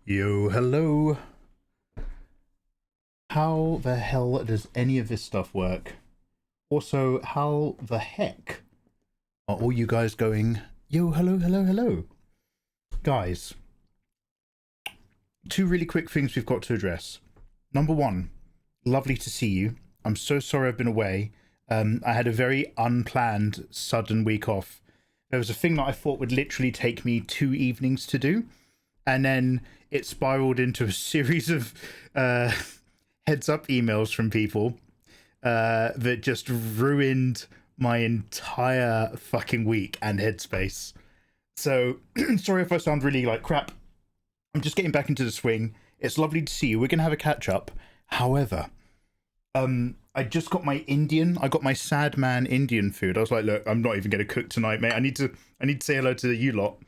Yo, hello. How the hell does any of this stuff work? Also, how the heck are all you guys going? Yo, hello, hello, hello. Guys, two really quick things we've got to address. Number one, lovely to see you. I'm so sorry I've been away. I had a very unplanned, sudden week off. There was a thing that I thought would literally take me 2 evenings to do, and then it spiraled into a series of heads up emails from people that just ruined my entire fucking week and headspace. So sorry if I sound really like crap. I'm just getting back into the swing. It's lovely to see you. We're gonna have a catch up. However, I just got I got my sad man Indian food. I was like, look, I'm not even gonna cook tonight, mate. I need to say hello to you lot,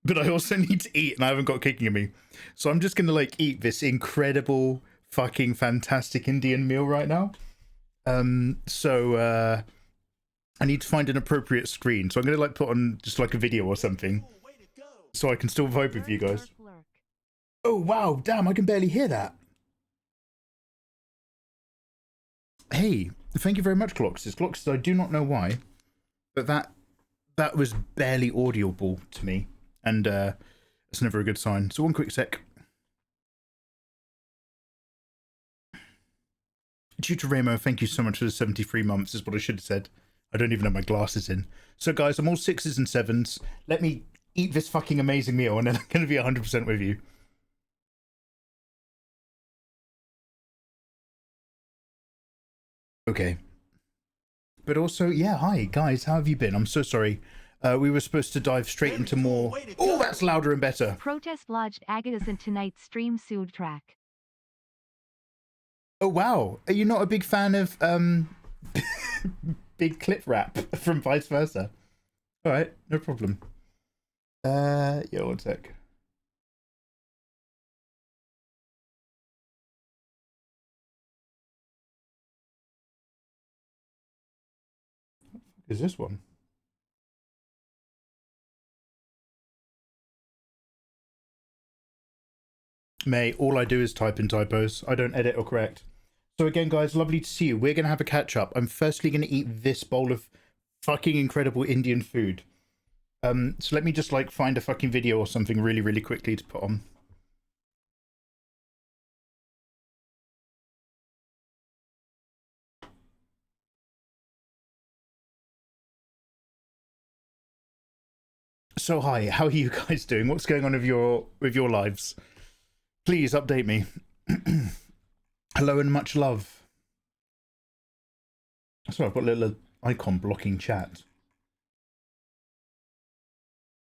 but I also need to eat, and I haven't got kicking in me. So I'm just gonna like eat this incredible, fucking fantastic Indian meal right now. So I need to find an appropriate screen. So I'm gonna like put on just like a video or something, so I can still vibe with you guys. Oh wow, damn! I can barely hear that. Hey, thank you very much, Cloxes. Cloxes, I do not know why, but that was barely audible to me, and it's never a good sign. So one quick sec. Tutor Ramo, thank you so much for the 73 months, is what I should have said. I don't even have my glasses in. So guys, I'm all 6s and 7s. Let me eat this fucking amazing meal, and then I'm going to be 100% with you. Okay. But also, yeah, hi, guys, how have you been? I'm so sorry. We were supposed to dive straight into more... Oh, that's louder and better. Protest lodged Agatas in tonight's stream sued track. Oh, wow. Are you not a big fan of big clip rap from Vice Versa? All right, no problem. Yeah, one sec. Is this one? Mate, all I do is type in typos. I don't edit or correct. So again, guys, lovely to see you. We're going to have a catch up. I'm firstly going to eat this bowl of fucking incredible Indian food. So let me just like find a fucking video or something really, really quickly to put on. So hi, how are you guys doing? What's going on with your lives? Please update me. Hello and much love. Sorry, I've got a little icon blocking chat.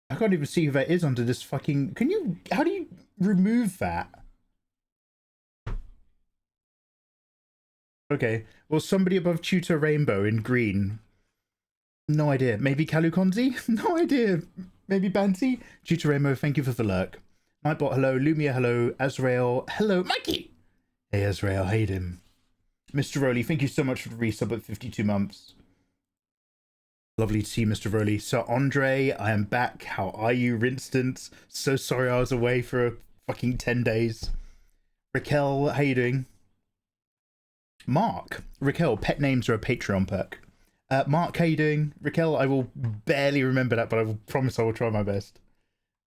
I can't even see who that is under this fucking... Can you... How do you remove that? Okay. Well, somebody above Tutor Rainbow in green. No idea. Maybe Kalukonzi? No idea. Maybe Banty? Tutor Rainbow, thank you for the lurk. Nightbot, hello. Lumia, hello. Azrael, hello. Mikey! Hey, Azrael, hate him. Mr. Rowley, thank you so much for the resub at 52 months. Lovely to see you, Mr. Rowley. Sir Andre, I am back. How are you, Rinstant? So sorry I was away for a fucking 10 days. Raquel, how you doing? Mark. Raquel, pet names are a Patreon perk. Mark, how you doing? Raquel, I will barely remember that, but I will promise I will try my best.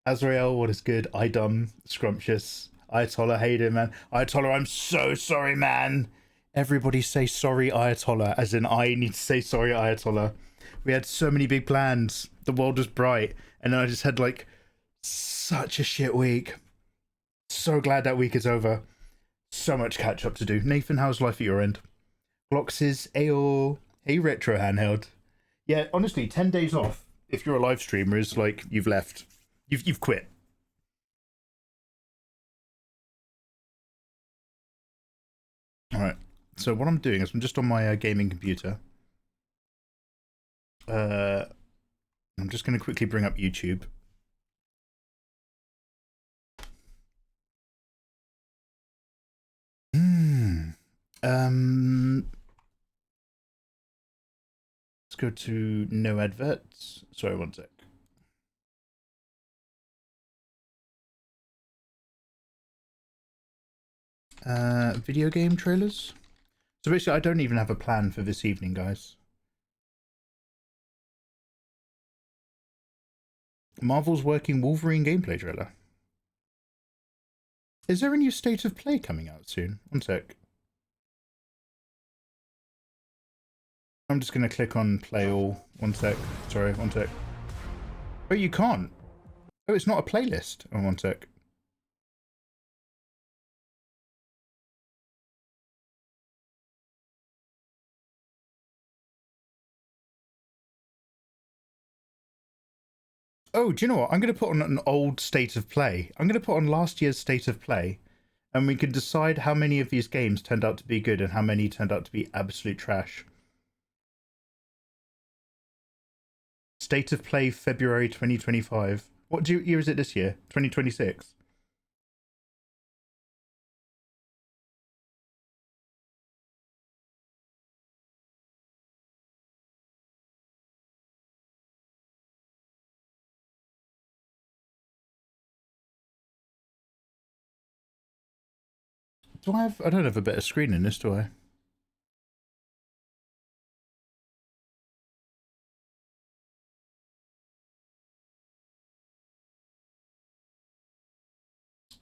Azrael, what is good? Idum, Scrumptious. Ayatollah, how you doing, man? Ayatollah, I'm so sorry, man. Everybody say sorry, Ayatollah, as in I need to say sorry, Ayatollah. We had so many big plans. The world was bright, and then I just had like such a shit week. So glad that week is over. So much catch up to do. Nathan, how's life at your end? Gloxes, Ayo. Hey, Retro Handheld. Yeah, honestly, 10 days off, if you're a live streamer, is like you've left. You've quit. Alright, so what I'm doing is I'm just on my gaming computer. I'm just going to quickly bring up YouTube. Let's go to no adverts. Sorry, one sec. Video game trailers. So basically, I don't even have a plan for this evening, guys. Marvel's working Wolverine gameplay trailer. Is there a new State of Play coming out soon? One sec. I'm just going to click on play all. One sec. Sorry, one sec. Oh, you can't. Oh, it's not a playlist. Oh, one sec. Oh, do you know what? I'm going to put on an old State of Play. I'm going to put on last year's State of Play. And we can decide how many of these games turned out to be good and how many turned out to be absolute trash. State of Play February 2025. What year is it this year? 2026? I don't have a better screen in this, do I?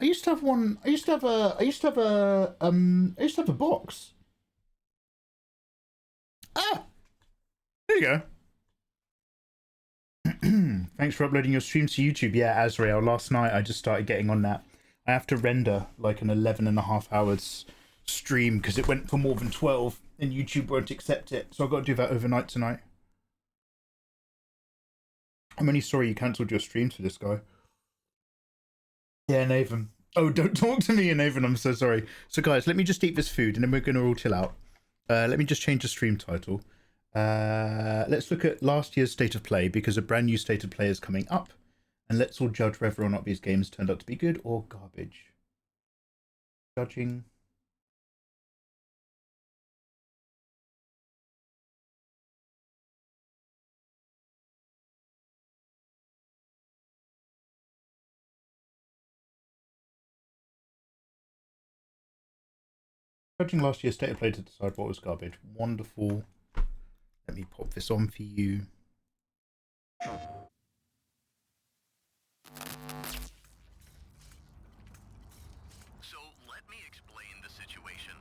I used to have one. I used to have a box. Ah, there you go. Thanks for uploading your streams to YouTube. Yeah, Azrael. Last night I just started getting on that. I have to render like an 11.5 hours stream because it went for more than 12 and YouTube won't accept it. So I've got to do that overnight tonight. I'm only sorry you cancelled your streams for this guy. Yeah, Nathan. Oh, don't talk to me, Nathan. I'm so sorry. So, guys, let me just eat this food and then we're going to all chill out. Let me just change the stream title. Let's look at last year's State of Play because a brand new State of Play is coming up. And let's all judge whether or not these games turned out to be good or garbage. Judging. Judging last year's State of Play to decide what was garbage. Wonderful. Let me pop this on for you. So let me explain the situation.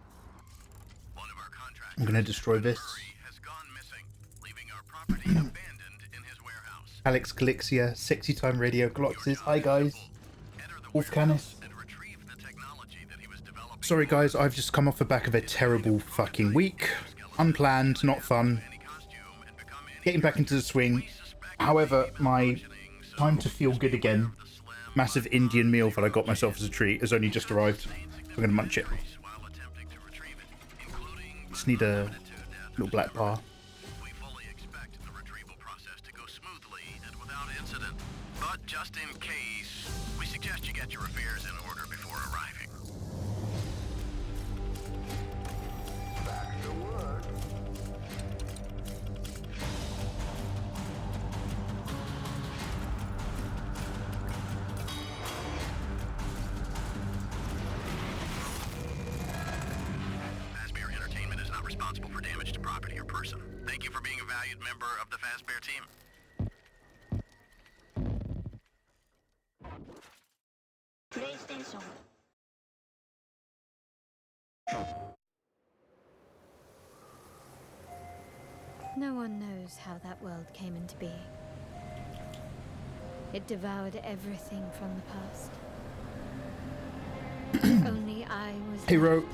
One of our contractors I'm going to destroy this. has gone missing, leaving our property abandoned in his warehouse. Alex Calixia, Sexy Time Radio Gloxes. Hi guys. Wolf Canis. Sorry guys, I've just come off the back of a terrible fucking week. Unplanned, not fun. Getting back into the swing. However, my time to feel good again. Massive Indian meal that I got myself as a treat has only just arrived. I'm gonna munch it. Just need a little black bar. We fully expect the retrieval process to go smoothly and without incident. But just in case, we suggest you get your affairs in order before arriving. Back to work. Responsible for damage to property or person. Thank you for being a valued member of the Fazbear team. PlayStation. No one knows how that world came into being. It devoured everything from the past. Only I was... Hero.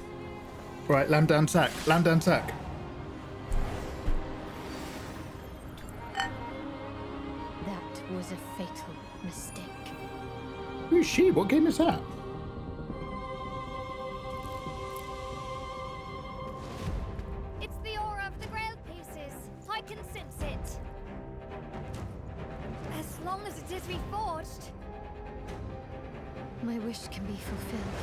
Right, lamb down sack. Lamb down sack. That was a fatal mistake. Who's she? What game is that? It's the aura of the Grail pieces. I can sense it. As long as it is reforged. My wish can be fulfilled.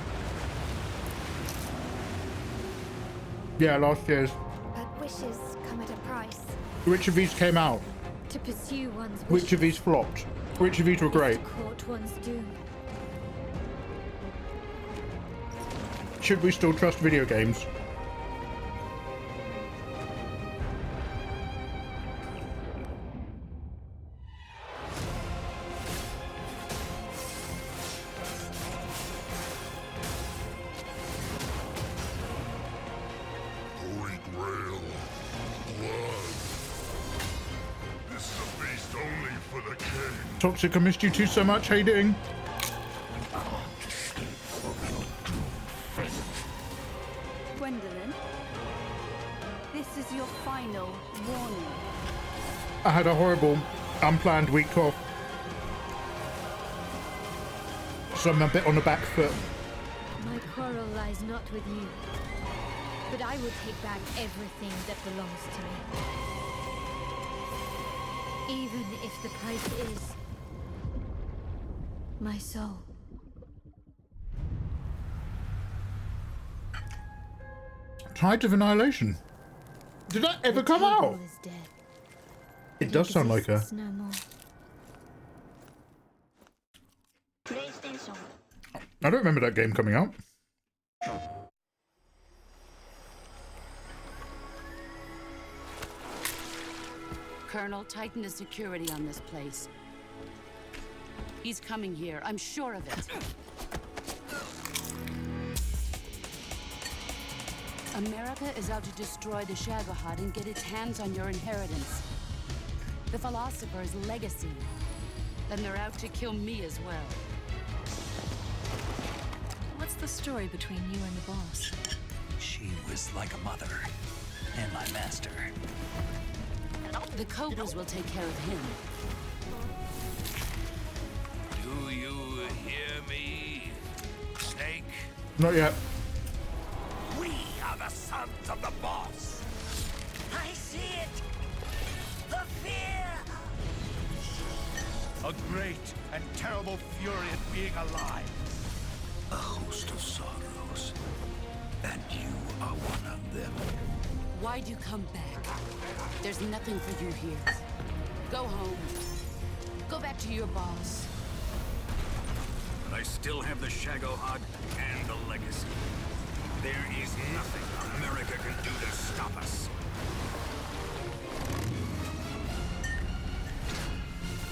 Yeah, last year's. But wishes come at a price. Which of these came out? To pursue one's Which wishes of these flopped? Which of these were is great? to court one's doom. Should we still trust video games? Holy Grail. Blood. This is a feast only for the king. Toxic, I missed you too so much. How you doing? Gwendolyn, this is your final warning. I had a horrible, unplanned week off. So I'm a bit on the back foot. My quarrel lies not with you, but I will take back everything that belongs to me. Even if the price is my soul. Tide of Annihilation. Did that ever come out? Table is dead. It does sound like her. Exists no more. I don't remember that game coming out. Colonel, tighten the security on this place. He's coming here, I'm sure of it. America is out to destroy the Shagohod and get its hands on your inheritance. The philosopher's legacy. Then they're out to kill me as well. What's the story between you and the boss? She was like a mother, and my master. The Cobras will take care of him. Do you hear me, Snake? Not yet. We are the sons of the boss. I see it. The fear. A great and terrible fury at being alive. A host of sorrows. And you are one of them. Why'd you come back? There's nothing for you here. Go home. Go back to your boss. But I still have the Shagohod and the legacy. There is nothing America can do to stop us.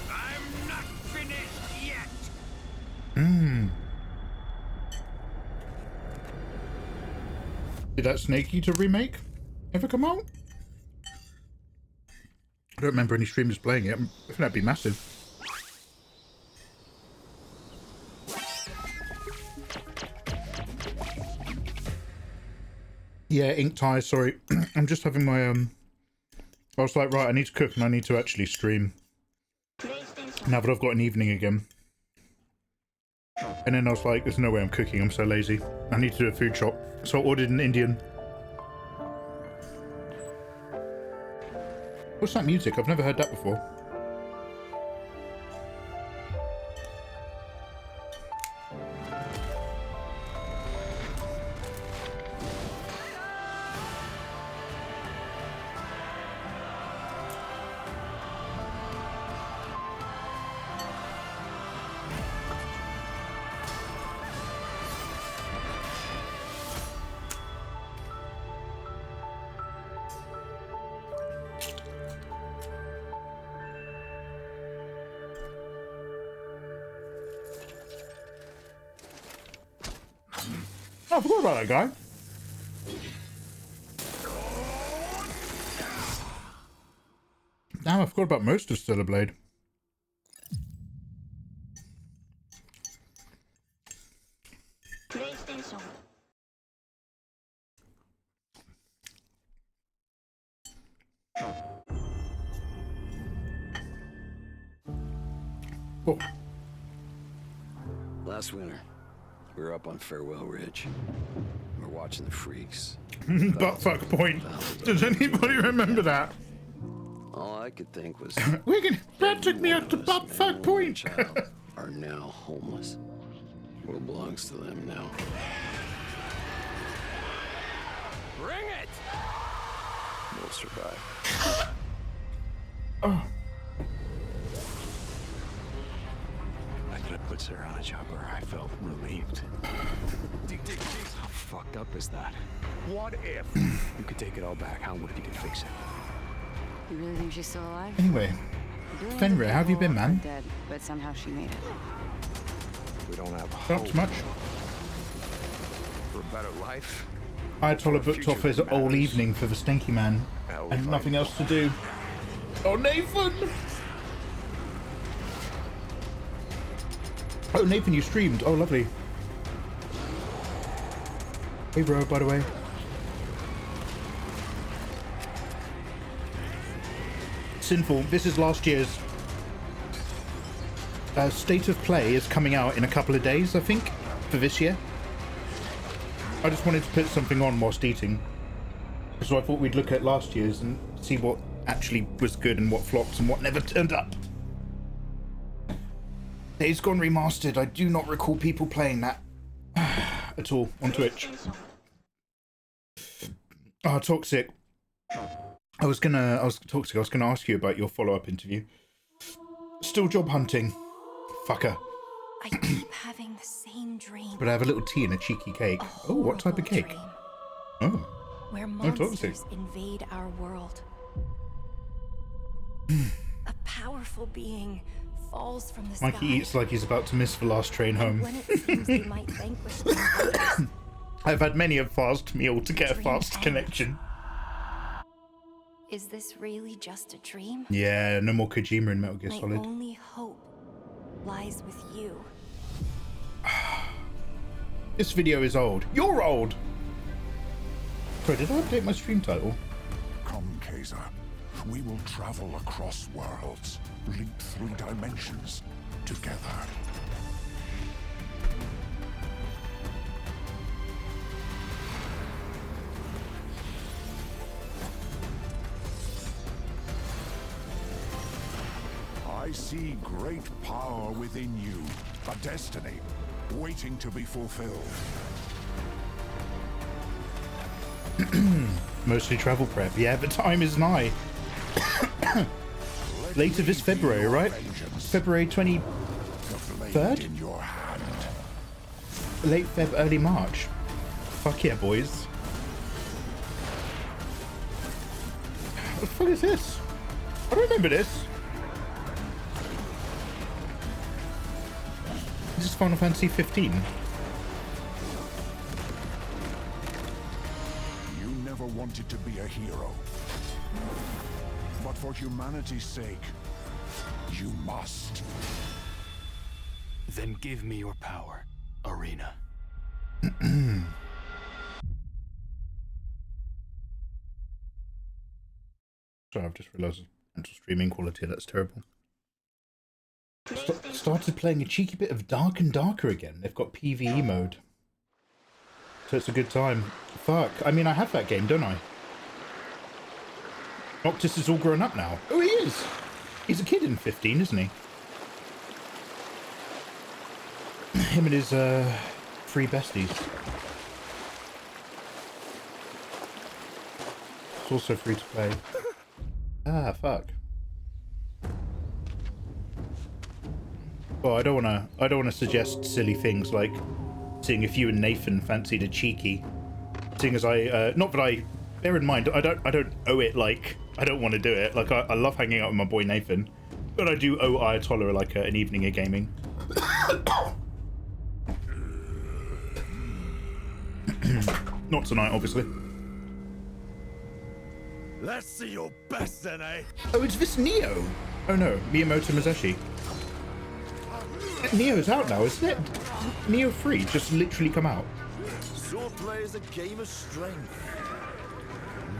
I'm not finished yet! Did that Snake Eater remake ever come out? I don't remember any streamers playing it. I think that'd be massive. Yeah, ink tie, sorry. I'm just having my I was like, right, I need to cook and I need to actually stream. Now that I've got an evening again. And then I was like, there's no way I'm cooking, I'm so lazy. I need to do a food shop. So I ordered an Indian. What's that music? I've never heard that before. Oh, I forgot about that guy. Damn, I forgot about most of Stellar Blade. Oh. Last winter, we were up on Farewell Ridge. We're watching the freaks. Buttfuck Point. Does anybody remember that? All I could think was, Dad took me out to Buttfuck Point. child are now homeless. What belongs to them now? Bring it! We'll survive. Oh. I could have put Sarah on a chopper. I felt relieved. Oh, fuck. fucked up is that? What if? You could take it all back. How would if you could fix it? You really think she's still alive? Anyway, Fenrir, how have you been, man? Dead, but somehow she made it. We don't have Not hope much. for a better life. Ayatollah booked off his all evening for the Stinky Man and nothing else to do. Oh, Nathan! Oh, Nathan, you streamed. Oh, lovely. Hey, bro, by the way. Sinful. This is last year's State of Play is coming out in a couple of days, I think, for this year. I just wanted to put something on whilst eating. So I thought we'd look at last year's and see what actually was good and what flopped and what never turned up. Days Gone Remastered. I do not recall people playing that at all on Twitch. Oh, Toxic. I was gonna ask you about your follow-up interview. Still job hunting. Fucker. I keep having the same dream. But I have a little tea and a cheeky cake. Oh, what type of cake? Dream, Oh. where Toxic. monsters invade our world. A powerful being falls from the Mikey sky. eats like he's about to miss the last train home. When it seems they might vanquish the invaders, I've had many a fast meal to get a fast ends. connection. is this really just a dream? Yeah, no more Kojima in Metal Gear My Solid. only hope lies with you. This video is old. You're old! Sorry, did I update my stream title? Come, Kaiser. We will travel across worlds, leap through dimensions, together. I see great power within you, a destiny waiting to be fulfilled. Mostly travel prep. Yeah, the time is nigh. Later this February, right? February 23rd? In your hand. Late Feb, early March. Fuck yeah, boys. What the fuck is this? I don't remember this. This is Final Fantasy 15. You never wanted to be a hero. But for humanity's sake, you must. Then give me your power, Arena. Sorry, I've just realised mental streaming quality, that's terrible. Started playing a cheeky bit of Dark and Darker again. They've got PvE mode. So it's a good time. Fuck, I mean, I have that game, don't I? Noctis is all grown up now. Oh, he is! He's a kid in 15, isn't he? Him and his, 3 besties. It's also free to play. Ah, fuck. Well, I don't wanna suggest silly things like seeing if you and Nathan fancied a cheeky. Seeing as not that I, bear in mind, I don't owe it, like, I don't want to do it. Like, I love hanging out with my boy Nathan, but I do owe Ayatollah, like, an evening of gaming. Not tonight, obviously. Let's see your best then, eh? Oh, it's this Neo. Oh no, Miyamoto Musashi. Neo's out now, isn't it? Neo 3 just literally come out. Swordplay is a game of strength.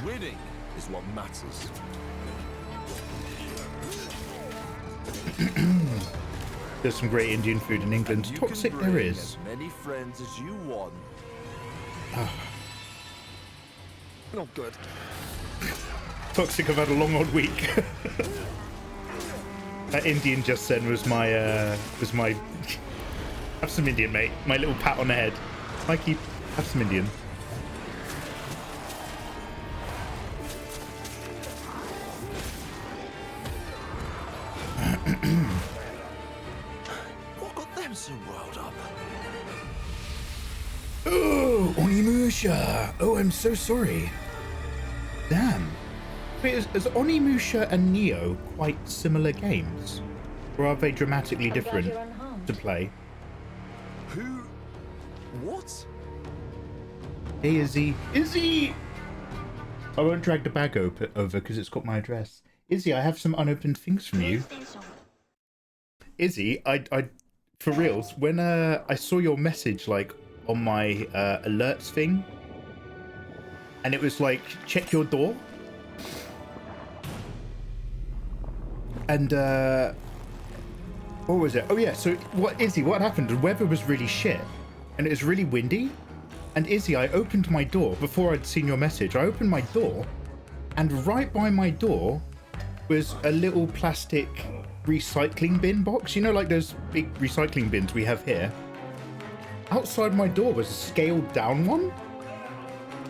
Winning is what matters. There's some great Indian food in England. Toxic there is. As many friends as you want. Not good. Toxic, I've had a long old week. That Indian just then was my have some Indian, mate. My little pat on the head. Mikey, have some Indian. What got them so riled up? Ooh, Onimusha! Oh, I'm so sorry. Damn. Wait, is Onimusha and Neo quite similar games? Or are they dramatically different to play? Who? What? Hey, Izzy. Izzy! I won't drag the bag over because it's got my address. Izzy, I have some unopened things from you. Izzy, I for reals, when I saw your message like on my alerts thing, and it was like, check your door. And what was it? Oh yeah, so what happened? The weather was really shit and it was really windy. And Izzy, I opened my door before I'd seen your message. I opened my door and right by my door was a little plastic recycling bin box. You know, like those big recycling bins we have here. Outside my door was a scaled down one.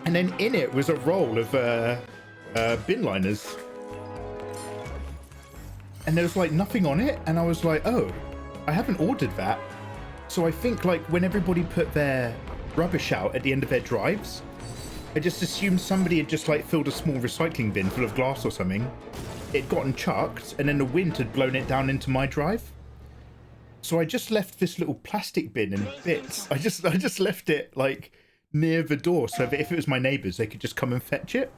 And then in it was a roll of bin liners. And there was like nothing on it. And I was like, oh, I haven't ordered that. So I think like when everybody put their rubbish out at the end of their drives, I just assumed somebody had just like filled a small recycling bin full of glass or something. It'd gotten chucked and then the wind had blown it down into my drive. So I just left this little plastic bin in bits. I just left it like near the door so that if it was my neighbours, they could just come and fetch it.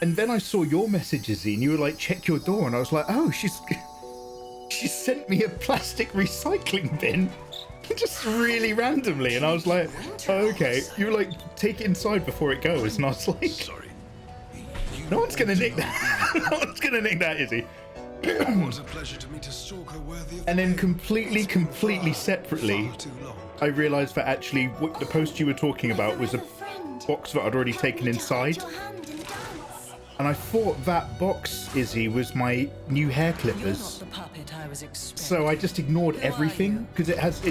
And then I saw your messages and you were like, check your door. And I was like, oh, she sent me a plastic recycling bin just really randomly. And I was like, oh, okay. You were like, take it inside before it goes. And I was like, sorry. No one's going to nick that. No one's going to nick that, Izzy. What a pleasure to meet a stalker worthy of And then completely separately, I realised that actually what the post you were talking about was a box that I'd already taken inside. And I thought that box, Izzy, was my new hair clippers. So I just ignored everything because it has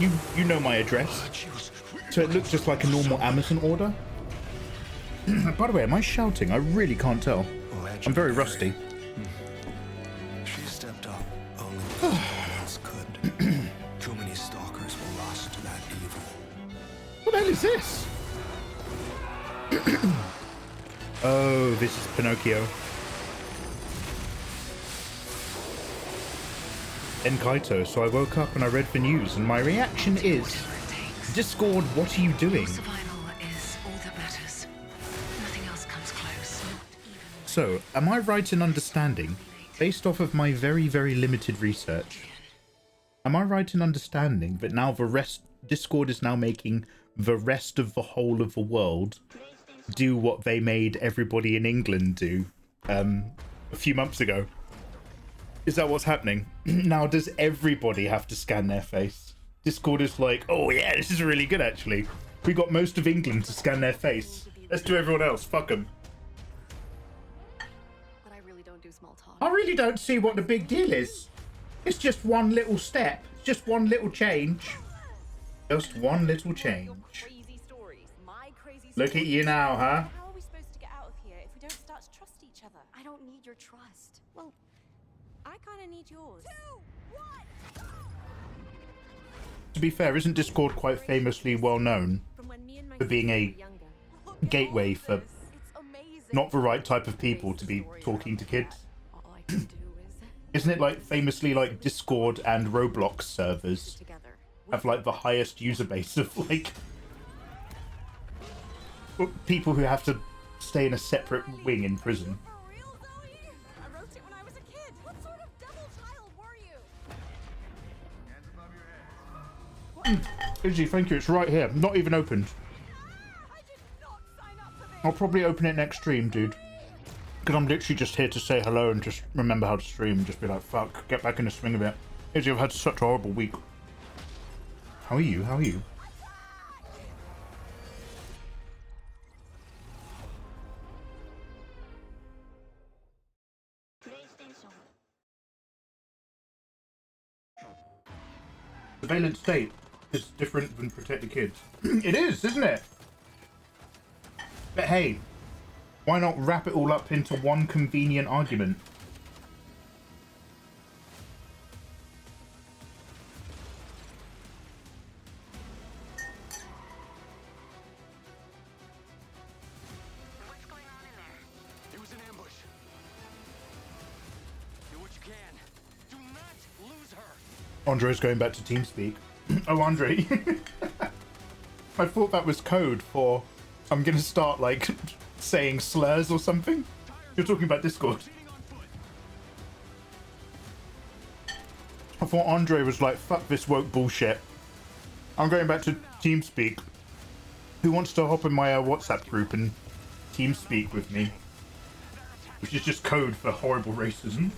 you know my address. So it looks just like a normal Amazon order. By the way, am I shouting? I really can't tell. I'm very rusty. She stepped up only because no one else could. Too many stalkers were lost to that evil. What the hell is this? Oh, this is Pinocchio. And Kaito, so I woke up and I read the news and my reaction is, Discord, what are you doing? So, am I right in understanding, based off of my very, very limited research, am I right in understanding that now Discord is now making the rest of the whole of the world do what they made everybody in England do a few months ago? Is that what's happening? Now does everybody have to scan their face? Discord is like, oh yeah, this is really good actually. We got most of England to scan their face. Let's do everyone else. Fuck them. But I really don't do small talk. I really don't see what the big deal is. It's just one little step. It's just one little change. Just one little change. Look at you now, huh? How are we supposed to get out of here if we don't start to trust each other? I don't need your trust. Well, I kind of need yours. 2, 1. To be fair, isn't Discord quite famously well known for being a gateway for not the right type of people to be talking to kids? Isn't it like famously like Discord and Roblox servers have like the highest user base of like people who have to stay in a separate wing in prison? I wrote it when I was a kid. What sort of devil child were you? Izzy, thank you. It's right here. Not even opened. I'll probably open it next stream, dude. Because I'm literally just here to say hello and just remember how to stream and just be like, fuck, get back in the swing of it. Izzy, I've had such a horrible week. How are you? How are you? Surveillance state is different than protect the kids. It is, isn't it? But hey, why not wrap it all up into one convenient argument? Andre's going back to TeamSpeak. Oh, Andre. I thought that was code for I'm going to start, like, saying slurs or something. You're talking about Discord. I thought Andre was like, fuck this woke bullshit. I'm going back to TeamSpeak. Who wants to hop in my WhatsApp group and TeamSpeak with me? Which is just code for horrible racism.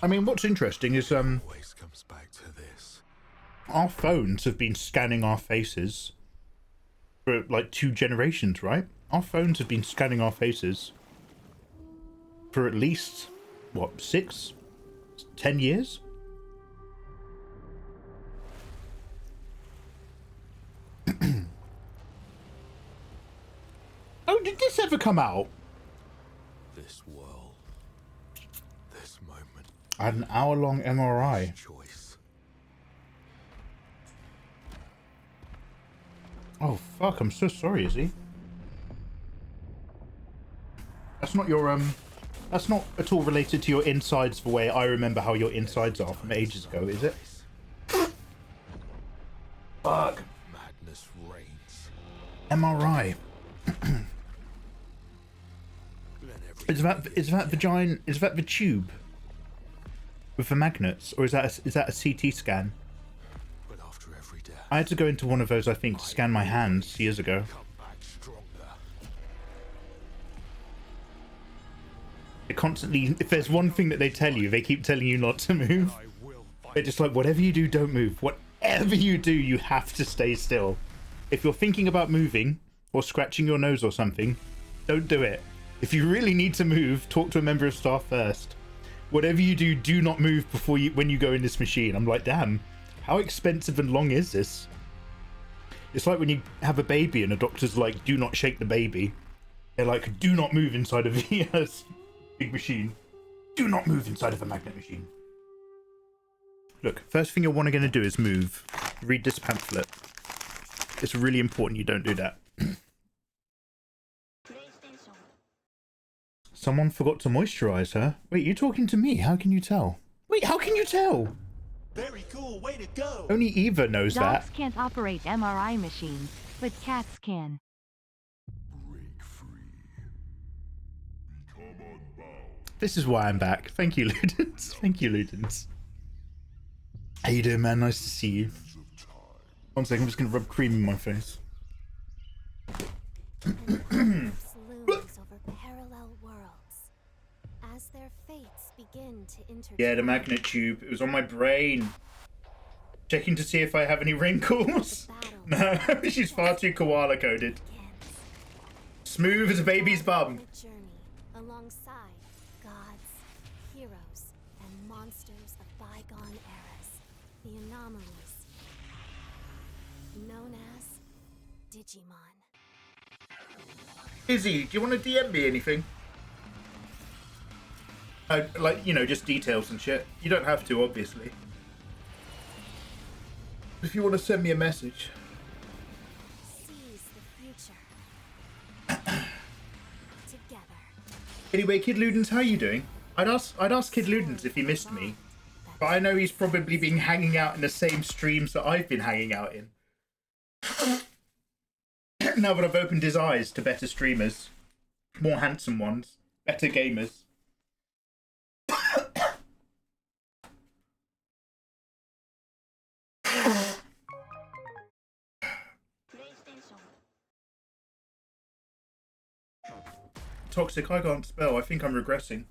I mean, what's interesting is Always comes back to this. Our phones have been scanning our faces for like 2 generations, right? Our phones have been scanning our faces for at least, what, 6, 10 years? Oh, did this ever come out? This world. This moment. I had an hour-long MRI. Choice. Oh, fuck, I'm so sorry, Izzy. That's not your, that's not at all related to your insides the way I remember how your insides are from ages ago, is it? Fuck. Madness reigns. MRI. Is that vagina? Is that the tube with the magnets, or is that a CT scan? But after every death, I had to go into one of those, I think, to scan my hands years ago. come back stronger. They constantly, if there's one thing that they tell you, they keep telling you not to move. They're just like, whatever you do, don't move. Whatever you do, you have to stay still. If you're thinking about moving or scratching your nose or something, don't do it. If you really need to move, talk to a member of staff first. Whatever you do, do not move when you go in this machine. I'm like, damn, how expensive and long is this? It's like when you have a baby and a doctor's like, do not shake the baby. They're like, do not move inside of the big machine. Do not move inside of a magnet machine. Look, first thing you're going to do is move. Read this pamphlet. It's really important you don't do that. Someone forgot to moisturize her. Wait, you're talking to me. How can you tell? Wait, how can you tell? Very cool, way to go. Only Eva knows Dogs that. can't operate MRI machines, but cats can. Break free. Become unbound. This is why I'm back. Thank you, Ludens. Thank you, Ludens. How you doing, man? Nice to see you. 1 second, I'm just gonna rub cream in my face. As their fates begin to intertwine. Yeah, the magnet tube. It was on my brain. Checking to see if I have any wrinkles. No, she's far too koala coded. Smooth as a baby's bum. Journey alongside gods, heroes, and monsters of bygone eras. The anomalies known as Digimon. Izzy, do you want to DM me anything? Like, you know, just details and shit. You don't have to, obviously. If you want to send me a message. Seize the future. Together. Anyway, Kid Ludens, how are you doing? I'd ask Kid Ludens if he missed me. But I know he's probably been hanging out in the same streams that I've been hanging out in. Now that I've opened his eyes to better streamers. More handsome ones. Better gamers. Toxic, I can't spell. I think I'm regressing.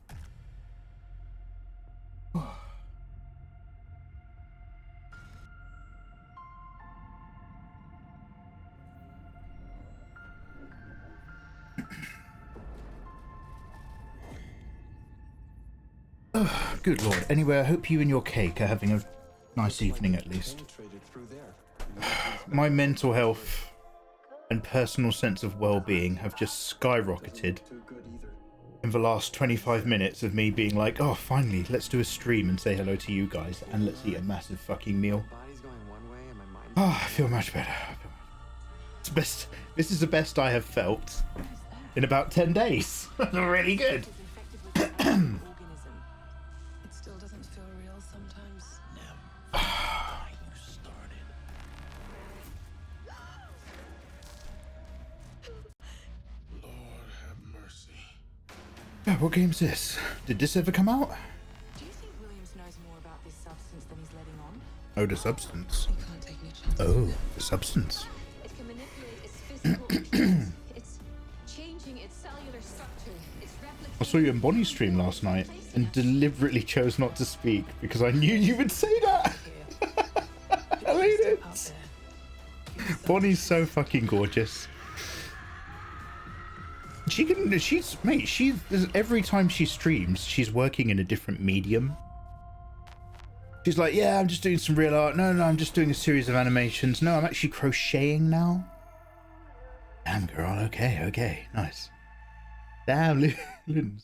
Good lord. Anyway, I hope you and your cake are having a nice evening at least. My mental health and personal sense of well-being have just skyrocketed in the last 25 minutes of me being like, oh, finally, let's do a stream and say hello to you guys, and let's eat a massive fucking meal. Oh, I feel much better. This is the best I have felt in about 10 days. Really good. It still doesn't feel real sometimes. Lord have mercy. Yeah, what game's this? Did this ever come out? Do you think Williams knows more about this substance than he's letting on? Oh, the substance. He can't take any chances. Oh, the substance. It can manipulate its physical appearance. It's changing its cellular structure. It's replicating. I saw you in Bonnie's stream last night and deliberately chose not to speak because I knew you would say that. I hate it. Bonnie's so fucking gorgeous. She's every time she streams, she's working in a different medium. She's like, yeah, I'm just doing some real art. No, I'm just doing a series of animations. No, I'm actually crocheting now. Damn, girl. Okay. Nice. Damn, Lins.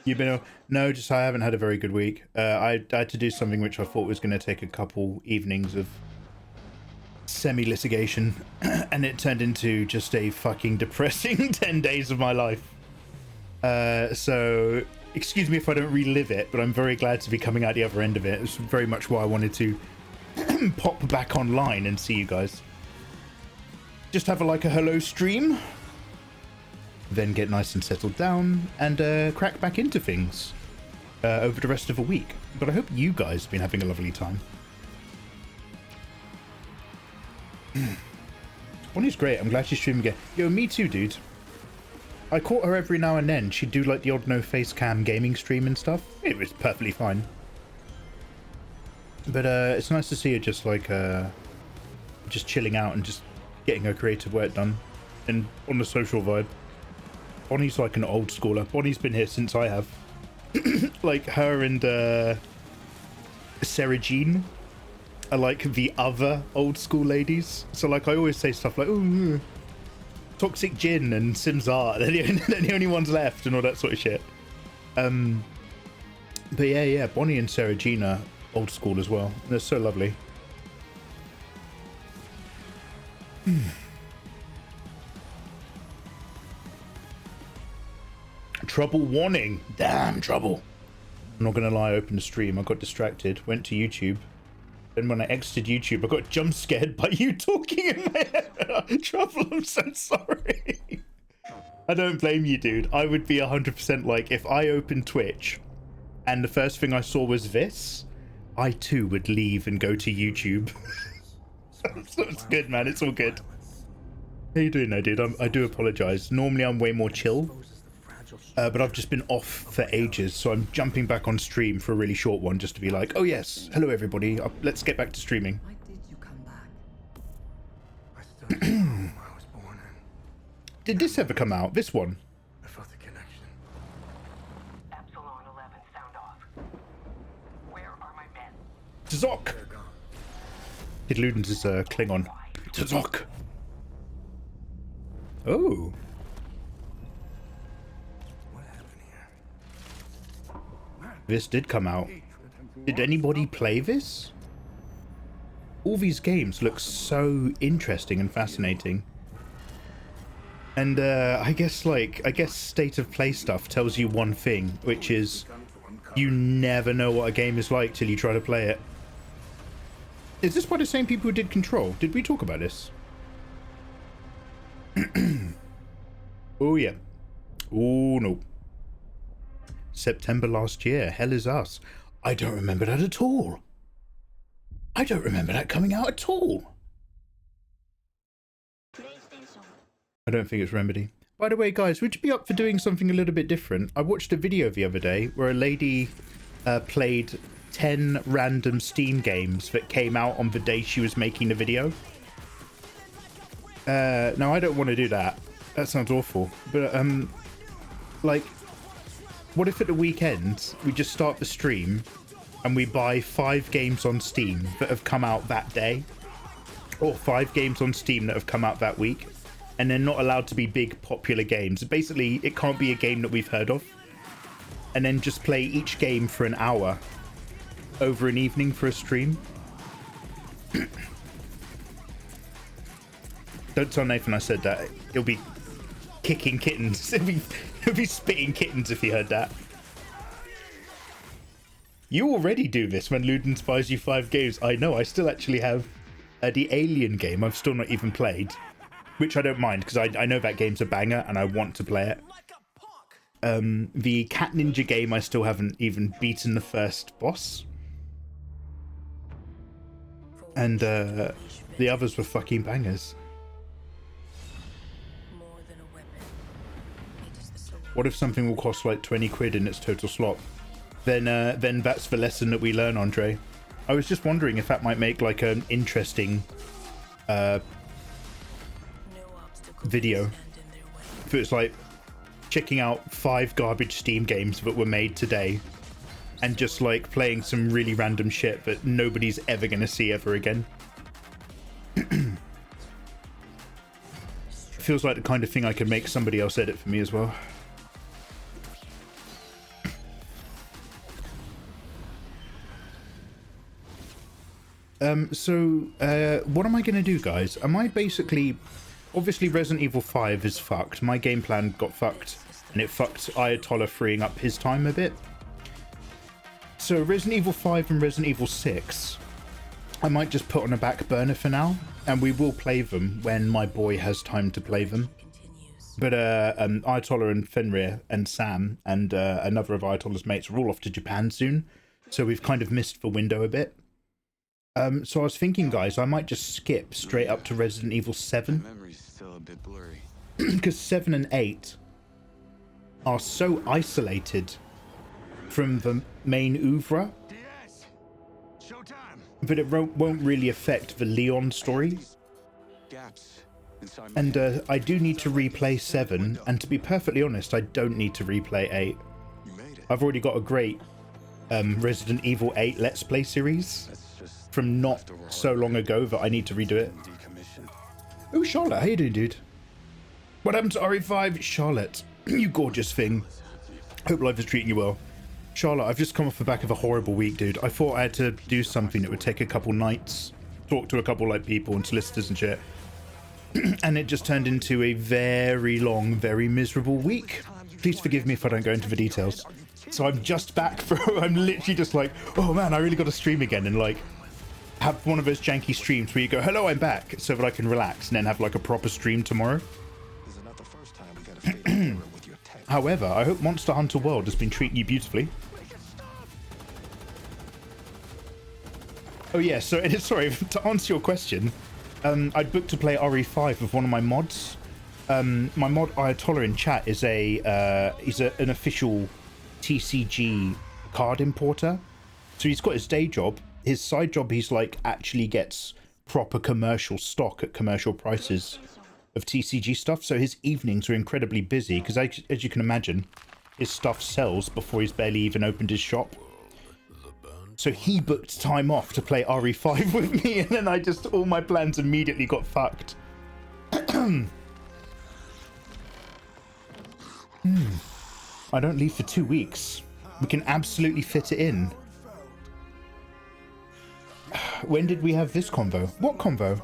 You've been... No, just I haven't had a very good week. I had to do something which I thought was going to take a couple evenings of semi-litigation, and it turned into just a fucking depressing 10 days of my life. So... Excuse me if I don't relive it, but I'm very glad to be coming out the other end of it. It's very much why I wanted to pop back online and see you guys. Just have a hello stream, then get nice and settled down and crack back into things over the rest of the week. But I hope you guys have been having a lovely time. Bonnie's great. I'm glad she's streaming again. Yo, me too, dude. I caught her every now and then. She'd do like the odd no face cam gaming stream and stuff. It was perfectly fine. But it's nice to see her just just chilling out and just getting her creative work done and on the social vibe. Bonnie's like an old schooler. Bonnie's been here since I have. Like her and Sarah Jean are like the other old school ladies. So like I always say stuff like, oh, Toxic Jin and Sims Art, they're the only ones left and all that sort of shit. But yeah, Bonnie and Sarah Jean are old school as well. They're so lovely. Trouble warning. Damn trouble. I'm not gonna lie, I opened the stream, I got distracted, went to YouTube. Then when I exited YouTube, I got jump scared by you talking in my head. Trouble, I'm so sorry. I don't blame you, dude. I would be 100% like, if I opened Twitch and the first thing I saw was this, I too would leave and go to YouTube. So it's good, man. It's all good. How you doing, though, dude? I do apologize. Normally, I'm way more chill. But I've just been off for ages, so I'm jumping back on stream for a really short one just to be like, oh yes, hello everybody, let's get back to streaming. Why did you come back? I still the home I was born in. Did this ever come out? This one? I felt the connection. Epsilon 11, sound off. Where are my men? Tzok! Kid Ludens is Klingon. Tzok! Oh. This did come out. Did anybody play this? All these games look so interesting and fascinating. And I guess state of play stuff tells you one thing, which is you never know what a game is like till you try to play it. Is this by the same people who did Control? Did we talk about this? Oh yeah. Oh no. September last year. Hell is us. I don't remember that at all. I don't remember that coming out at all. I don't think it's Remedy. By the way, guys, would you be up for doing something a little bit different? I watched a video the other day where a lady played 10 random Steam games that came out on the day she was making the video. Now, I don't want to do that. That sounds awful. But, like, what if at the weekend we just start the stream and we buy 5 games on Steam that have come out that day? Or 5 games on Steam that have come out that week? and they're not allowed to be big popular games. Basically, it can't be a game that we've heard of, and then just play each game for an hour over an evening for a stream. Don't tell Nathan I said that. He'll be kicking kittens. He'll be spitting kittens if he heard that. You already do this when Ludens buys you 5 games. I know, I still actually have the Alien game I've still not even played, which I don't mind because I know that game's a banger and I want to play it. The Cat Ninja game, I still haven't even beaten the first boss. And the others were fucking bangers. What if something will cost like 20 quid in its total slot? Then that's the lesson that we learn, Andre. I was just wondering if that might make like an interesting video. If it's like checking out 5 garbage Steam games that were made today and just like playing some really random shit that nobody's ever gonna see ever again. Feels like the kind of thing I could make somebody else edit for me as well. What am I going to do, guys? Am I basically... Obviously, Resident Evil 5 is fucked. My game plan got fucked, and it fucked Ayatollah freeing up his time a bit. So, Resident Evil 5 and Resident Evil 6, I might just put on a back burner for now, and we will play them when my boy has time to play them. But Ayatollah and Fenrir and Sam and another of Ayatollah's mates are all off to Japan soon, so we've kind of missed the window a bit. So I was thinking, guys, I might just skip straight up to Resident Evil 7. My memory's still a bit blurry. Because 7 and 8 are so isolated from the main oeuvre that it won't really affect the Leon story. And I do need to replay 7, and to be perfectly honest, I don't need to replay 8. I've already got a great Resident Evil 8 Let's Play series from not so long ago that I need to redo it. Oh, Charlotte, how you doing, dude? What happened to RE5? Charlotte, you gorgeous thing. Hope life is treating you well. Charlotte, I've just come off the back of a horrible week, dude. I thought I had to do something that would take a couple nights, talk to a couple like people and solicitors and shit. And it just turned into a very long, very miserable week. Please forgive me if I don't go into the details. So I'm just back, bro. I'm literally just like, oh man, I really got to stream again and like have one of those janky streams where you go, hello, I'm back, so that I can relax and then have like a proper stream tomorrow. However, I hope Monster Hunter World has been treating you beautifully. Oh yeah, so sorry, to answer your question, I'd booked to play RE5 with one of my mods. My mod Ayatollah in chat is he's an official TCG card importer. So he's got his day job. His side job, he's like actually gets proper commercial stock at commercial prices of TCG stuff. So his evenings are incredibly busy because, as you can imagine, his stuff sells before he's barely even opened his shop. So he booked time off to play RE5 with me, and then all my plans immediately got fucked. I don't leave for 2 weeks. We can absolutely fit it in. When did we have this convo? What convo?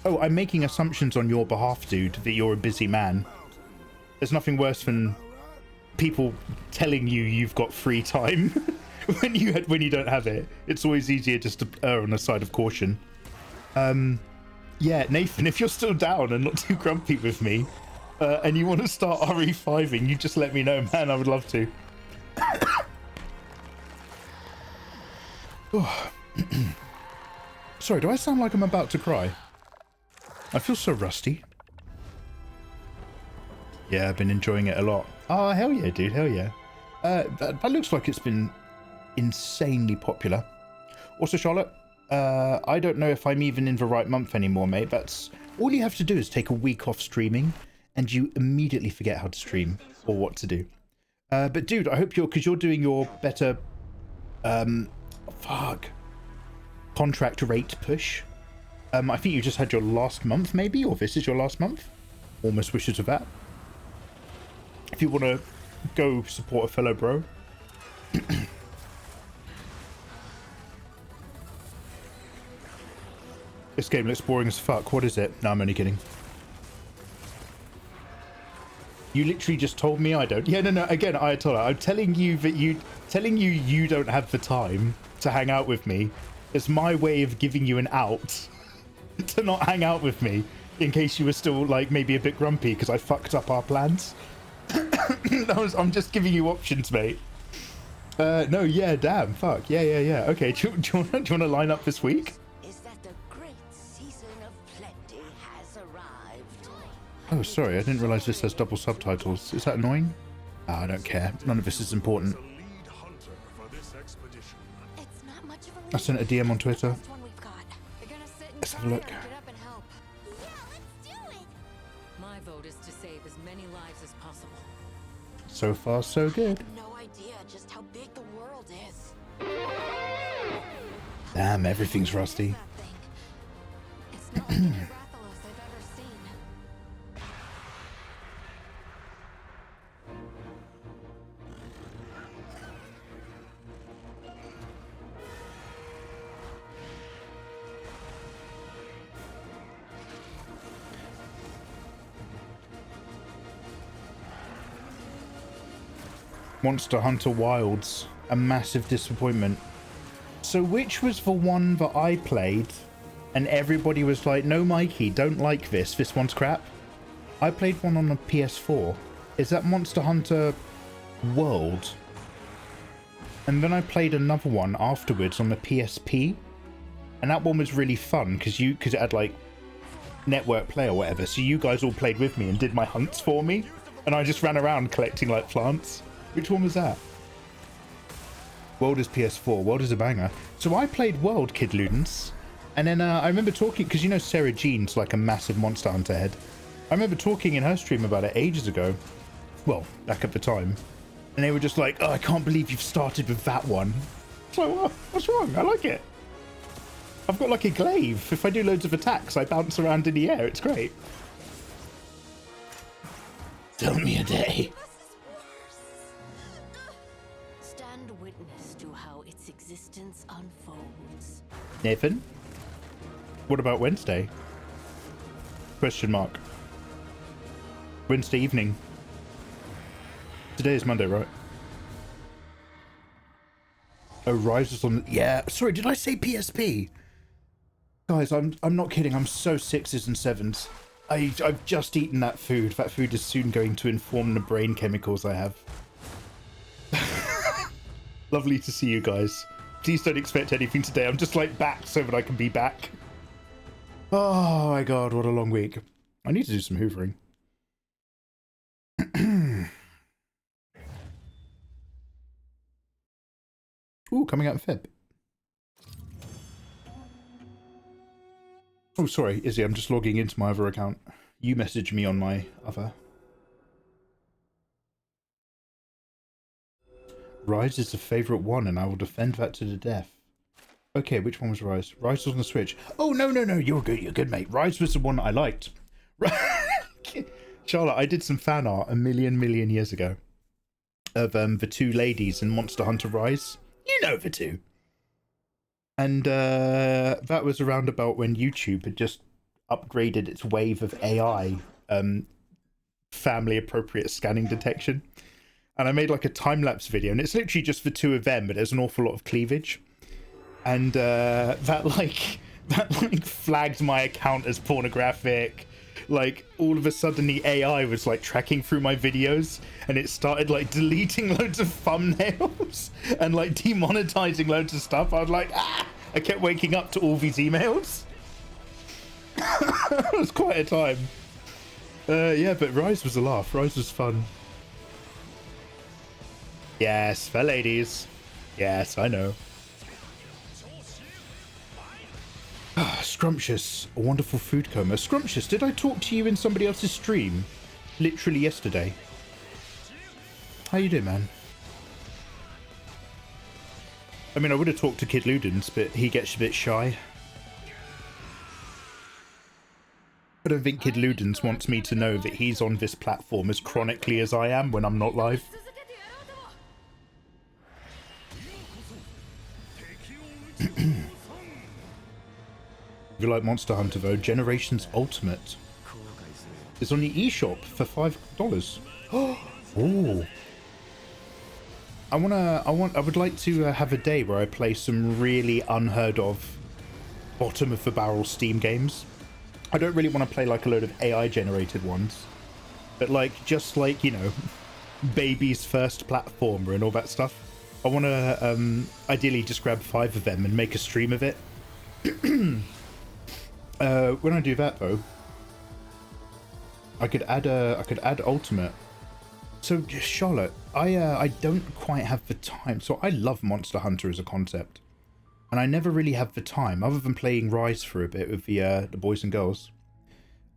Oh, I'm making assumptions on your behalf, dude, that you're a busy man. There's nothing worse than people telling you you've got free time when you don't have it. It's always easier just to err on the side of caution. Yeah, Nathan, if you're still down and not too grumpy with me, and you want to start RE5ing, you just let me know, man. I would love to. Sorry, do I sound like I'm about to cry? I feel so rusty. Yeah, I've been enjoying it a lot. Oh, hell yeah, dude, hell yeah. That looks like it's been insanely popular. Also, Charlotte, I don't know if I'm even in the right month anymore, mate. That's all you have to do is take a week off streaming and you immediately forget how to stream or what to do. But dude, I hope because you're doing your better contract rate push. I think you just had your last month maybe, or this is your last month. Warmest wishes of that. If you want to go support a fellow bro. This game looks boring as fuck. What is it? No, I'm only kidding. You literally just told me I don't. Yeah, no. Again, Ayatollah, I'm telling you that you don't have the time to hang out with me. It's my way of giving you an out to not hang out with me in case you were still like maybe a bit grumpy because I fucked up our plans. I'm just giving you options, mate. No, yeah, damn, fuck, yeah. Okay, do you want to line up this week? Oh, sorry, I didn't realise this has double subtitles. Is that annoying? Oh, I don't care. None of this is important. I sent a DM on Twitter. Let's have a look. My vote is to save as many lives as possible. So far, so good. No idea just how big the world is. Damn, everything's rusty. It's not like any Rathalos I've ever seen. Monster Hunter Wilds, a massive disappointment. So which was the one that I played and everybody was like, no Mikey, don't like this one's crap? I played one on the PS4. Is that Monster Hunter World? And then I played another one afterwards on the PSP, and that one was really fun because it had like network play or whatever, so you guys all played with me and did my hunts for me, and I just ran around collecting like plants. Which one was that? World is PS4. World is a banger. So I played World, Kid Ludens. And then I remember talking, because you know Sarah Jean's like a massive Monster Hunter head. I remember talking in her stream about it ages ago. Well, back at the time. And they were just like, oh, I can't believe you've started with that one. It's like, well, what's wrong? I like it. I've got like a glaive. If I do loads of attacks, I bounce around in the air. It's great. Tell me a day. Existence unfolds. Nathan? What about Wednesday? Question mark. Wednesday evening. Today is Monday, right? Oh, Rise is on... Yeah, sorry, did I say PSP? Guys, I'm not kidding. I'm so 6s and 7s. I've just eaten that food. That food is soon going to inform the brain chemicals I have. Lovely to see you guys. Please don't expect anything today. I'm just like back so that I can be back. Oh my god, what a long week. I need to do some hoovering. Ooh, coming out in Feb. Oh, sorry, Izzy, I'm just logging into my other account. You messaged me on my other. Rise is the favourite one, and I will defend that to the death. Okay, which one was Rise? Rise was on the Switch. Oh, no, you're good, mate. Rise was the one I liked. Charlotte, I did some fan art a million years ago of the two ladies in Monster Hunter Rise. You know the two. And that was around about when YouTube had just upgraded its wave of AI family appropriate scanning detection. And I made like a time-lapse video, and it's literally just the two of them, but there's an awful lot of cleavage. And that flagged my account as pornographic. Like, all of a sudden the AI was like tracking through my videos, and it started like deleting loads of thumbnails and like demonetizing loads of stuff. I was like, ah! I kept waking up to all these emails. It was quite a time. Yeah, but Rise was a laugh. Rise was fun. Yes, fair ladies. Yes, I know. Scrumptious, a wonderful food coma. Scrumptious, did I talk to you in somebody else's stream? Literally yesterday. How you doing, man? I mean, I would have talked to Kid Ludens, but he gets a bit shy. I don't think Kid Ludens wants me to know that he's on this platform as chronically as I am when I'm not live. If you like Monster Hunter though, Generations Ultimate is on the eShop for $5. Oh, I would like to have a day where I play some really unheard of bottom of the barrel Steam games. I don't really want to play like a load of AI generated ones, but like just like, you know, baby's first platformer and all that stuff. I want to ideally just grab 5 of them and make a stream of it. When I do that though, I could add Ultimate. So Charlotte, I don't quite have the time. So I love Monster Hunter as a concept, and I never really have the time, other than playing Rise for a bit with the boys and girls.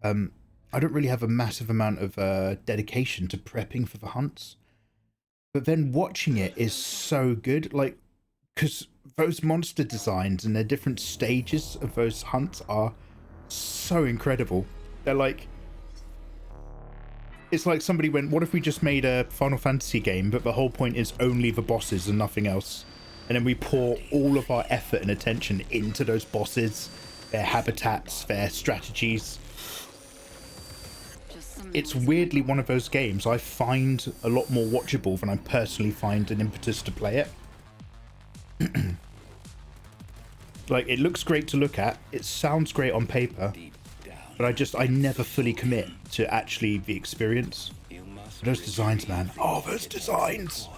I don't really have a massive amount of dedication to prepping for the hunts. But then watching it is so good, like, because those monster designs and their different stages of those hunts are so incredible. They're like, it's like somebody went, what if we just made a Final Fantasy game, but the whole point is only the bosses and nothing else? And then we pour all of our effort and attention into those bosses, their habitats, their strategies. It's weirdly one of those games I find a lot more watchable than I personally find an impetus to play it. Like, it looks great to look at, it sounds great on paper, but I never fully commit to actually the experience. Those designs, man. Oh, those designs!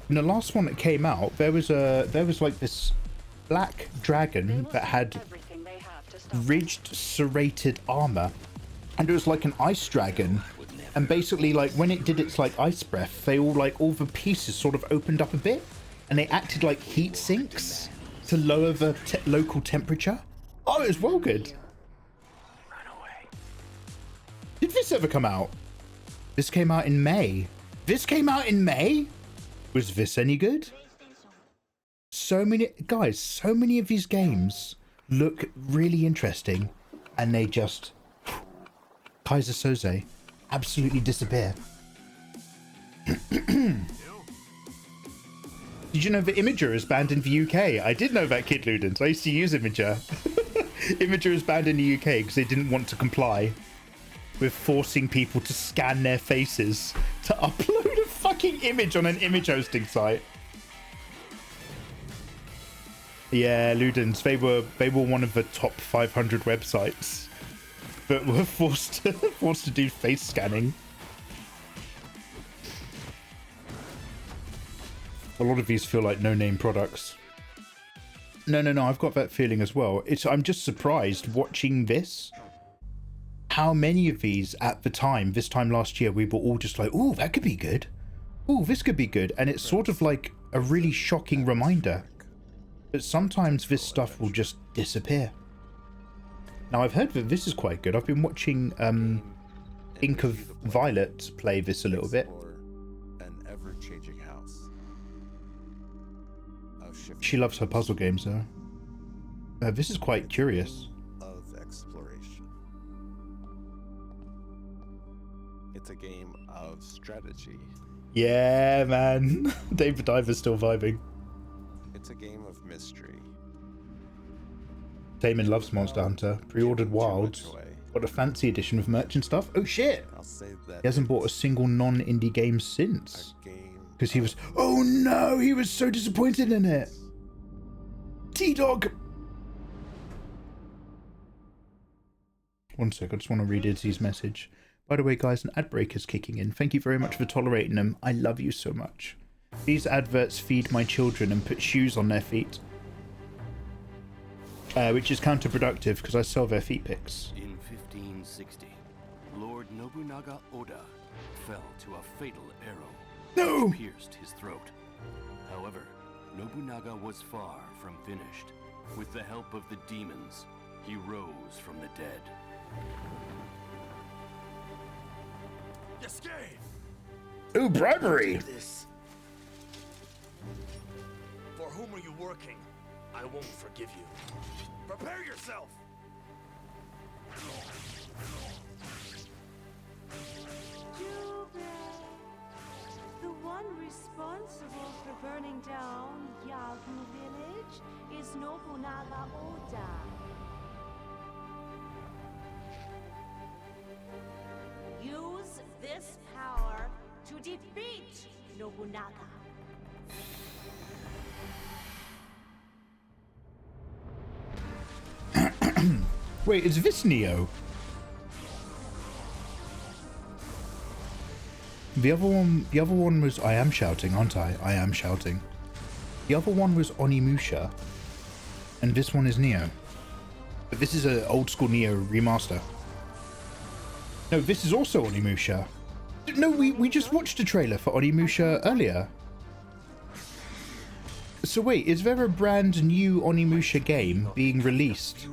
In the last one that came out, there was like this black dragon that had ridged serrated armor, and it was like an ice dragon, and basically like when it did its like ice breath, they all the pieces sort of opened up a bit, and they acted like heat sinks to lower the local temperature. Oh, it was well good. Did this ever come out? This came out in May. This came out in May? Was this any good? So many guys, so many of these games look really interesting, and they just Kaiser Soze absolutely disappear. Did you know that Imager is banned in the UK? I did know that, Kid Ludens. I used to use Imager. Imager is banned in the UK because they didn't want to comply with forcing people to scan their faces to upload a fucking image on an image hosting site. Yeah, Ludens, they were one of the top 500 websites that were forced to do face scanning. A lot of these feel like no-name products. No, I've got that feeling as well. I'm just surprised watching this, how many of these at the time, this time last year, we were all just like, oh, that could be good. Oh, this could be good. And it's sort of like a really shocking reminder that sometimes this stuff will just disappear. Now, I've heard that this is quite good. I've been watching Ink of Violet play this a little bit. An ever-changing house. She loves her puzzle games, though. This is quite curious. Of exploration. It's a game of strategy. Yeah, man. David Diver's still vibing. It's a game of mystery. Damon loves Monster Hunter. Pre-ordered Wilds. Got a fancy edition with merch and stuff. Oh shit! I'll say that he hasn't bought a single non-indie game since. Because he was... Oh no! He was so disappointed in it! T-Dog! One sec, I just want to read Izzy's message. By the way, guys, an ad break is kicking in. Thank you very much for tolerating them. I love you so much. These adverts feed my children and put shoes on their feet. Which is counterproductive because I sell their feet pics. In 1560, Lord Nobunaga Oda fell to a fatal arrow which pierced his throat. However, Nobunaga was far from finished. With the help of the demons, he rose from the dead. Escape! Ooh, bribery! For whom are you working? I won't forgive you. Prepare yourself! The one responsible for burning down Yagu village is Nobunaga Oda. Use this power to defeat Nobunaga. Wait, is this Neo? The other one was I am shouting, aren't I? I am shouting. The other one was Onimusha, and this one is Neo. But this is an old school Neo remaster. No, this is also Onimusha. No, we just watched a trailer for Onimusha earlier. So wait, is there a brand new Onimusha game being released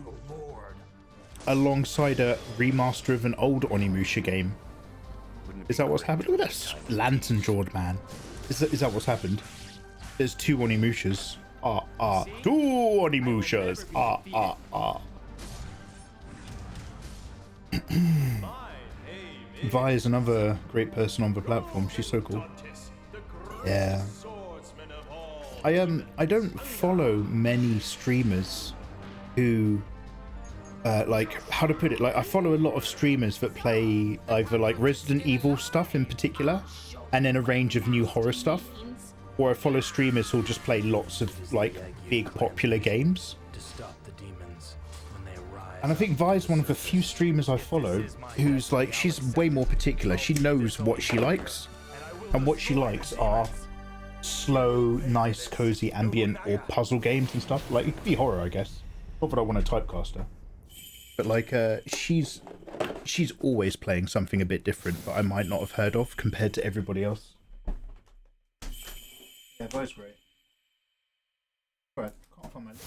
alongside a remaster of an old Onimusha game? Is that what's happened? Look at that lantern jawed man. Is that what's happened? There's two Onimushas. Two Onimushas. Vi is another great person on the platform. She's so cool. Yeah. I don't follow many streamers who like, how to put it, like I follow a lot of streamers that play either like Resident Evil stuff in particular and then a range of new horror stuff, or I follow streamers who'll just play lots of like big popular games. And I think Vi's one of the few streamers I follow who's like, she's way more particular. She knows what she likes, and what she likes are slow, nice, cozy, ambient or puzzle games and stuff. Like, it could be horror, I guess. Not that I want to typecast her. But like, she's always playing something a bit different that I might not have heard of compared to everybody else. Yeah, Vi's great. Alright, can't find my list.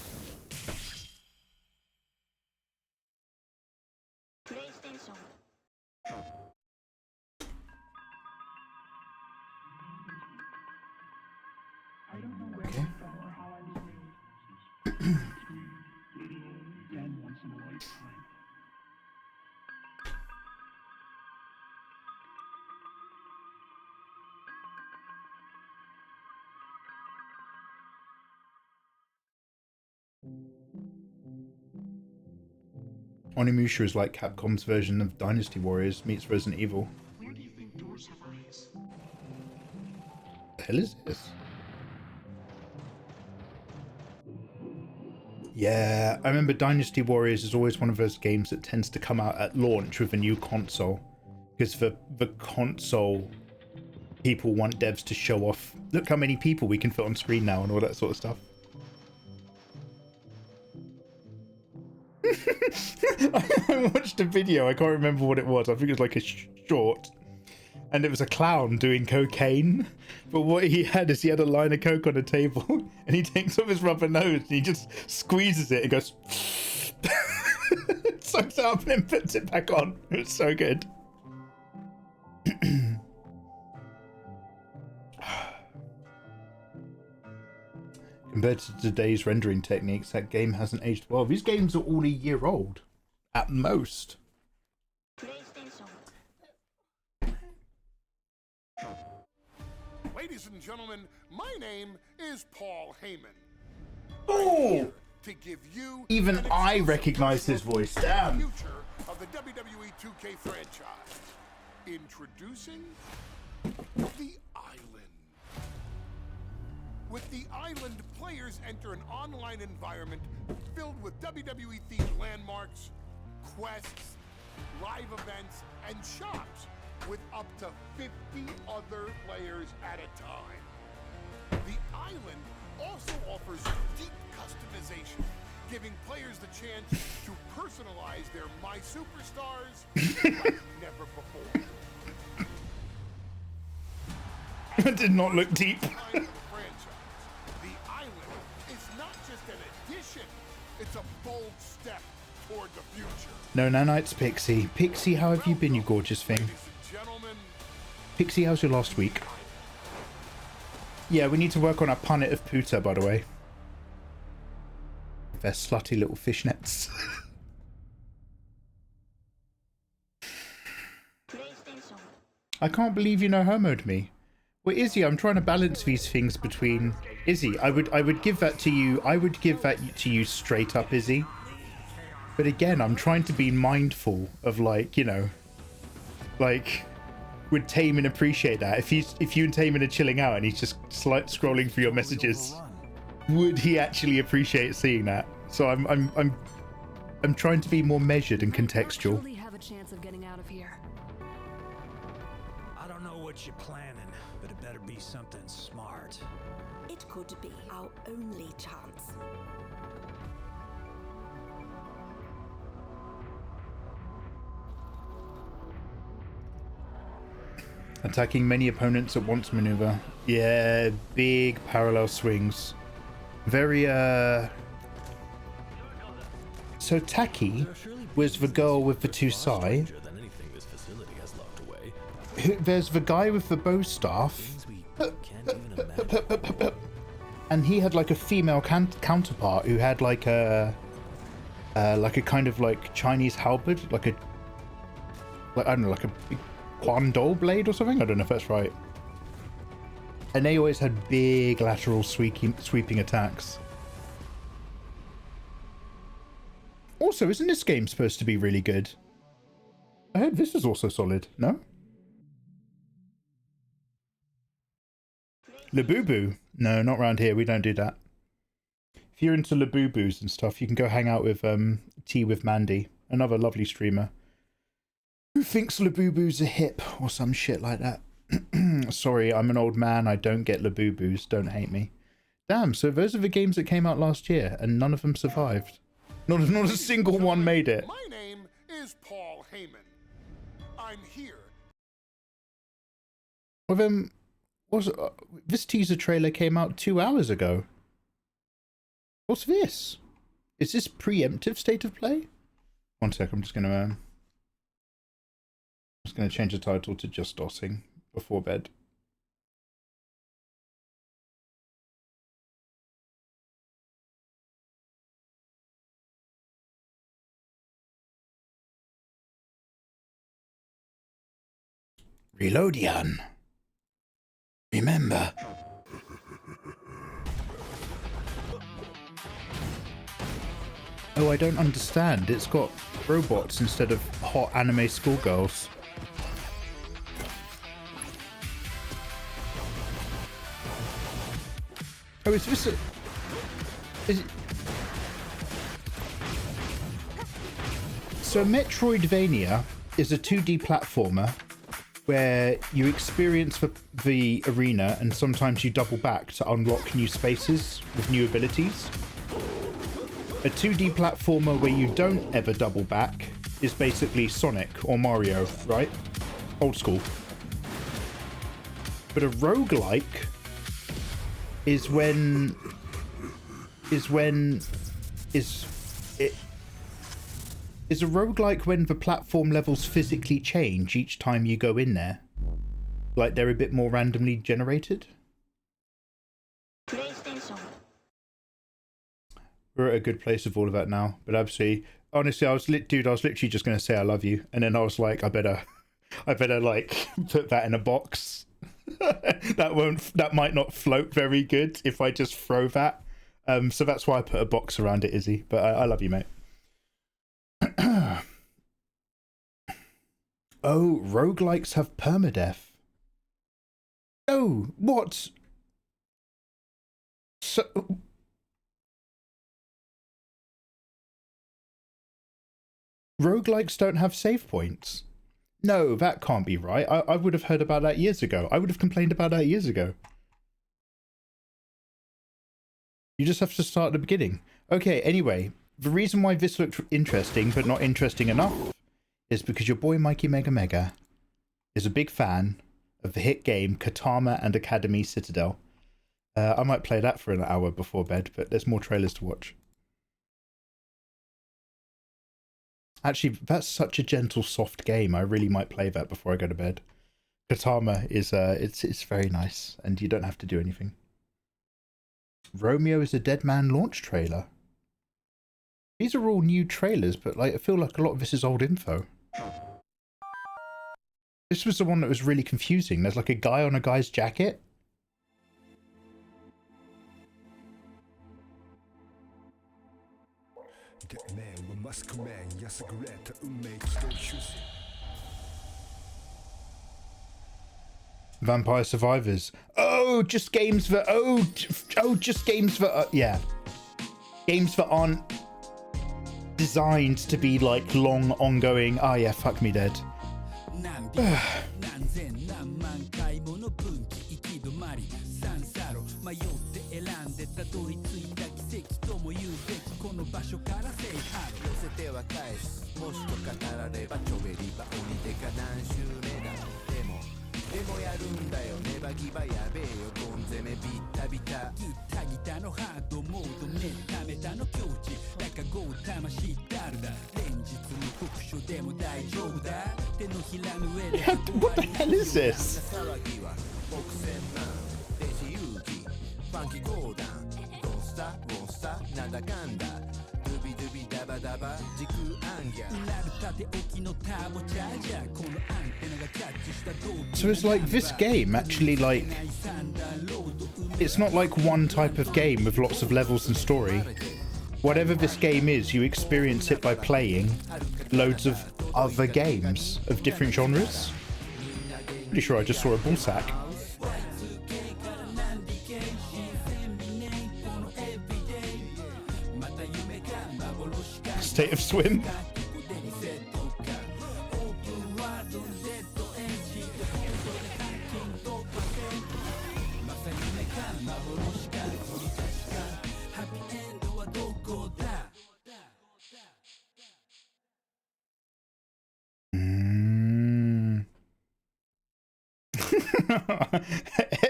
Okay. Onimusha is like Capcom's version of Dynasty Warriors meets Resident Evil. Where do you think doors have eyes? The hell is this? Yeah, I remember Dynasty Warriors is always one of those games that tends to come out at launch with a new console, because the console people want devs to show off, look how many people we can fit on screen now and all that sort of stuff. I watched a video, I can't remember what it was, I think it was like a short, and it was a clown doing cocaine, but what he had is he had a line of coke on a table and he takes off his rubber nose and he just squeezes it and goes sucks it up and then puts it back on. It was so good. Compared to today's rendering techniques, that game hasn't aged well. These games are all a year old at most. Ladies and gentlemen, my name is Paul Heyman. Oh! To give you Even I recognize his voice. Damn. The future of the WWE 2K franchise. Introducing the Island. With the Island, players enter an online environment filled with WWE-themed landmarks, quests, live events, and shops with up to 50 other players at a time. The Island also offers deep customization, giving players the chance to personalize their My Superstars like never before. That did not look deep. The Island is not just an addition, it's a bold step toward the future. No nanites, Pixie. Pixie, how have you been, you gorgeous thing? Pixie, how's your last week? Yeah, we need to work on our punnet of Puta, by the way. Their slutty little fishnets. I can't believe you no homoed me. Well, Izzy, I'm trying to balance these things between... Izzy, I would give that to you. I would give that to you straight up, Izzy. But again, I'm trying to be mindful of, like, you know, like, would Taman appreciate that? If you and Taman are chilling out and he's just scrolling through your messages, would he actually appreciate seeing that? So I'm trying to be more measured and contextual. Surely have a chance of getting out of here. I don't know what you're planning, but it better be something smart. It could be our only chance. Attacking many opponents at once maneuver. Yeah, big parallel swings. Very, So Taki was the girl with the two sai. There's the guy with the bow staff. And he had like a female counterpart who had like a kind of like Chinese halberd, like I don't know, like a big Quan Do blade or something. I don't know if that's right. And they always had big lateral sweeping attacks. Also, isn't this game supposed to be really good? I heard this is also solid, no? Labubu? No, not around here. We don't do that. If you're into Labubus and stuff, you can go hang out with Tea with Mandy, another lovely streamer who thinks Labubus are hip or some shit like that. Sorry, I'm an old man. I don't get Labubus. Don't hate me. Damn, so those are the games that came out last year and none of them survived. Not a single one made it. My name is Paul Heyman. I'm here. Well then, this teaser trailer came out 2 hours ago. What's this? Is this preemptive state of play? One sec, I'm just gonna change the title to Just Dossing before bed. Reloadian. Remember. Oh, I don't understand. It's got robots instead of hot anime schoolgirls. Oh, is this a... Is it... So Metroidvania is a 2D platformer where you experience the arena and sometimes you double back to unlock new spaces with new abilities. A 2D platformer where you don't ever double back is basically Sonic or Mario, right? Old school. But a roguelike is a roguelike when the platform levels physically change each time you go in there? Like they're a bit more randomly generated? We're at a good place with all of that now, but absolutely, honestly, I was literally just going to say I love you, and then I was like, I better like put that in a box. that might not float very good if I just throw that. So that's why I put a box around it, Izzy. But I love you, mate. Oh, roguelikes have permadeath. Oh, what? So... Roguelikes don't have save points. No, that can't be right. I would have heard about that years ago. I would have complained about that years ago. You just have to start at the beginning. Okay, anyway, the reason why this looked interesting, but not interesting enough, is because your boy Mikey Mega is a big fan of the hit game Katama and Academy Citadel. I might play that for an hour before bed, but there's more trailers to watch. Actually, that's such a gentle, soft game. I really might play that before I go to bed. Katama is it's very nice, and you don't have to do anything. Romeo is a Dead Man launch trailer. These are all new trailers, but like I feel like a lot of this is old info. This was the one that was really confusing. There's like a guy on a guy's jacket. Vampire Survivors. Oh, just games that just games that yeah. Games that aren't designed to be like long ongoing. Oh yeah, fuck me dead. What the hell is this? So it's like this game actually like it's not like one type of game with lots of levels and story. Whatever this game is, you experience it by playing loads of other games of different genres. Pretty sure I just saw a ball sack. State of Swim.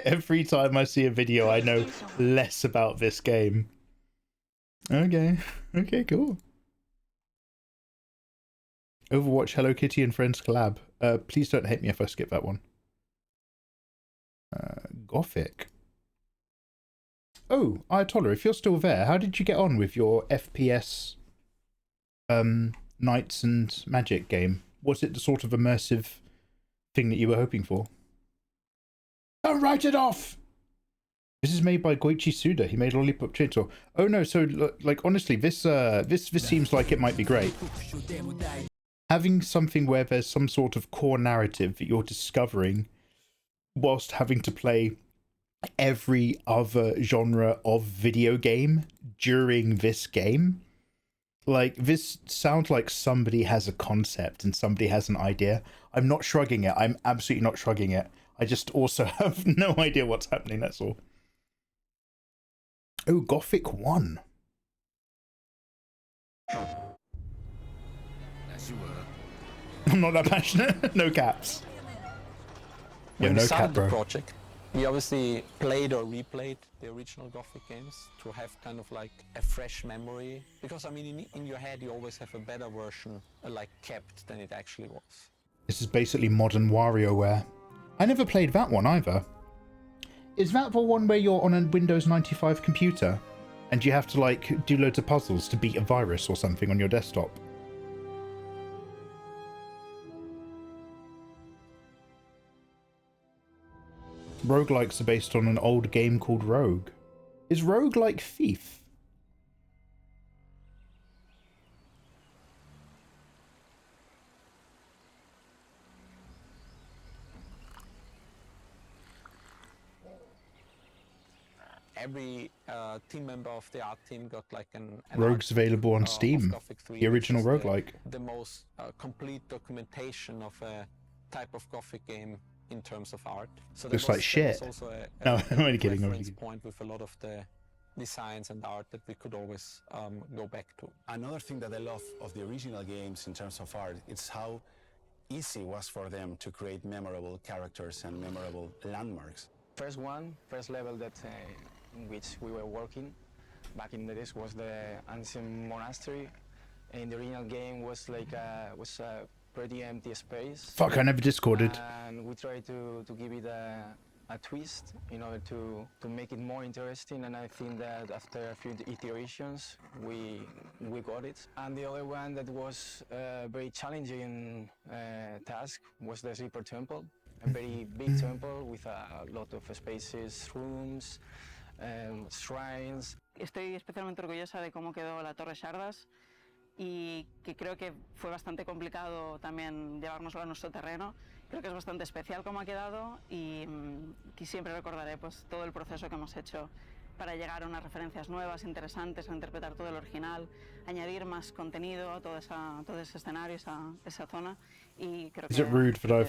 Every time I see a video, I know less about this game. Okay, cool. Overwatch Hello Kitty and Friends collab. Please don't hate me if I skip that one. Gothic. Oh, Ayatollah, if you're still there, how did you get on with your FPS Knights and Magic game? Was it the sort of immersive thing that you were hoping for? Don't write it off! This is made by Goichi Suda. He made Lollipop Chainsaw. Oh no, so like honestly, this seems like it might be great. Having something where there's some sort of core narrative that you're discovering whilst having to play every other genre of video game during this game. Like, this sounds like somebody has a concept and somebody has an idea. I'm not shrugging it. I'm absolutely not shrugging it. I just also have no idea what's happening, that's all. Oh, Gothic 1. I'm not that passionate. No caps. When no we started cap, bro. the project, we obviously played or replayed the original Gothic games to have kind of like a fresh memory. Because I mean, in your head, you always have a better version like kept than it actually was. This is basically modern WarioWare. I never played that one either. Is that the one where you're on a Windows 95 computer and you have to like do loads of puzzles to beat a virus or something on your desktop? Roguelikes are based on an old game called Rogue. Is Rogue like Thief? Every team member of the art team got like an Rogue's available on Steam. 3, The original which is roguelike. The most complete documentation of a type of Gothic game in terms of art. So Looks like shit. Also No, I'm only kidding. reference point with a lot of the designs and art that we could always go back to. Another thing that I love of the original games in terms of art, it's how easy it was for them to create memorable characters and memorable landmarks. First level that in which we were working back in the days was the ancient monastery. In the original game was like a pretty empty space. Fuck, I never discorded. And we tried to give it a twist in order to make it more interesting, and I think that after a few iterations we got it. And the other one that was a very challenging task was the Sleeper Temple, a very big temple with a lot of spaces, rooms, shrines. Estoy especialmente orgullosa de cómo quedó la Torre Shardas y que creo que fue bastante complicado también llevárnoslo a nuestro terreno. Creo que es bastante especial cómo ha quedado y que siempre recordaré pues todo el proceso que hemos hecho para llegar a unas referencias nuevas, interesantes, a interpretar todo el original, añadir más contenido a todo ese escenario, esa zona. Y creo que Is it rude that I've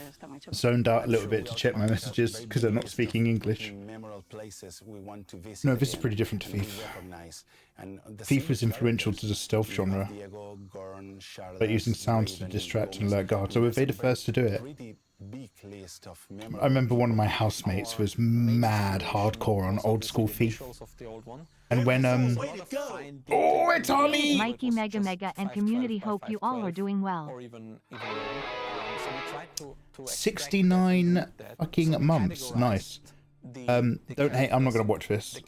zoned out a little bit to check my messages because they're not speaking English? No, this is pretty different to Thief. Thief was influential to the stealth genre, but using sounds to distract and alert guards. So were they the first to do it? I remember one of my housemates was mad hardcore on old school Thief. And when oh, it's Ollie! Mikey Mega and community hope you all are doing well. 69 fucking months. Nice. Don't hate, I'm not gonna watch this.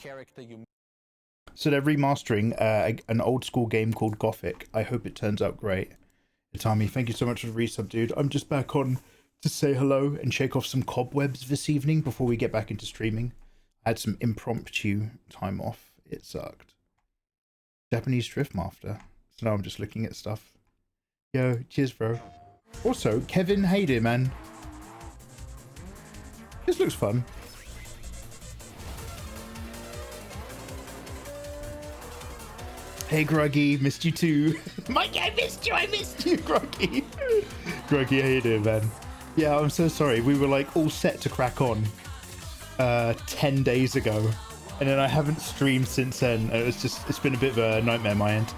So they're remastering an old school game called Gothic. I hope it turns out great. Tommy, thank you so much for the resub, dude. I'm just back on to say hello and shake off some cobwebs this evening before we get back into streaming. I had some impromptu time off. It sucked. Japanese Drift Master. So now I'm just looking at stuff. Yo, cheers, bro. Also, Kevin, hey there, man. This looks fun. Hey, Gruggy, missed you too. Mikey, I missed you, Gruggy. Gruggy, how you doing, man? Yeah, I'm so sorry. We were like all set to crack on 10 days ago, and then I haven't streamed since then. It's been a bit of a nightmare on my end.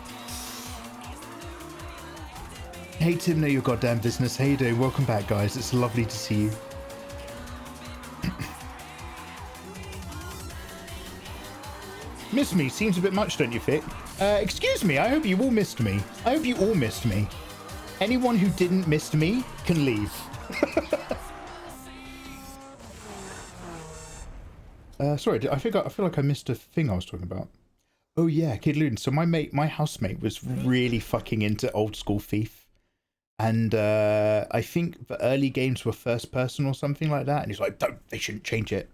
Hey, Tim, know your goddamn business. How you doing? Welcome back, guys. It's lovely to see you. Miss me seems a bit much, don't you, Vic? Excuse me, I hope you all missed me. I hope you all missed me. Anyone who didn't miss me can leave. Sorry, I feel like I missed a thing I was talking about. Oh yeah, Kid Loon. So my housemate was really fucking into old school Thief. And I think the early games were first person or something like that. And he's like, they shouldn't change it.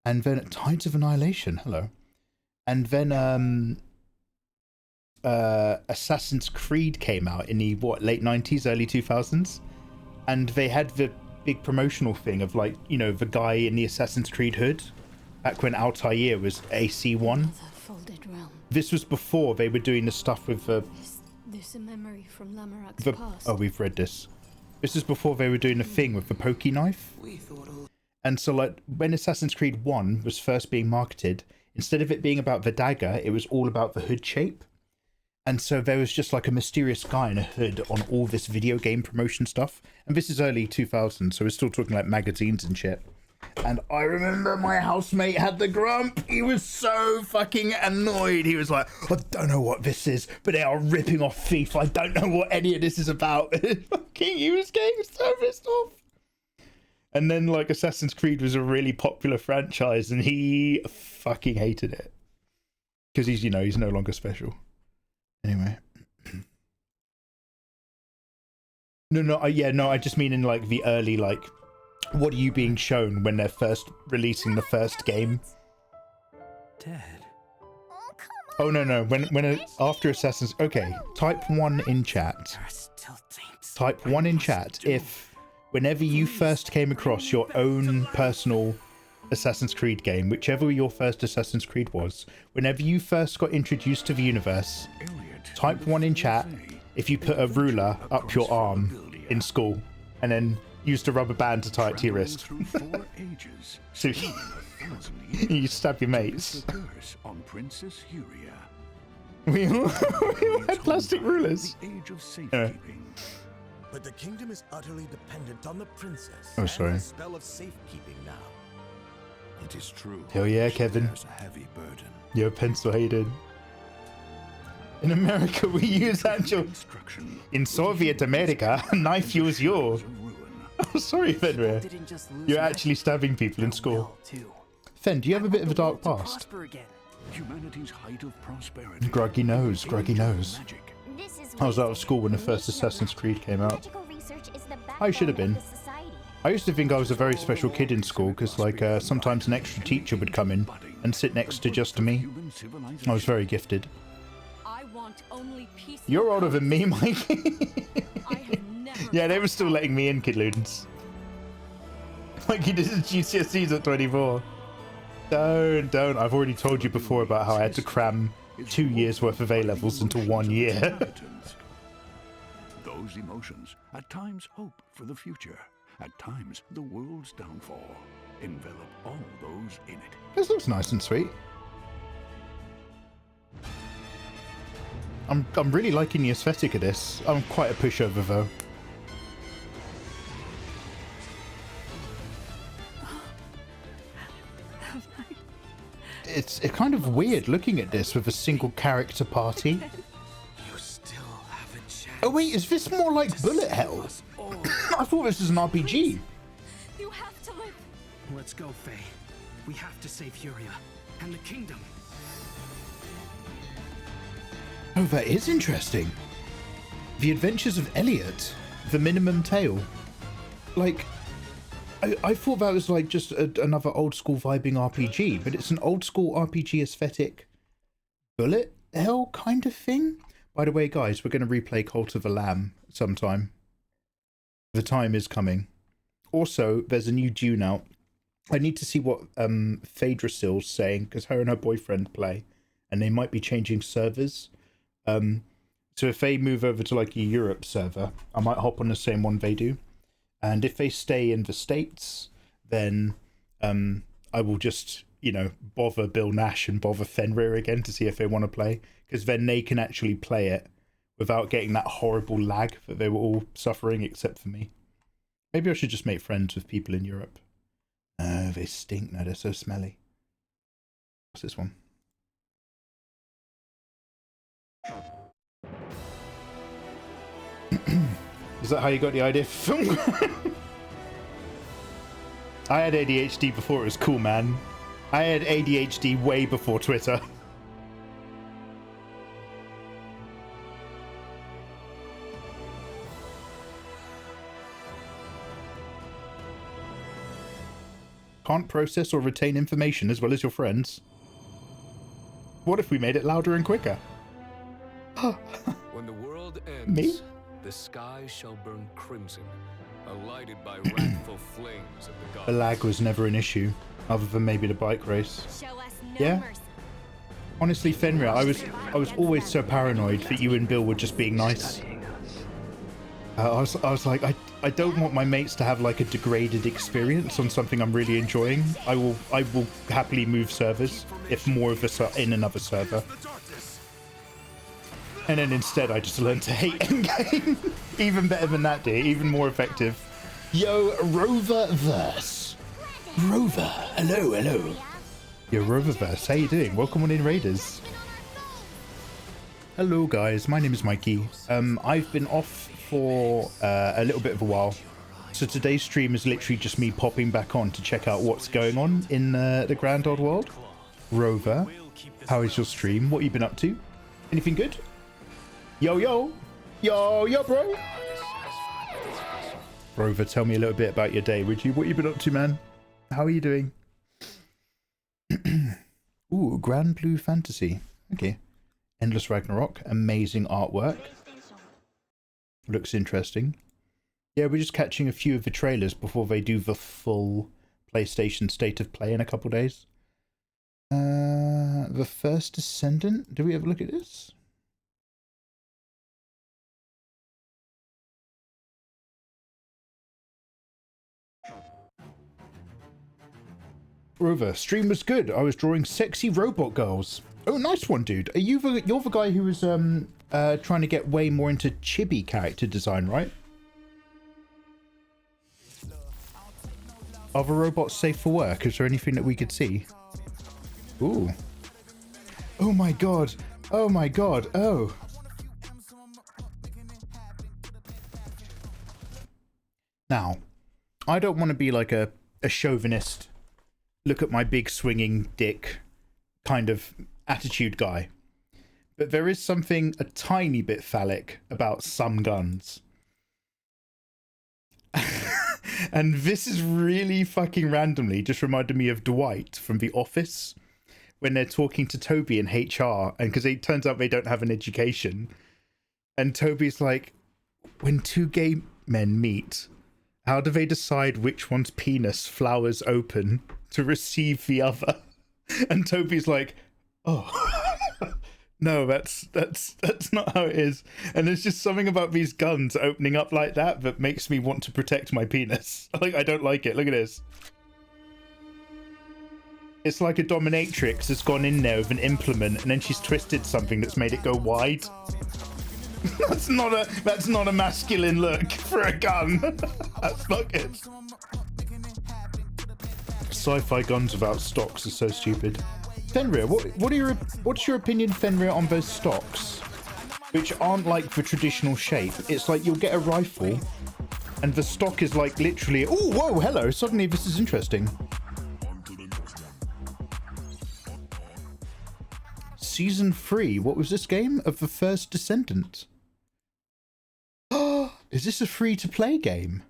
And then Tides of Annihilation, hello. And then Assassin's Creed came out in the late 90s, early 2000s, and they had the big promotional thing of like, you know, the guy in the Assassin's Creed hood back when Altair was AC1. This was before they were doing the stuff with There's a memory from Lamarck's past. Oh, we've read this. This is before they were doing the thing with the pokey knife. And so like when Assassin's Creed 1 was first being marketed, instead of it being about the dagger, it was all about the hood shape. And so there was just like a mysterious guy in a hood on all this video game promotion stuff. And this is early 2000s, so we're still talking like magazines and shit. And I remember my housemate had the grump. He was so fucking annoyed. He was like, I don't know what this is, but they are ripping off Thief. I don't know what any of this is about. Fucking, he was getting so pissed off. And then like Assassin's Creed was a really popular franchise and he fucking hated it. Because he's, you know, he's no longer special. Anyway. I just mean in like the early, like, what are you being shown when they're first releasing the first game? Dead. Oh no, when after Assassin's, okay, type 1 in chat. Type 1 in chat if whenever you first came across your own personal Assassin's Creed game, whichever your first Assassin's Creed was, whenever you first got introduced to the universe, type 1 in chat if you put a ruler up your arm in school and then used a rubber band to tie it to your wrist. So you stab your mates. We all had plastic rulers. But the kingdom is utterly dependent on the princess. Oh, sorry. And the spell of safekeeping now. It is true. Hell yeah, Kevin. There's a heavy burden. Yo, pencil hated. In America, we use actual. In Soviet America, knife use you. Oh, sorry, Fenrir. Didn't just lose You're magic, actually stabbing people in school. Fen, do you have a bit of a dark past? Humanity's height of prosperity. Groggy nose, groggy nose. I was out of school when the first Assassin's Creed came out. I should have been. I used to think I was a very special kid in school because, like, sometimes an extra teacher would come in and sit next to just me. I was very gifted. You're older than me, Mikey. Yeah, they were still letting me in, Kid Ludens. Mikey did his GCSEs at 24. Don't. I've already told you before about how I had to cram 2 years worth of A-levels into 1 year. Those emotions, at times hope for the future, at times the world's downfall, envelop all those in it. This looks nice and sweet. I'm really liking the aesthetic of this. I'm quite a pushover though. It's kind of weird looking at this with a single character party. You still have a chance. Oh wait, is this more like bullet hell? I thought this was an RPG. You have to live. Let's go, Faye. We have to save Furia and the kingdom. Oh, that is interesting. The Adventures of Elliot, the minimum tale. Like, I thought that was like just another old school vibing RPG, but it's an old school RPG aesthetic bullet hell kind of thing. By the way, guys, we're going to replay Cult of the Lamb sometime. The time is coming. Also, there's a new Dune out. I need to see what Phaedrasil's saying, because her and her boyfriend play, and they might be changing servers. So if they move over to like a Europe server, I might hop on the same one they do. And if they stay in the States, then I will just, you know, bother Bill Nash and bother Fenrir again to see if they want to play. Because then they can actually play it without getting that horrible lag that they were all suffering, except for me. Maybe I should just make friends with people in Europe. Oh, they stink now, they're so smelly. What's this one? Is that how you got the idea for film? I had ADHD before it was cool, man. I had ADHD way before Twitter. Can't process or retain information as well as your friends. What if we made it louder and quicker? When the world ends, Me? the sky shall burn crimson, lighted by wrathful flames of the gods. The lag was never an issue, other than maybe the bike race. Yeah? Honestly, Fenrir, I was always so paranoid that you and Bill were just being nice. I was like, I don't want my mates to have like a degraded experience on something I'm really enjoying. I will happily move servers if more of us are in another server. And then instead I just learned to hate endgame. Even better than that, dear. Even more effective. Yo, Roververse. Rover, hello. Yo, Roververse, how you doing? Welcome on in, Raiders. Hello, guys. My name is Mikey. I've been off for a little bit of a while. So today's stream is literally just me popping back on to check out what's going on in the grand old world. Rover, how is your stream? What have you been up to? Anything good? Yo, bro. Rover, tell me a little bit about your day, would you? What you been up to, man? How are you doing? Ooh, Grand Blue Fantasy. Okay. Endless Ragnarok. Amazing artwork. Looks interesting. Yeah, we're just catching a few of the trailers before they do the full PlayStation State of Play in a couple days. The First Descendant. Do we have a look at this? Rover, stream was good. I was drawing sexy robot girls. Oh, nice one, dude. Are you you're the guy who was trying to get way more into chibi character design, right? Are the robots safe for work? Is there anything that we could see? Ooh. Oh my god. Oh my god. Oh. Now, I don't want to be like a chauvinist, look at my big swinging dick kind of attitude guy. But there is something a tiny bit phallic about some guns. And this is really fucking randomly just reminded me of Dwight from The Office when they're talking to Toby in HR, and because it turns out they don't have an education. And Toby's like, when two gay men meet, how do they decide which one's penis flowers open to receive the other? And Toby's like, oh, no, that's not how it is. And there's just something about these guns opening up like that makes me want to protect my penis. Like, I don't like it. Look at this. It's like a dominatrix has gone in there with an implement and then she's twisted something that's made it go wide. That's not a masculine look for a gun. That's not good. Sci-fi guns without stocks are so stupid. Fenrir, what's your opinion, Fenrir, on those stocks, which aren't like the traditional shape? It's like you'll get a rifle, and the stock is like literally. Oh, whoa, hello! Suddenly, this is interesting. Season 3. What was this game? Of the First Descendant. Oh, is this a free-to-play game?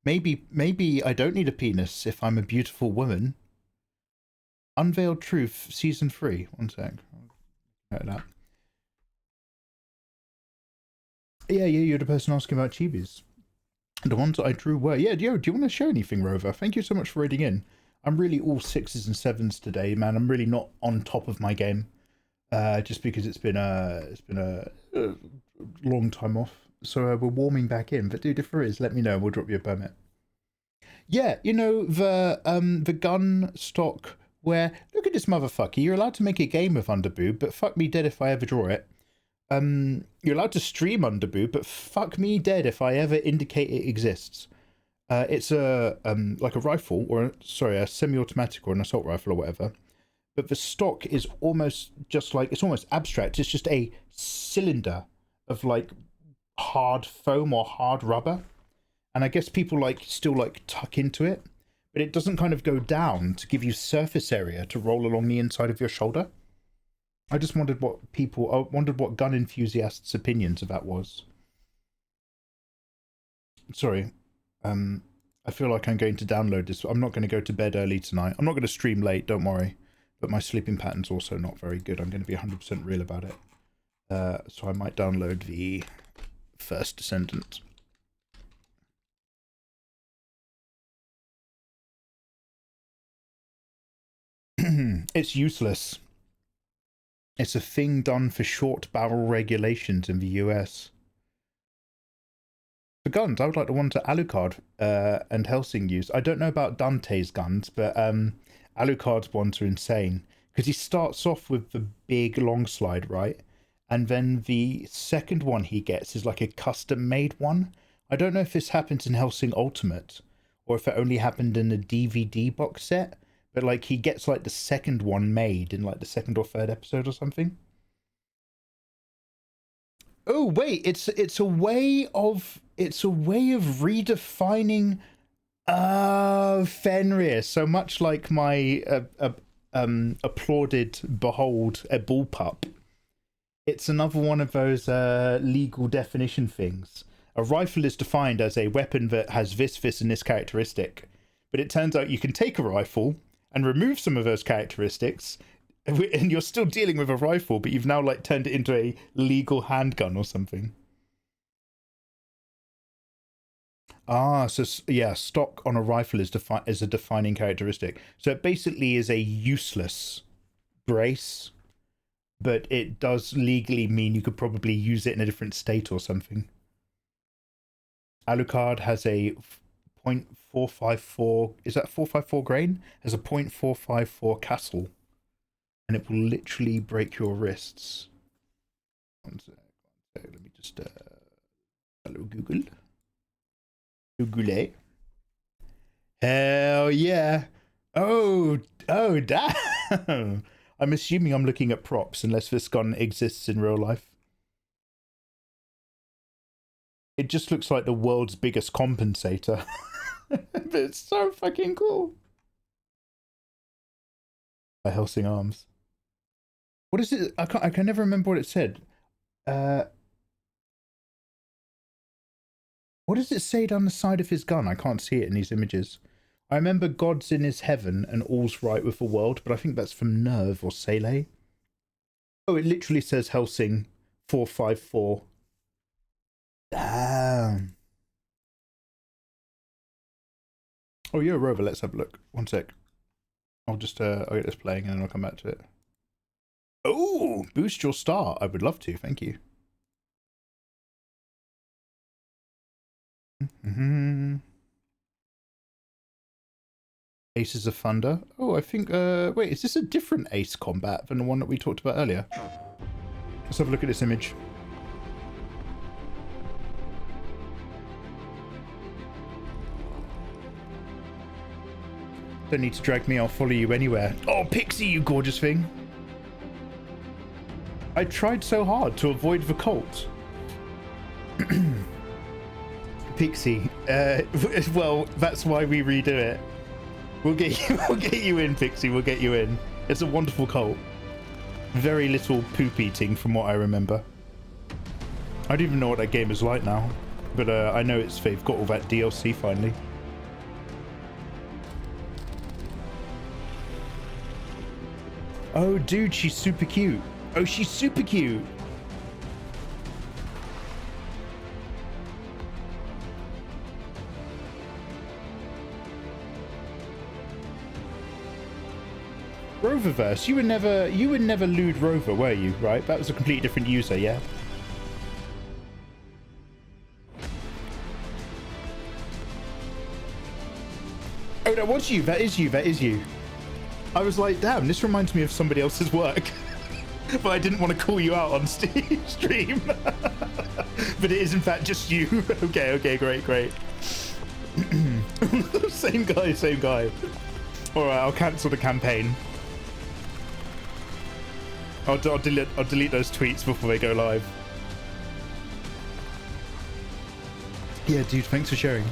Maybe I don't need a penis if I'm a beautiful woman. Unveiled Truth, Season 3. One sec. Note that. Yeah, you're the person asking about chibis. The ones that I drew were... Yeah, do you want to show anything, Rover? Thank you so much for raiding in. I'm really all 6s and 7s today, man. I'm really not on top of my game. Just because it's been a long time off. So we're warming back in. But dude, if there is, let me know. We'll drop you a permit. Yeah, you know, the gun stock... where, look at this motherfucker, you're allowed to make a game of Underboob, but fuck me dead if I ever draw it. You're allowed to stream Underboob, but fuck me dead if I ever indicate it exists. It's like a rifle, or sorry, a semi-automatic or an assault rifle or whatever. But the stock is almost just like, it's almost abstract. It's just a cylinder of like hard foam or hard rubber. And I guess people like still like tuck into it. But it doesn't kind of go down to give you surface area to roll along the inside of your shoulder. I just wondered what gun enthusiasts' opinions of that was. Sorry. I feel like I'm going to download this. I'm not going to go to bed early tonight. I'm not going to stream late, don't worry. But my sleeping pattern's also not very good. I'm going to be 100% real about it. So I might download the First Descendant. It's useless. It's a thing done for short barrel regulations in the US. For guns, I would like the one to Alucard and Helsing use. I don't know about Dante's guns, but Alucard's ones are insane. Because he starts off with the big long slide, right? And then the second one he gets is like a custom-made one. I don't know if this happens in Helsing Ultimate, or if it only happened in the DVD box set. But like he gets like the second one made in like the second or third episode or something. Oh wait, it's a way of redefining Fenrir. So much like my applauded behold a bullpup. It's another one of those legal definition things. A rifle is defined as a weapon that has this, and this characteristic. But it turns out you can take a rifle and remove some of those characteristics, and you're still dealing with a rifle, but you've now like turned it into a legal handgun or something. Ah, so yeah, stock on a rifle is a defining characteristic. So it basically is a useless brace, but it does legally mean you could probably use it in a different state or something. Alucard has a 0.454, is that 454 grain? Has a 0.454 castle, and it will literally break your wrists. One sec, let me just hello Google. Google. Hell yeah. Oh damn. I'm assuming I'm looking at props unless this gun exists in real life. It just looks like the world's biggest compensator. But it's so fucking cool. By Helsing Arms. What is it? I can never remember what it said. What does it say down the side of his gun? I can't see it in these images. I remember God's in his heaven and all's right with the world, but I think that's from Nerve or Sele. Oh, it literally says Helsing 454. Damn. Oh, you're a rover. Let's have a look. One sec. I'll just I'll get this playing and then I'll come back to it. Oh, boost your star. I would love to. Thank you. Aces of Thunder. Oh, I think, wait, is this a different Ace combat than the one that we talked about earlier? Let's have a look at this image. Don't need to drag me, I'll follow you anywhere. Oh, Pixie, you gorgeous thing. I tried so hard to avoid the cult. Pixie, well, that's why we redo it. We'll get you in, Pixie, we'll get you in. It's a wonderful cult. Very little poop eating from what I remember. I don't even know what that game is like now, but I know they've got all that DLC finally. Oh, dude, she's super cute. Oh, she's super cute. Roververse, you were never Lewd Rover, were you? Right, that was a completely different user, yeah. Oh, that was you. That is you. That is you. I was like, damn, this reminds me of somebody else's work, but I didn't want to call you out on stream. But it is in fact just you. Okay, great. Same guy. All right, I'll cancel the campaign. I'll delete those tweets before they go live. Yeah, dude, thanks for sharing.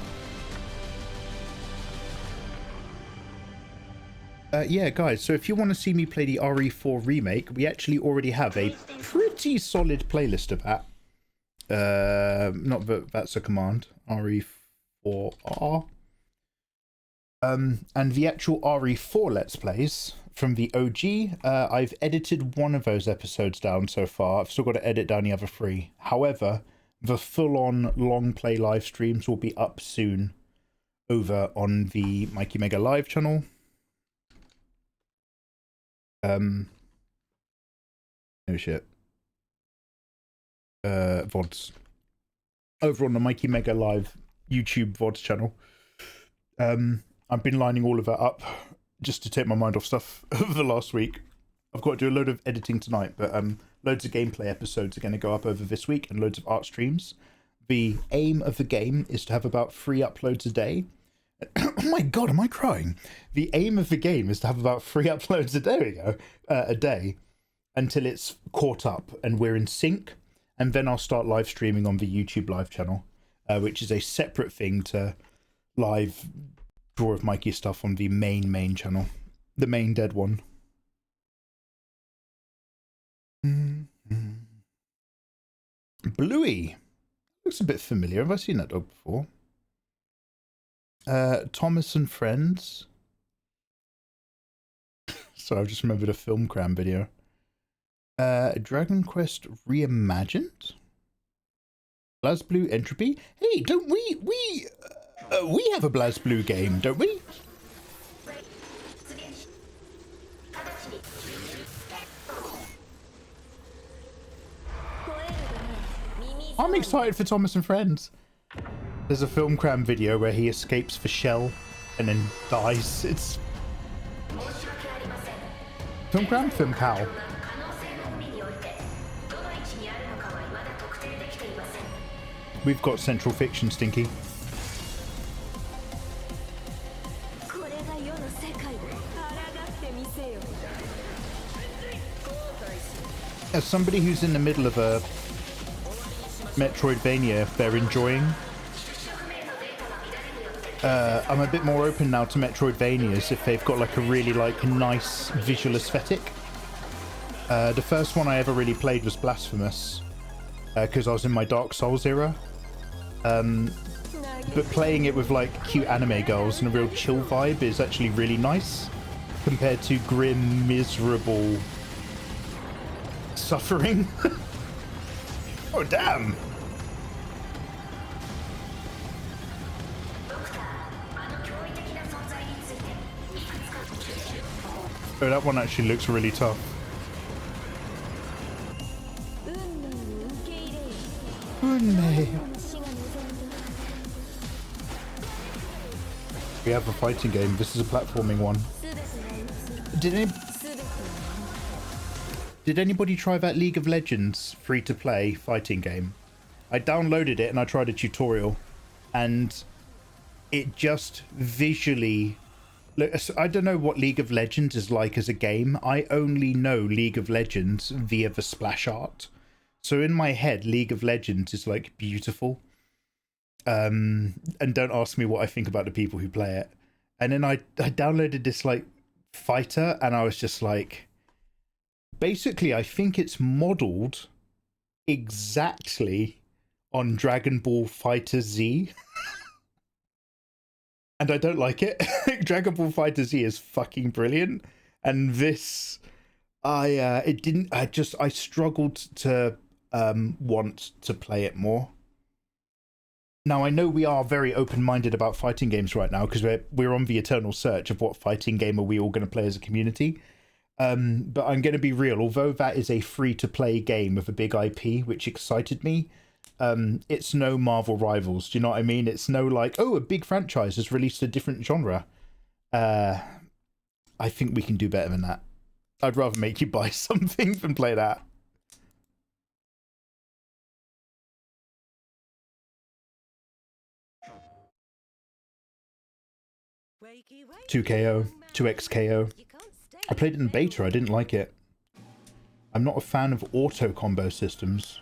Yeah, guys, so if you want to see me play the RE4 remake, we actually already have a pretty solid playlist of that. Not that that's a command. RE4R. And the actual RE4 Let's Plays from the OG, I've edited one of those episodes down so far. I've still got to edit down the other 3. However, the full-on long play live streams will be up soon over on the Mikey Mega Live channel. Oh shit. VODs. Over on the Mikey Mega Live YouTube VODs channel. I've been lining all of that up just to take my mind off stuff over the last week. I've got to do a load of editing tonight, but loads of gameplay episodes are going to go up over this week and loads of art streams. The aim of the game is to have about 3 uploads a day. Oh my god, am I crying? The aim of the game is to have about 3 uploads a day until it's caught up and we're in sync, and then I'll start live streaming on the YouTube live channel, which is a separate thing to live Draw of Mikey stuff on the main channel, the main dead one. Bluey looks a bit familiar. Have I seen that dog before? Thomas and Friends. So I've just remembered a Film Cram video. Dragon Quest Reimagined. BlazBlue Entropy. Hey, don't we have a BlazBlue game, don't we? I'm excited for Thomas and Friends. There's a Film Cram video where he escapes the shell and then dies. It's Film Cram? Film Cow. We've got Central Fiction, Stinky. As somebody who's in the middle of a Metroidvania they're enjoying, I'm a bit more open now to Metroidvanias if they've got like a really like nice visual aesthetic. The first one I ever really played was Blasphemous, because I was in my Dark Souls era. But playing it with like cute anime girls and a real chill vibe is actually really nice compared to grim, miserable suffering. Oh damn! Oh, that one actually looks really tough. We have a fighting game. This is a platforming one. Did anybody try that League of Legends free-to-play fighting game? I downloaded it and I tried a tutorial, and it just visually... Look, I don't know what League of Legends is like as a game. I only know League of Legends via the splash art. So in my head, League of Legends is like beautiful. And don't ask me what I think about the people who play it. And then I downloaded this like fighter, and I was just like, basically I think it's modeled exactly on Dragon Ball Fighter Z. And I don't like it. Dragon Ball Fighter Z is fucking brilliant, and this, I struggled to want to play it more. Now I know we are very open-minded about fighting games right now because we're on the eternal search of what fighting game are we all going to play as a community. But I'm going to be real. Although that is a free-to-play game with a big IP, which excited me. It's no Marvel Rivals, do you know what I mean? It's no like, oh, a big franchise has released a different genre. I think we can do better than that. I'd rather make you buy something than play that. $2KO, 2XKO. I played it in beta, I didn't like it. I'm not a fan of auto combo systems.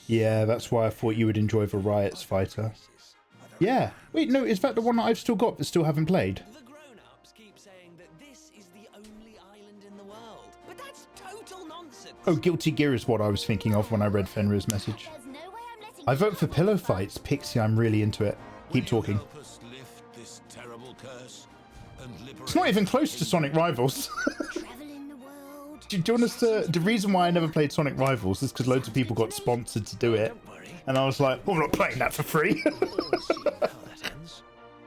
Yeah, that's why I thought you would enjoy the Riot's fighter. Yeah. Wait, no, is that the one that I've still got but still haven't played? The grown-ups keep saying that this is the only island in the world, but that's total nonsense. Oh, Guilty Gear is what I was thinking of when I read Fenrir's message. I vote for Pillow Fights. Pixie, I'm really into it. Keep talking. It's not even close to Sonic Rivals. Do you want us to... The reason why I never played Sonic Rivals is because loads of people got sponsored to do it. And I was like, well, I'm not playing that for free.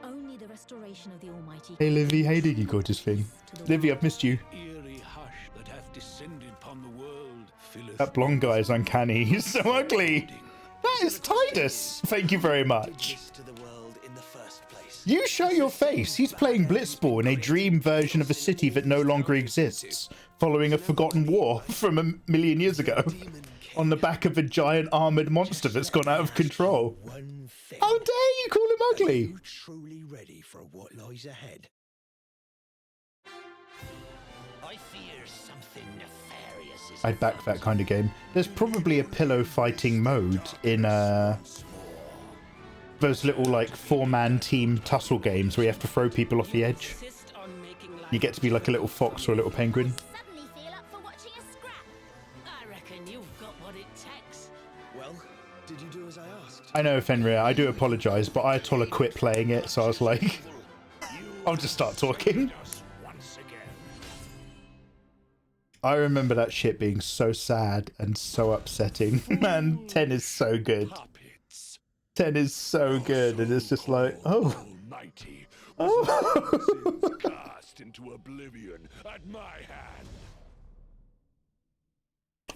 Only the restoration of the Almighty. Hey, Livy. How you doing, you gorgeous thing? Livy, I've missed you. That blonde guy is uncanny. He's so ugly. That is Tidus. Thank you very much. You show your face. He's playing Blitzball in a dream version of a city that no longer exists, following a forgotten war from a million years ago, on the back of a giant armored monster that's gone out of control. How dare you call him ugly? Are you truly ready for what lies ahead? I fear something nefarious. I'd back that kind of game. There's probably a pillow fighting mode in those little like 4-man team tussle games where you have to throw people off the edge. You get to be like a little fox or a little penguin. Well, did you do as I asked? I know, Fenrir, I do apologise, but Ayatollah quit playing it, so I was like, I'll just start talking. I remember that shit being so sad and so upsetting. Man, 10 is so good. 10 is so good, and it's just like, oh. Oh. Cast into oblivion at my hand.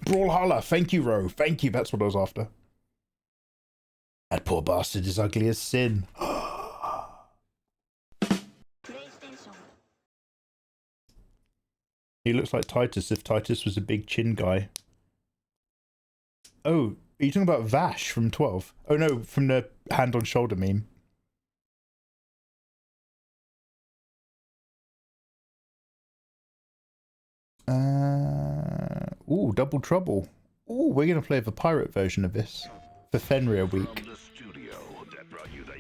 Brawlhalla, thank you, Ro. Thank you, that's what I was after. That poor bastard is ugly as sin. He looks like Titus if Titus was a big chin guy. Oh, are you talking about Vash from 12? Oh no, from the hand on shoulder meme. Ooh, Double Trouble. Ooh, we're gonna play the pirate version of this for Fenrir week. From the studio that brought you the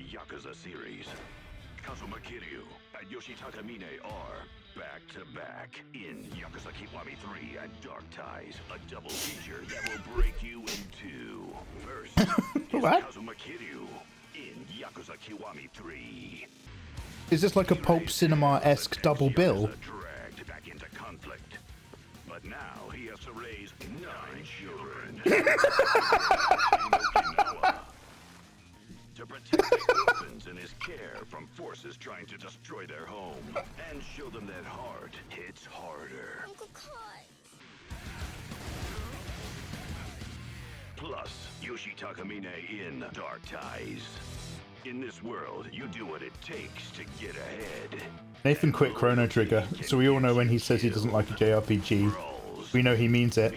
Kazuma Kiryu and Yoshitaka Mine are back-to-back in Yakuza Kiwami 3 and Dark Ties, a double feature that will break you in two. First is Kazuma Kiryu in Yakuza Kiwami 3. Is this like a Pulp Cinema-esque double bill? Dragged back into conflict, but now he has to raise 9 children. To protect the orphans in his care from forces trying to destroy their home and show them that heart hits harder. Plus, Yoshitaka Mine in Dark Ties. In this world, you do what it takes to get ahead. Nathan quit Chrono Trigger, so we all know when he says he doesn't like a JRPG, we know he means it.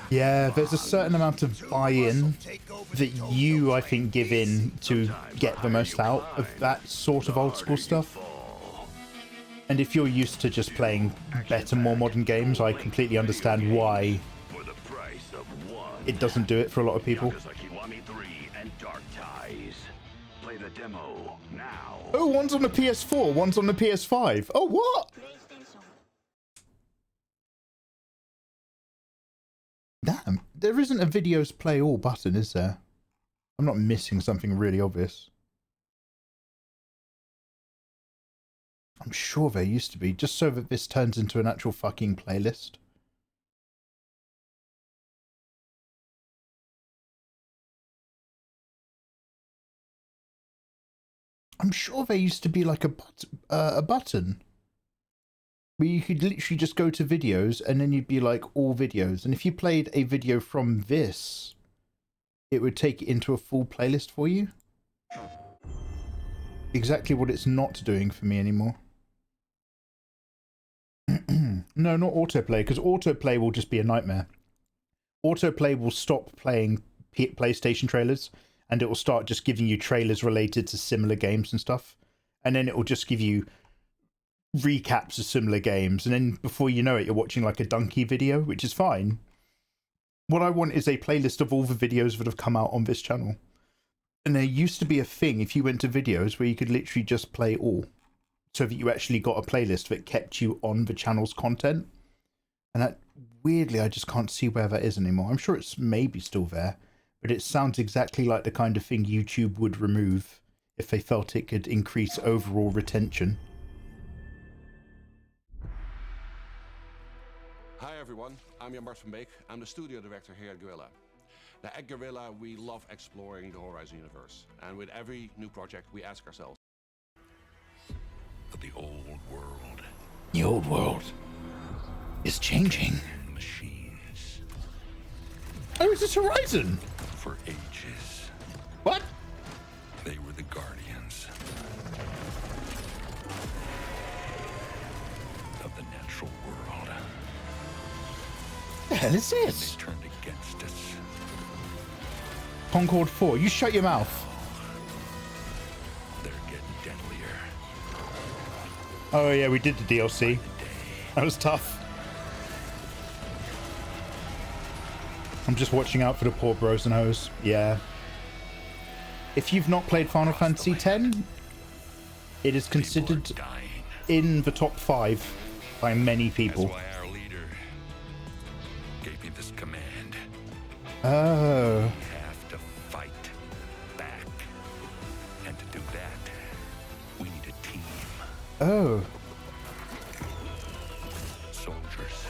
Yeah, there's a certain amount of buy-in that you, I think, give in to get the most out of that sort of old school stuff. And if you're used to just playing better, more modern games, I completely understand why it doesn't do it for a lot of people. Oh, one's on the PS4, one's on the PS5. Oh, what? Damn, there isn't a videos play all button, is there? I'm not missing something really obvious. I'm sure there used to be, just so that this turns into an actual fucking playlist. I'm sure there used to be like a button where you could literally just go to videos and then you'd be like all videos. And if you played a video from this, it would take it into a full playlist for you. Exactly what it's not doing for me anymore. No, not autoplay, because autoplay will just be a nightmare. Autoplay will stop playing PlayStation trailers and it will start just giving you trailers related to similar games and stuff. And then it will just give you recaps of similar games, and then before you know it, you're watching like a donkey video, which is fine. What I want is a playlist of all the videos that have come out on this channel. And there used to be a thing if you went to videos where you could literally just play all, so that you actually got a playlist that kept you on the channel's content. And that, weirdly, I just can't see where that is anymore. I'm sure it's maybe still there, but it sounds exactly like the kind of thing YouTube would remove if they felt it could increase overall retention. Hi everyone, I'm Jan Bart van Beek. I'm the studio director here at Guerrilla. Now at Guerrilla, we love exploring the Horizon universe. And with every new project, we ask ourselves, But the old world. The old world is changing. Machines. Oh, is this Horizon? For ages. What? They were the guardians of the natural world. The hell is this? They turned against us. Concord 4, you shut your mouth. They're getting deadlier. Oh yeah, we did the DLC. That was tough. I'm just watching out for the poor bros and hoes. Yeah. If you've not played Final Fantasy X, it is considered in the top 5 by many people. That's why our leader gave me this command. Oh. We have to fight back. And to do that, we need a team. Oh. Soldiers.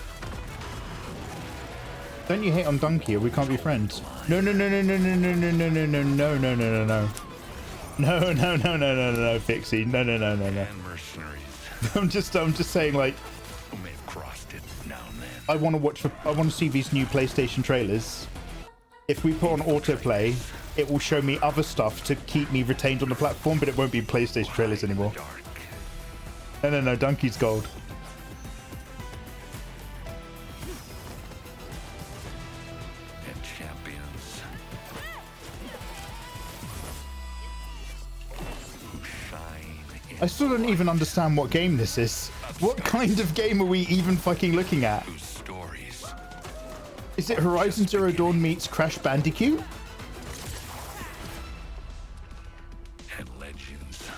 Don't you hate on Donkey or we can't be friends? No, no, no, no, no, no, no, no, no, no, no, no, no, no, no, no. No, no, no, no, no, no, no, Pixie. No, no, no, no, no. I'm just saying, like, We may have crossed it now and then. I want to see these new PlayStation trailers. If we put on autoplay, it will show me other stuff to keep me retained on the platform, but it won't be PlayStation trailers anymore. No, no, no, Donkey's gold. And champions. Who shine. I still don't even understand what game this is. What kind of game are we even fucking looking at? Stories. Is it Horizon Zero Dawn meets Crash Bandicoot? And legends.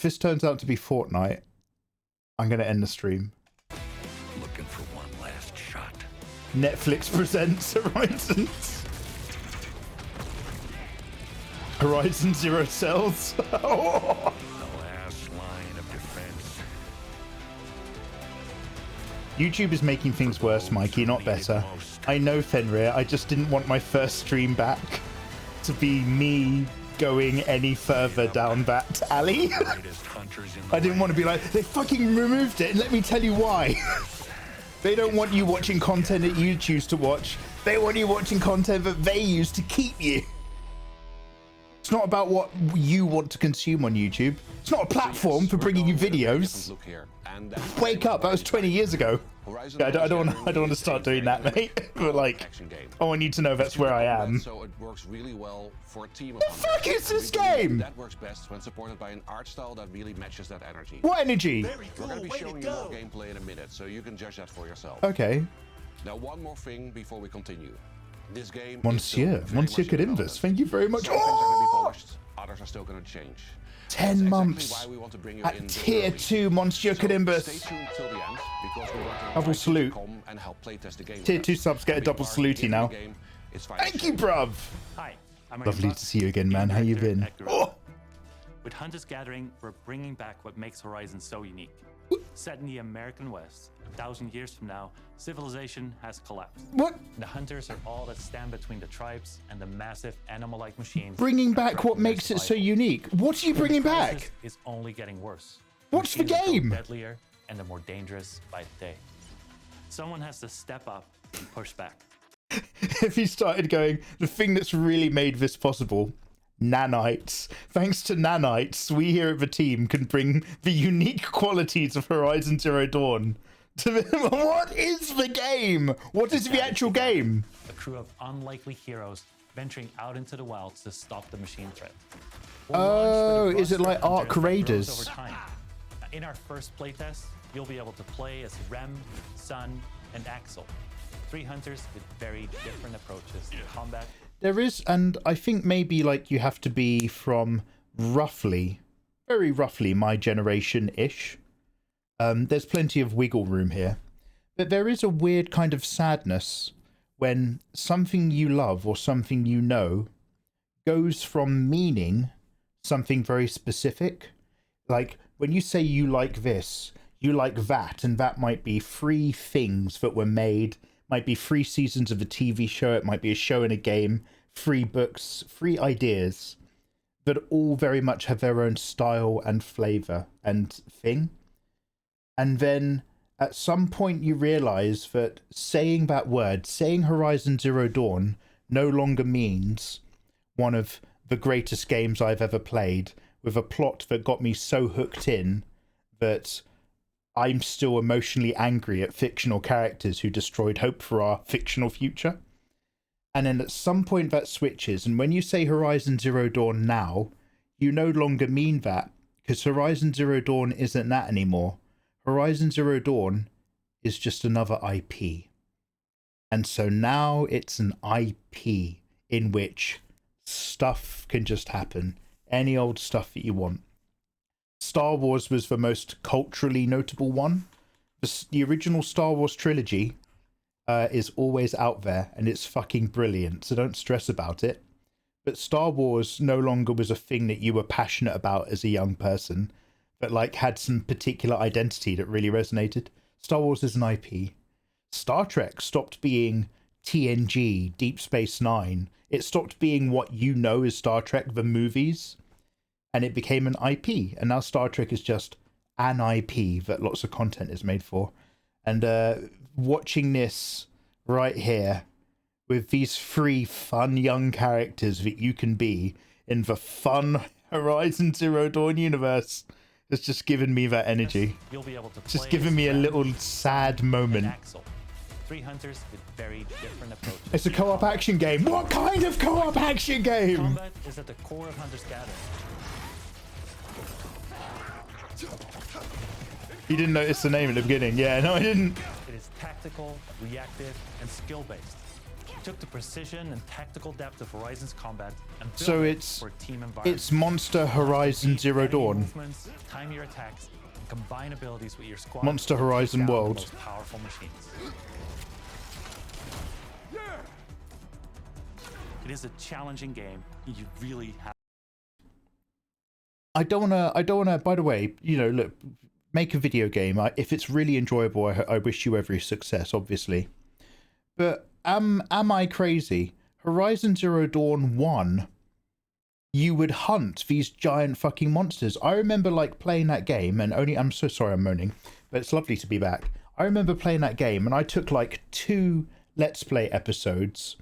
this turns out to be Fortnite, I'm going to end the stream. Looking for one last shot. Netflix presents Horizon Zero Cells. The last line of defense. YouTube is making things worse, Mikey, not better. I know, Fenrir. I just didn't want my first stream back to be me going any further down that alley. I didn't want to be like, they fucking removed it, and let me tell you why. They don't want you watching content that you choose to watch. They want you watching content that they use to keep you. It's not about what you want to consume on YouTube. It's not a platform for bringing you videos. Wake up, that was 20 years ago. Yeah, I don't want to start doing that, mate. But like, I want you to know that's where I am. So it works really well for a team of the fuck is this game? That works best when supported by an art style that really matches that energy. What energy? We're going to be showing you more gameplay in a minute, so you can judge that for yourself. Okay. Now, one more thing before we continue. This game Monsieur Carimbus, thank you very much. Some things are going to be polished, others are still going to change. 10 months at tier 2, Monsieur Carimbus. Double salute. Tier 2 subs get a double salute now. Thank you, bruv. Hi, Lovely to see you again, man. How you been? Oh. With Hunters Gathering, we're bringing back what makes Horizon so unique. Set in the American West, 1,000 years from now, civilization has collapsed. What? The hunters are all that stand between the tribes and the massive animal-like machines. Bringing back what makes it so unique. What are you bringing back? Is only getting worse. What's the game? Deadlier and the more dangerous by the day. Someone has to step up and push back. If he started going, the thing that's really made this possible, nanites. Thanks to nanites, we here at the team can bring the unique qualities of Horizon Zero Dawn to the... What is the game? What is the actual game? A crew of unlikely heroes venturing out into the wilds to stop the machine threat. Oh, is it like Ark Raiders? In our first playtest, you'll be able to play as Rem, Sun, and Axel. 3 hunters with very different approaches to combat. There is, and I think maybe like you have to be from roughly, very roughly my generation-ish. There's plenty of wiggle room here. But there is a weird kind of sadness when something you love or something you know goes from meaning something very specific. Like when you say you like this, you like that, and that might be 3 things that were made, might be 3 seasons of a TV show, it might be a show and a game, 3 books, 3 ideas that all very much have their own style and flavor and thing. And then at some point you realize that saying that word, saying Horizon Zero Dawn, no longer means one of the greatest games I've ever played, with a plot that got me so hooked in that I'm still emotionally angry at fictional characters who destroyed hope for our fictional future. And then at some point that switches, and when you say Horizon Zero Dawn now, you no longer mean that, because Horizon Zero Dawn isn't that anymore. Horizon Zero Dawn is just another IP. And so now it's an IP in which stuff can just happen. Any old stuff that you want. Star Wars was the most culturally notable one. The original Star Wars trilogy is always out there, and it's fucking brilliant, so don't stress about it. But Star Wars no longer was a thing that you were passionate about as a young person, but like had some particular identity that really resonated. Star Wars is an IP. Star Trek stopped being TNG, Deep Space Nine. It stopped being what you know as Star Trek, the movies, and it became an IP. And now Star Trek is just an IP that lots of content is made for. And watching this right here with these 3 fun young characters that you can be in the fun Horizon Zero Dawn universe, it's just given me that energy. You'll be able to it's just giving me a little sad moment. 3 hunters with very different approaches. It's a co-op action game. What kind of co-op action game? Combat is at the core of Hunters Gathering. You didn't notice the name at the beginning. Yeah, no, I didn't. It is tactical, reactive, and skill-based. Took the precision and tactical depth of Horizon's combat and built So it it's for team environment. it's Monster Horizon Zero Dawn. Movements, time your attacks, and combine abilities with your squad. Monster to take Horizon down the World. most powerful machines. It is a challenging game. You really have. I don't wanna. By the way, you know, look, make a video game. If it's really enjoyable, I wish you every success, obviously. But am I crazy? Horizon Zero Dawn 1, you would hunt these giant fucking monsters. I remember like playing that game, and I'm so sorry I'm moaning, but it's lovely to be back. I remember playing that game, and I took like 2 Let's Play episodes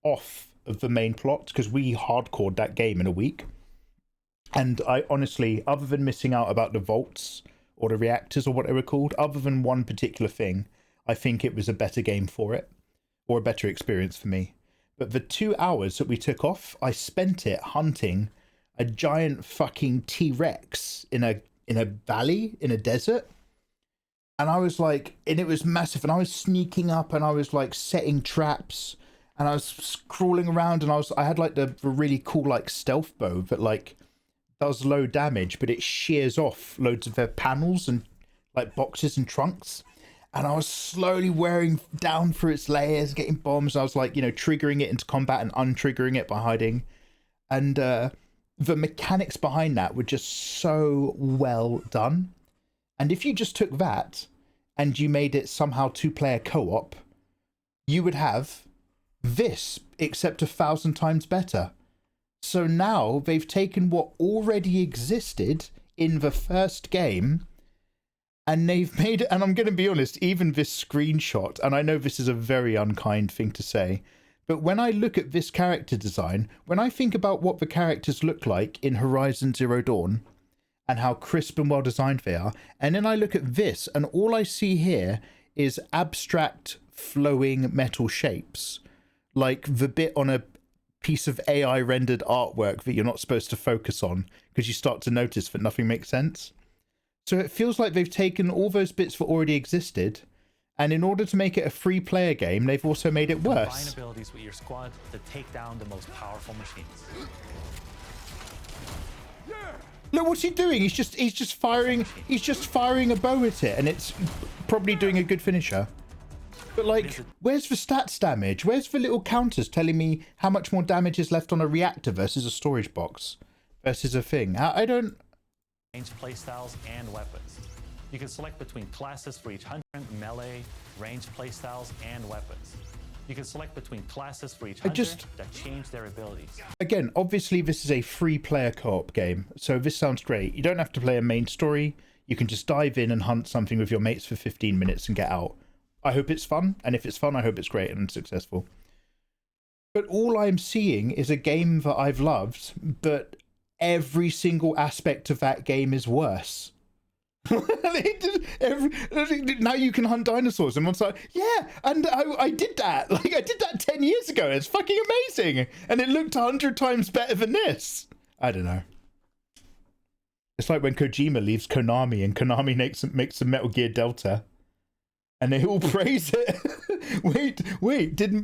off of the main plot because we hardcored that game in a week. And I honestly, other than missing out about the vaults or the reactors or what they were called, other than one particular thing, I think it was a better game for it, or a better experience for me. But the 2 hours that we took off, I spent it hunting a giant fucking T-Rex in a valley, in a desert. And I was like, and it was massive, and I was sneaking up and I was like setting traps and I was crawling around, and I had like the really cool like stealth bow that like does low damage, but it shears off loads of their panels and like boxes and trunks. And I was slowly wearing down through its layers, getting bombs. I was like, you know, triggering it into combat and untriggering it by hiding. And the mechanics behind that were just so well done. And if you just took that and you made it somehow 2-player co-op, you would have this, except 1,000 times better. So now they've taken what already existed in the first game, and they've made it, and I'm going to be honest, even this screenshot, and I know this is a very unkind thing to say, but when I look at this character design, when I think about what the characters look like in Horizon Zero Dawn, and how crisp and well designed they are, and then I look at this, and all I see here is abstract, flowing metal shapes, like the bit on a piece of AI rendered artwork that you're not supposed to focus on because you start to notice that nothing makes sense. So it feels like they've taken all those bits that already existed, and in order to make it a free player game, they've also made it worse. Combine abilities with your squad to take down the most powerful machines. Look, what's he doing? He's just firing a bow at it, and it's probably doing a good finisher. But like, where's the stats damage? Where's the little counters telling me how much more damage is left on a reactor versus a storage box versus a thing? I don't... Range playstyles and weapons. You can select between classes for each hunter, melee, range playstyles, and weapons. You can select between classes for each hunter that change their abilities. Again, obviously this is a free player co-op game, so this sounds great. You don't have to play a main story. You can just dive in and hunt something with your mates for 15 minutes and get out. I hope it's fun, and if it's fun, I hope it's great and successful. But all I'm seeing is a game that I've loved, but every single aspect of that game is worse. Now you can hunt dinosaurs, and one's like, yeah, and I did that. Like, I did that 10 years ago. It's fucking amazing, and it looked 100 times better than this. I don't know. It's like when Kojima leaves Konami, and Konami makes some Metal Gear Delta. And they all praise it.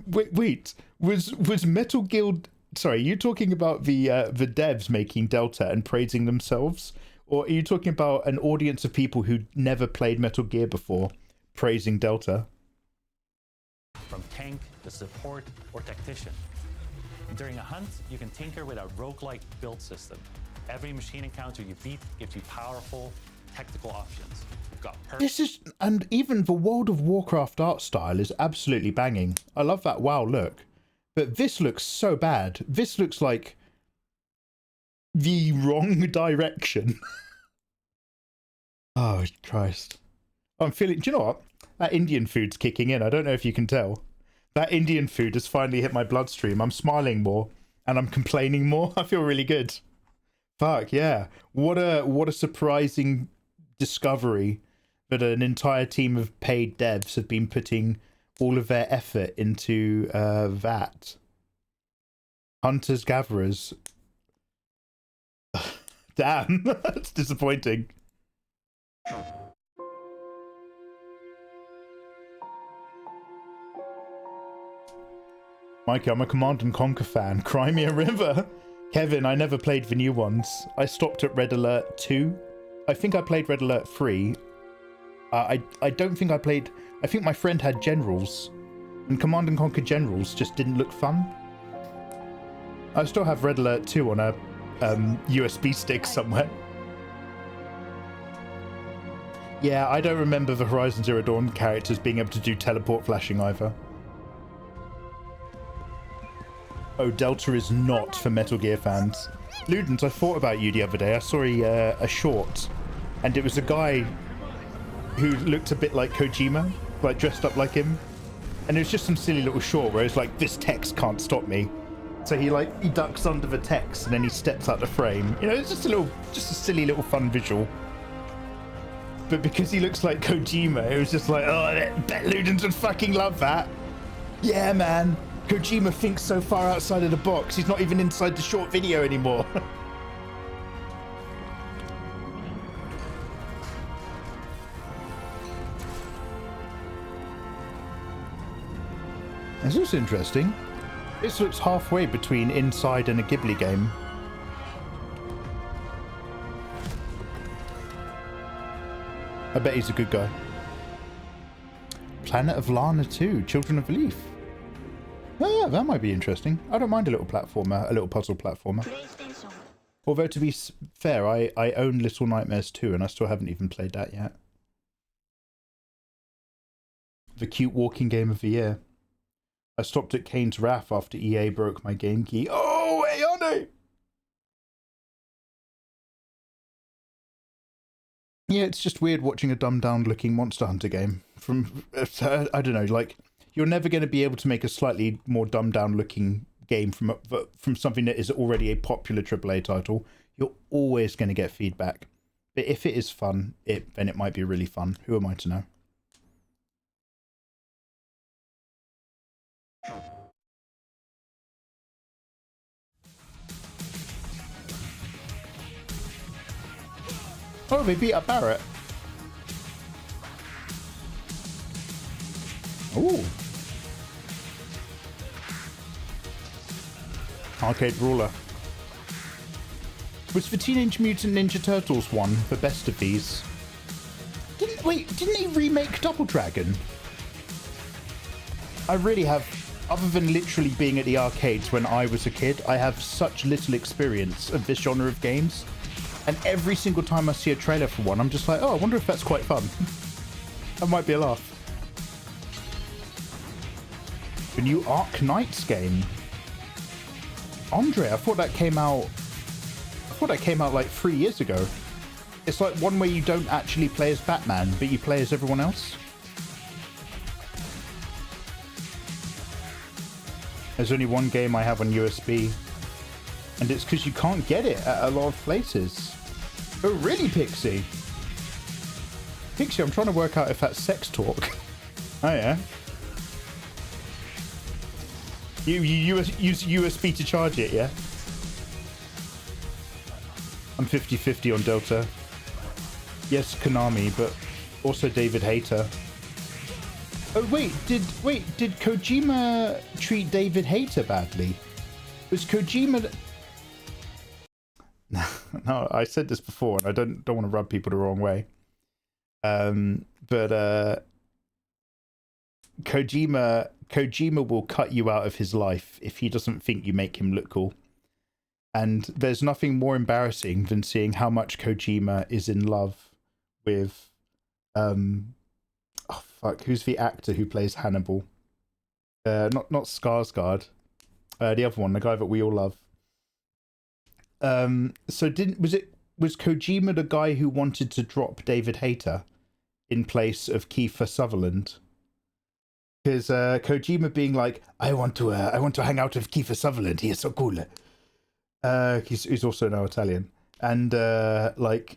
wait. Was Metal Gear? Sorry, are you talking about the devs making Delta and praising themselves, or are you talking about an audience of people who never played Metal Gear before praising Delta? From tank to support or tactician. During a hunt, you can tinker with a roguelike build system. Every machine encounter you beat gives you powerful tactical options. This is, and even the World of Warcraft art style is absolutely banging. I love that WoW look, but this looks so bad. This looks like the wrong direction. Oh Christ! I'm feeling. Do you know what? That Indian food's kicking in. I don't know if you can tell. That Indian food has finally hit my bloodstream. I'm smiling more and I'm complaining more. I feel really good. Fuck yeah! What a surprising discovery that an entire team of paid devs have been putting all of their effort into that. Hunters gatherers. Damn, that's disappointing. Mikey, I'm a Command and Conquer fan. Cry me a river. Kevin, I never played the new ones. I stopped at Red Alert 2. I think I played Red Alert 3. I don't think I played... I think my friend had Generals. And Command and Conquer Generals just didn't look fun. I still have Red Alert 2 on a USB stick somewhere. Yeah, I don't remember the Horizon Zero Dawn characters being able to do teleport flashing either. Oh, Delta is not for Metal Gear fans. Ludens, I thought about you the other day. I saw a short, and it was a guy who looked a bit like Kojima, like dressed up like him. And it was just some silly little short where it's like, this text can't stop me. So he ducks under the text and then he steps out the frame. You know, it's just a silly little fun visual. But because he looks like Kojima, it was just like, oh, I bet Ludens would fucking love that. Yeah, man. Kojima thinks so far outside of the box. He's not even inside the short video anymore. This looks interesting. This looks halfway between Inside and a Ghibli game. I bet he's a good guy. Planet of Lana 2, Children of Leaf. Oh yeah, that might be interesting. I don't mind a little platformer, a little puzzle platformer. Although to be fair, I own Little Nightmares 2 and I still haven't even played that yet. The cute walking game of the year. I stopped at Kane's Wrath after EA broke my game key. Oh, Ayane! Yeah, it's just weird watching a dumbed down looking Monster Hunter game. From, I don't know, like, you're never going to be able to make a slightly more dumbed down looking game from something that is already a popular AAA title. You're always going to get feedback. But if it is fun, then it might be really fun. Who am I to know? Oh, they beat up Barrett. Ooh. Arcade Brawler. Was the Teenage Mutant Ninja Turtles one the best of these? Didn't he remake Double Dragon? I really have, other than literally being at the arcades when I was a kid, I have such little experience of this genre of games. And every single time I see a trailer for one, I'm just like, oh, I wonder if that's quite fun. That might be a laugh. The new Ark Knights game. Andre, I thought that came out like 3 years ago. It's like one where you don't actually play as Batman, but you play as everyone else. There's only one game I have on USB. And it's because you can't get it at a lot of places. Oh, really, Pixie? Pixie, I'm trying to work out if that's sex talk. Oh, yeah. You use USB to charge it, yeah? I'm 50-50 on Delta. Yes, Konami, but also David Hayter. Oh, wait, did Kojima treat David Hayter badly? Was Kojima... No, I said this before, and I don't want to rub people the wrong way. But Kojima will cut you out of his life if he doesn't think you make him look cool. And there's nothing more embarrassing than seeing how much Kojima is in love with oh fuck, who's the actor who plays Hannibal? Not Skarsgård. The other one, the guy that we all love. So was Kojima the guy who wanted to drop David Hayter in place of Kiefer Sutherland? Because Kojima being like, I want to hang out with Kiefer Sutherland. He is so cool. He's also now Italian, and Mads.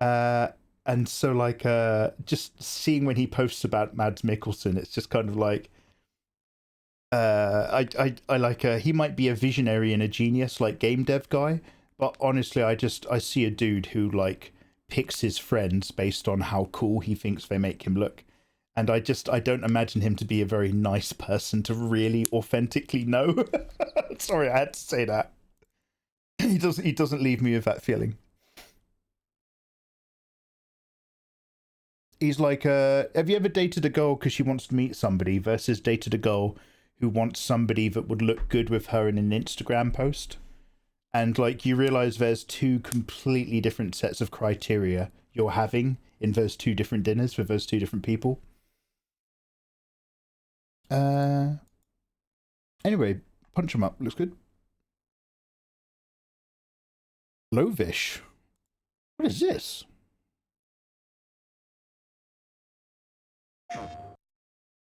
And so just seeing when he posts about Mads Mikkelsen, it's just kind of like. He might be a visionary and a genius, like game dev guy, but honestly, I see a dude who like picks his friends based on how cool he thinks they make him look, And I don't imagine him to be a very nice person to really authentically know. Sorry, I had to say that. He doesn't leave me with that feeling. He's like, have you ever dated a girl because she wants to meet somebody versus dated a girl who wants somebody that would look good with her in an Instagram post? And like, you realize there's two completely different sets of criteria you're having in those two different dinners with those two different people. Anyway, punch him up. Looks good. Lovish. What is this?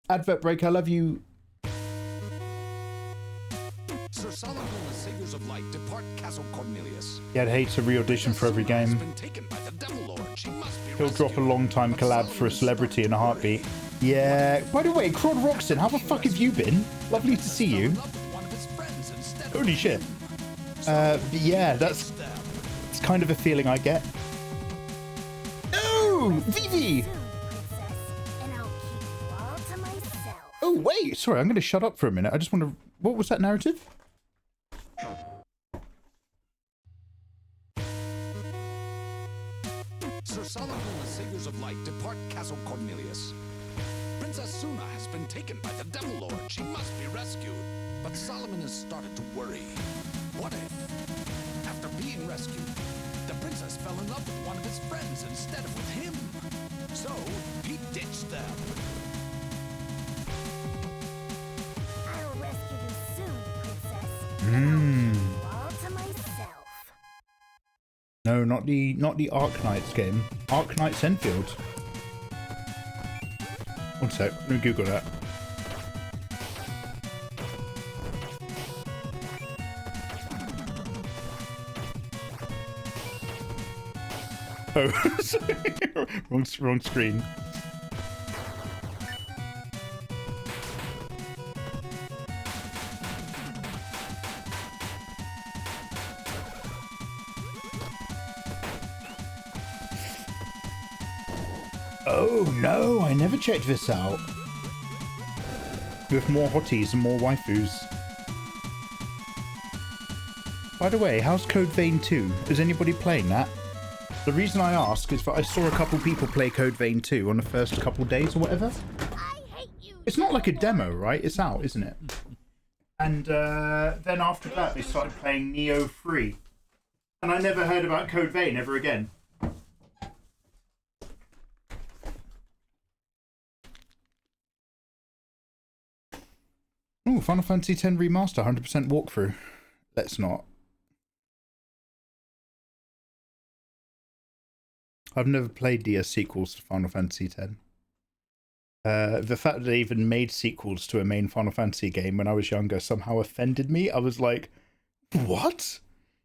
Advert break. I love you. Sir Solomon and the Saviors of Light depart Castle Cornelius. Yeah, I'd hate to re-audition for every game. He'll drop a long-time collab for a celebrity in a heartbeat. Yeah. By the way, Crod Roxton, how the fuck have you been? Lovely to see you. Holy shit. Yeah, that's kind of a feeling I get. Oh, Vivi! Oh, wait. Sorry, I'm going to shut up for a minute. I just want to... What was that narrative? Sir Solomon and the Saviors of Light depart Castle Cornelius. Princess Suna has been taken by the Devil Lord. She must be rescued. But Solomon has started to worry. What if, after being rescued, the princess fell in love with one of his friends instead of with him? So, he ditched them. I'll rescue you soon, princess. All to myself. No, not the Arknights game. Arknights Enfield. One sec, let me Google that. Oh, sorry. wrong screen. Oh no, I never checked this out. With more hotties and more waifus. By the way, how's Code Vein 2? Is anybody playing that? The reason I ask is that I saw a couple people play Code Vein 2 on the first couple days or whatever. It's not like a demo, right? It's out, isn't it? And then after that, they started playing Neo 3. And I never heard about Code Vein ever again. Oh, Final Fantasy X Remaster, 100% walkthrough. Let's not. I've never played the sequels to Final Fantasy X. The fact that they even made sequels to a main Final Fantasy game when I was younger somehow offended me. I was like, what?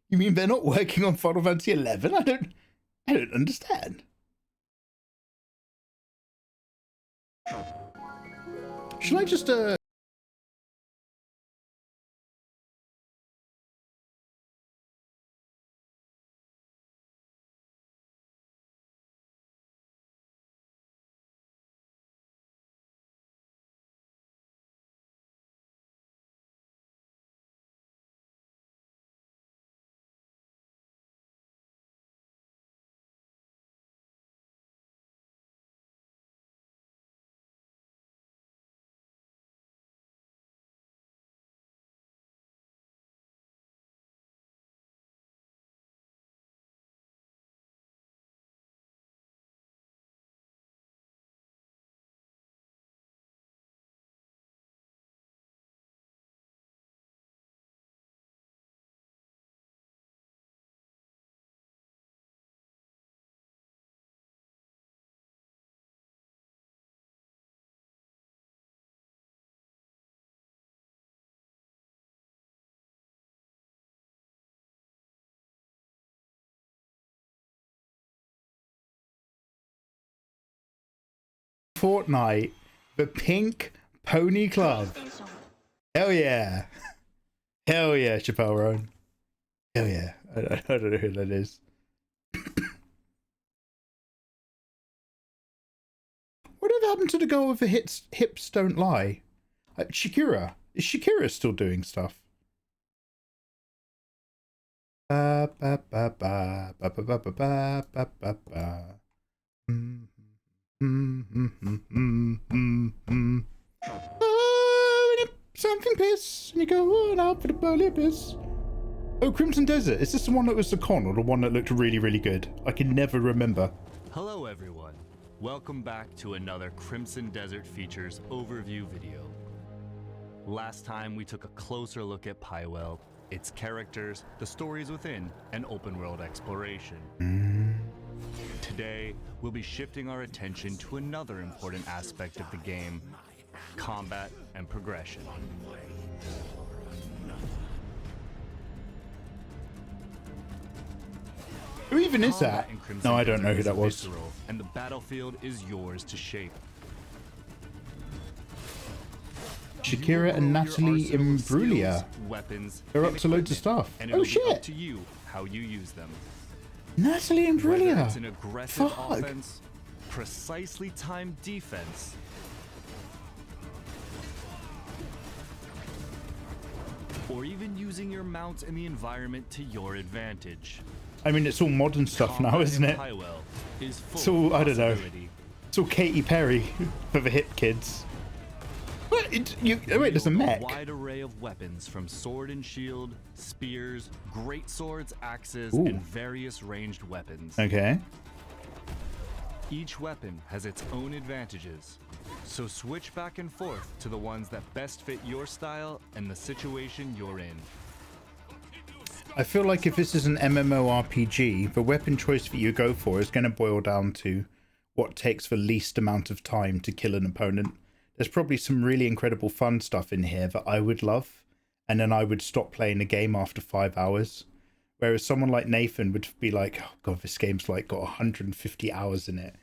You mean they're not working on Final Fantasy XI? I don't understand. Should I just Fortnite, the Pink Pony Club. Hell yeah. Hell yeah, Chappelle Roan. Hell yeah. I don't know who that is. Whatever happened to the girl with the hips don't lie? Shakira. Is Shakira still doing stuff? Ba, ba, ba, ba, ba, ba, ba, ba, ba, ba, ba. Something piss, and you go on out for the burly piss. Oh, Crimson Desert. Is this the one that was the con, or the one that looked really, really good? I can never remember. Hello, everyone. Welcome back to another Crimson Desert Features overview video. Last time we took a closer look at Pywell, its characters, the stories within, and open world exploration. Today, we'll be shifting our attention to another important aspect of the game, combat and progression. Who even is that? No, I don't know who that was. Visceral, and the battlefield is yours to shape. Shakira and Natalie Imbruglia. Weapons, they're up to loads of stuff. And oh it'll shit! Be up to you how you use them. Natalie Imbruglia. Whether it's an aggressive Fuck. offense, precisely timed defense, or even using your mount and the environment to your advantage. I mean, it's all modern stuff now, isn't it? It's all, I don't know. It's all Katy Perry for the hip kids. What? Wait, there's a mech. A wide array of weapons from sword and shield, spears, great swords, axes, and various ranged weapons. Okay. Each weapon has its own advantages, so switch back and forth to the ones that best fit your style and the situation you're in. I feel like if this is an MMORPG, the weapon choice that you go for is going to boil down to what takes the least amount of time to kill an opponent. There's probably some really incredible fun stuff in here that I would love, and then I would stop playing the game after 5 hours. Whereas someone like Nathan would be like, oh god, this game's like got 150 hours in it,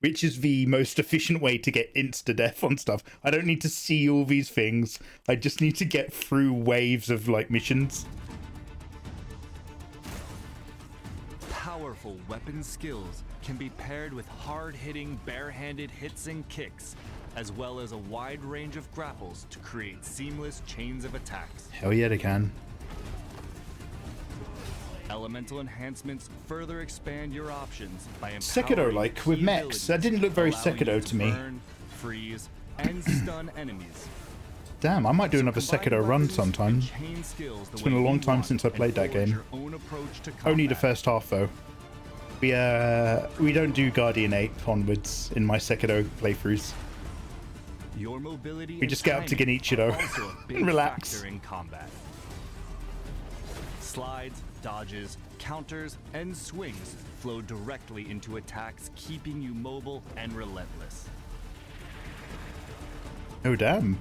which is the most efficient way to get insta-death on stuff. I don't need to see all these things. I just need to get through waves of like missions. Powerful weapon skills can be paired with hard-hitting, bare-handed hits and kicks, as well as a wide range of grapples to create seamless chains of attacks. Hell yeah, they can. Elemental enhancements further expand your options by Sekiro-like with mechs. That didn't look very Sekiro to me. Burn, freeze, and stun enemies. Damn, I might do another Sekiro run sometime. It's been a long time since I played that game. Only the first half though. We don't do Guardian 8 onwards in my Sekiro playthroughs. Your mobility we just get up to Genichiro and relax. In combat. Slides, dodges, counters, and swings flow directly into attacks, keeping you mobile and relentless. Oh damn.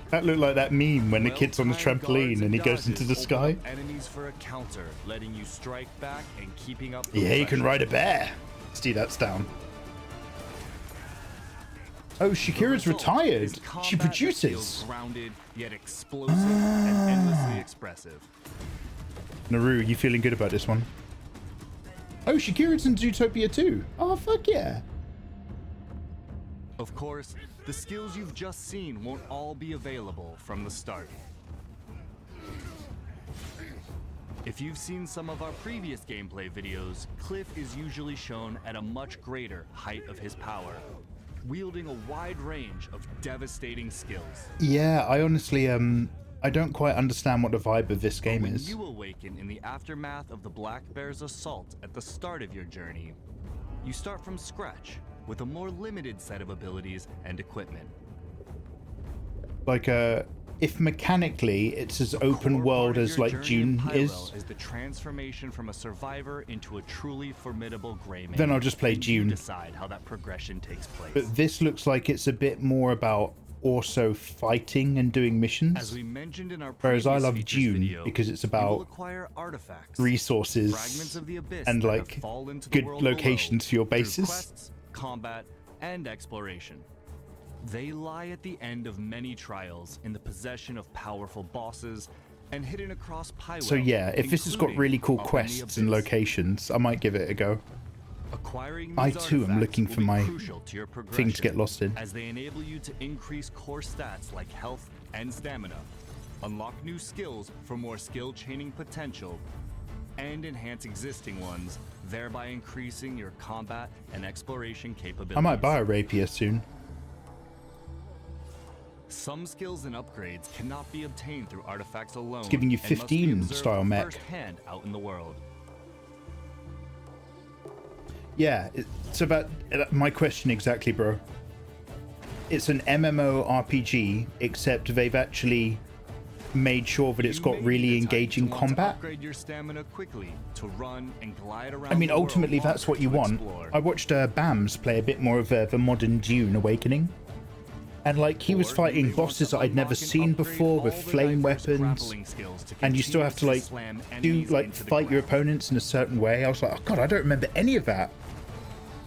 That looked like that meme when the kid's on the trampoline and he goes into the sky. Enemies for a counter, letting you strike back and keeping up. Yeah, you can ride a bear. See, that's down. Oh, Shakira's retired. She produces. Grounded, yet explosive and endlessly expressive. Naru, you feeling good about this one? Oh, Shakira's in Zootopia too. Oh, fuck yeah. Of course, the skills you've just seen won't all be available from the start. If you've seen some of our previous gameplay videos, Cliff is usually shown at a much greater height of his power, wielding a wide range of devastating skills. Yeah, I honestly, I don't quite understand what the vibe of this game is. When you awaken in the aftermath of the Black Bear's assault at the start of your journey, you start from scratch with a more limited set of abilities and equipment. Like, if mechanically it's as open world as like Dune is the transformation from a survivor into a truly formidable gray man. Then I'll just play Dune. Decide how that progression takes place. But this looks like it's a bit more about also fighting and doing missions. As we mentioned in our whereas I love Dune video, because it's about artifacts, resources fragments of the abyss and like good locations for your bases. Quests, combat, and exploration. They lie at the end of many trials in the possession of powerful bosses and hidden across Pywell. So yeah, if this has got really cool quests and locations, I might give it a go. Acquiring I these too am artifacts looking will for be my crucial to your thing to get progression, lost in. as they enable you to increase core stats like health and stamina, unlock new skills for more skill chaining potential, and enhance existing ones, thereby increasing your combat and exploration capabilities. I might buy a rapier soon. Some skills and upgrades cannot be obtained through artifacts alone. It's giving you and must be 15 observed style mech. firsthand out in the world. Yeah, it's about my question exactly, bro. It's an MMORPG, except they've actually made sure that it's got really engaging combat. Upgrade your stamina quickly to run and glide around. I mean, the world ultimately, that's what you to want. explore. I watched Bams play a bit more of the modern Dune Awakening. And, like, he was fighting bosses that I'd never seen before with flame weapons. And you still have to, like, fight your opponents in a certain way. I was like, oh, God, I don't remember any of that.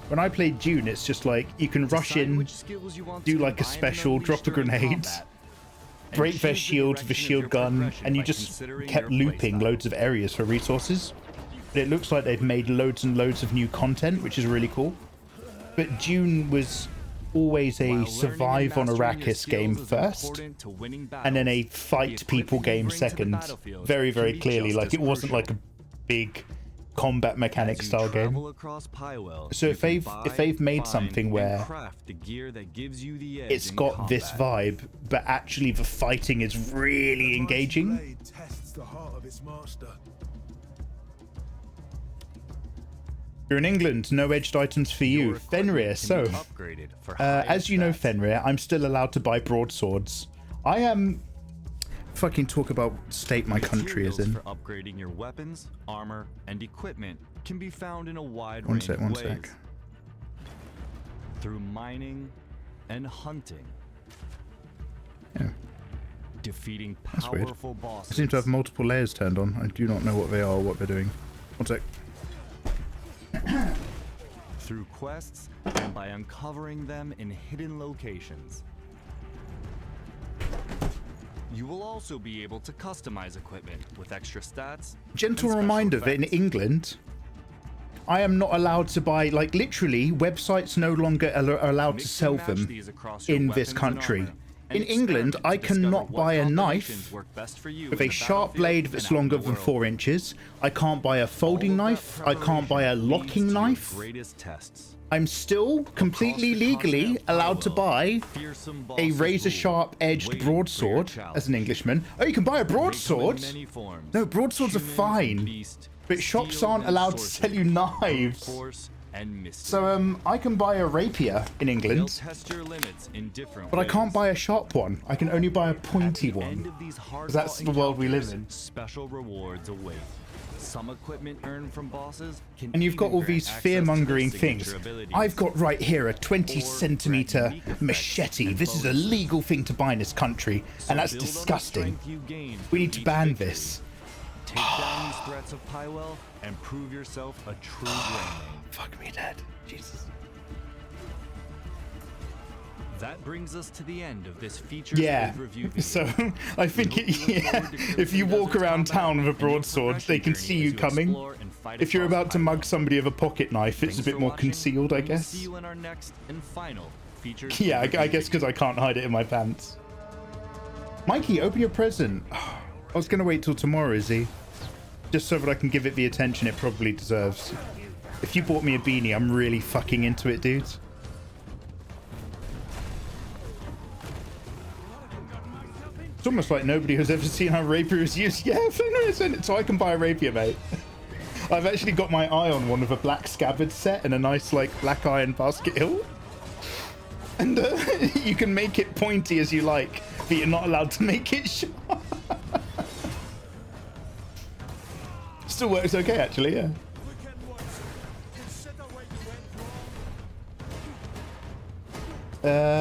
When I played Dune, it's just like, you can rush in, do, like, a special, drop a grenade, break their shield with a shield gun, and you just kept looping loads of areas for resources. But it looks like they've made loads and loads of new content, which is really cool. But Dune was always a survive on Arrakis game first, and then a fight people game second. Very, very clearly, like it wasn't like a big combat mechanic style game. So if they've made something where it's got this vibe, but actually the fighting is really engaging. You're in England, no edged items for you. Fenrir, so, as you know, Fenrir, I'm still allowed to buy broadswords. I am... Fucking talk about state my country is in. For upgrading your weapons, armor, and equipment can be found in a wide range of One ways. sec. Through mining and hunting. Yeah. Defeating That's weird. powerful bosses. I seem to have multiple layers turned on. I do not know what they are or what they're doing. One sec. Through quests and by uncovering them in hidden locations. You will also be able to customize equipment with extra stats. Gentle and special reminder that in effects. England, I am not allowed to buy, like, literally, websites no longer are allowed to sell them in this country. In England, I cannot buy a knife with a sharp blade that's longer than 4 inches. I can't buy a folding knife. I can't buy a locking knife. I'm still completely legally allowed to buy a razor-sharp-edged broadsword as an Englishman. Oh, you can buy a broadsword? No, broadswords are fine. But shops aren't allowed to sell you knives. So, I can buy a rapier in England, but I can't buy a sharp one. I can only buy a pointy one. 'Cause that's the world we live in. Special rewards await. Some equipment earned from bosses can And you've got even all grant these access to their fear-mongering signature things. abilities. I've got right here a 20-centimeter machete. This is a legal thing to buy in this country, and that's disgusting. We need to ban this. Take down these threats of Pywell and prove yourself a true Greyman. Fuck me, Dad. Jesus. That brings us to the end of this features Yeah, overview video. so I think if you walk around town with a broadsword, they can see you coming. If you're about to mug somebody with a pocket knife, it's a bit more concealed, I See guess. you in our next and final features. Yeah, I overview guess because I can't hide it in my pants. Mikey, open your present. I was going to wait till tomorrow, Izzy. Just so that I can give it the attention it probably deserves. If you bought me a beanie, I'm really fucking into it, dudes. It's almost like nobody has ever seen how rapier is used. Yeah, so I can buy a rapier, mate. I've actually got my eye on one with a black scabbard set and a nice, like, black iron basket hilt. And you can make it pointy as you like, but you're not allowed to make it sharp. Still works okay, actually, yeah.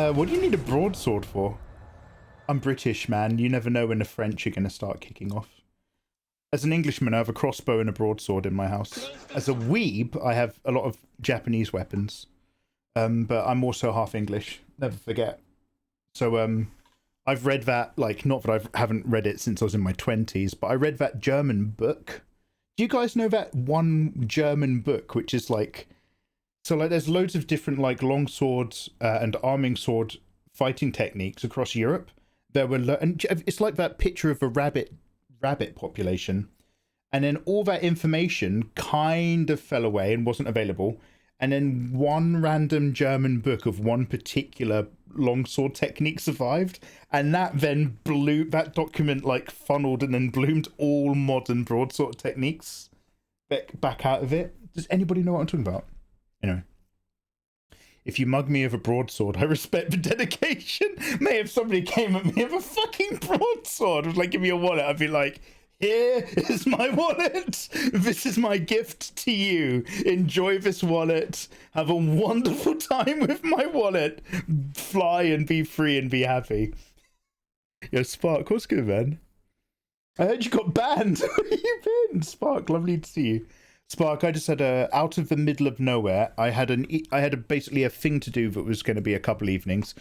What do you need a broadsword for? I'm British, man. You never know when the French are going to start kicking off. As an Englishman, I have a crossbow and a broadsword in my house. As a weeb, I have a lot of Japanese weapons. But I'm also half English. Never forget. So, I've read that, like, not that I haven't read it since I was in my 20s, but I read that German book. Do you guys know that one German book, which is like So like there's loads of different like long swords and arming sword fighting techniques across Europe. There were and it's like that picture of a rabbit population, and then all that information kind of fell away and wasn't available, and then one random German book of one particular longsword technique survived, and that then that document like funneled and then bloomed all modern broadsword techniques back out of it. Does anybody know what I'm talking about? Anyway, if you mug me of a broadsword, I respect the dedication. Mate, if somebody came at me with a fucking broadsword, was like, give me a wallet, I'd be like, here is my wallet. This is my gift to you. Enjoy this wallet. Have a wonderful time with my wallet. Fly and be free and be happy. Yo, Spark, what's good, man? I heard you got banned. Where have you been? Spark, lovely to see you. Spark, I just had out of the middle of nowhere, I had basically a thing to do that was going to be a couple evenings.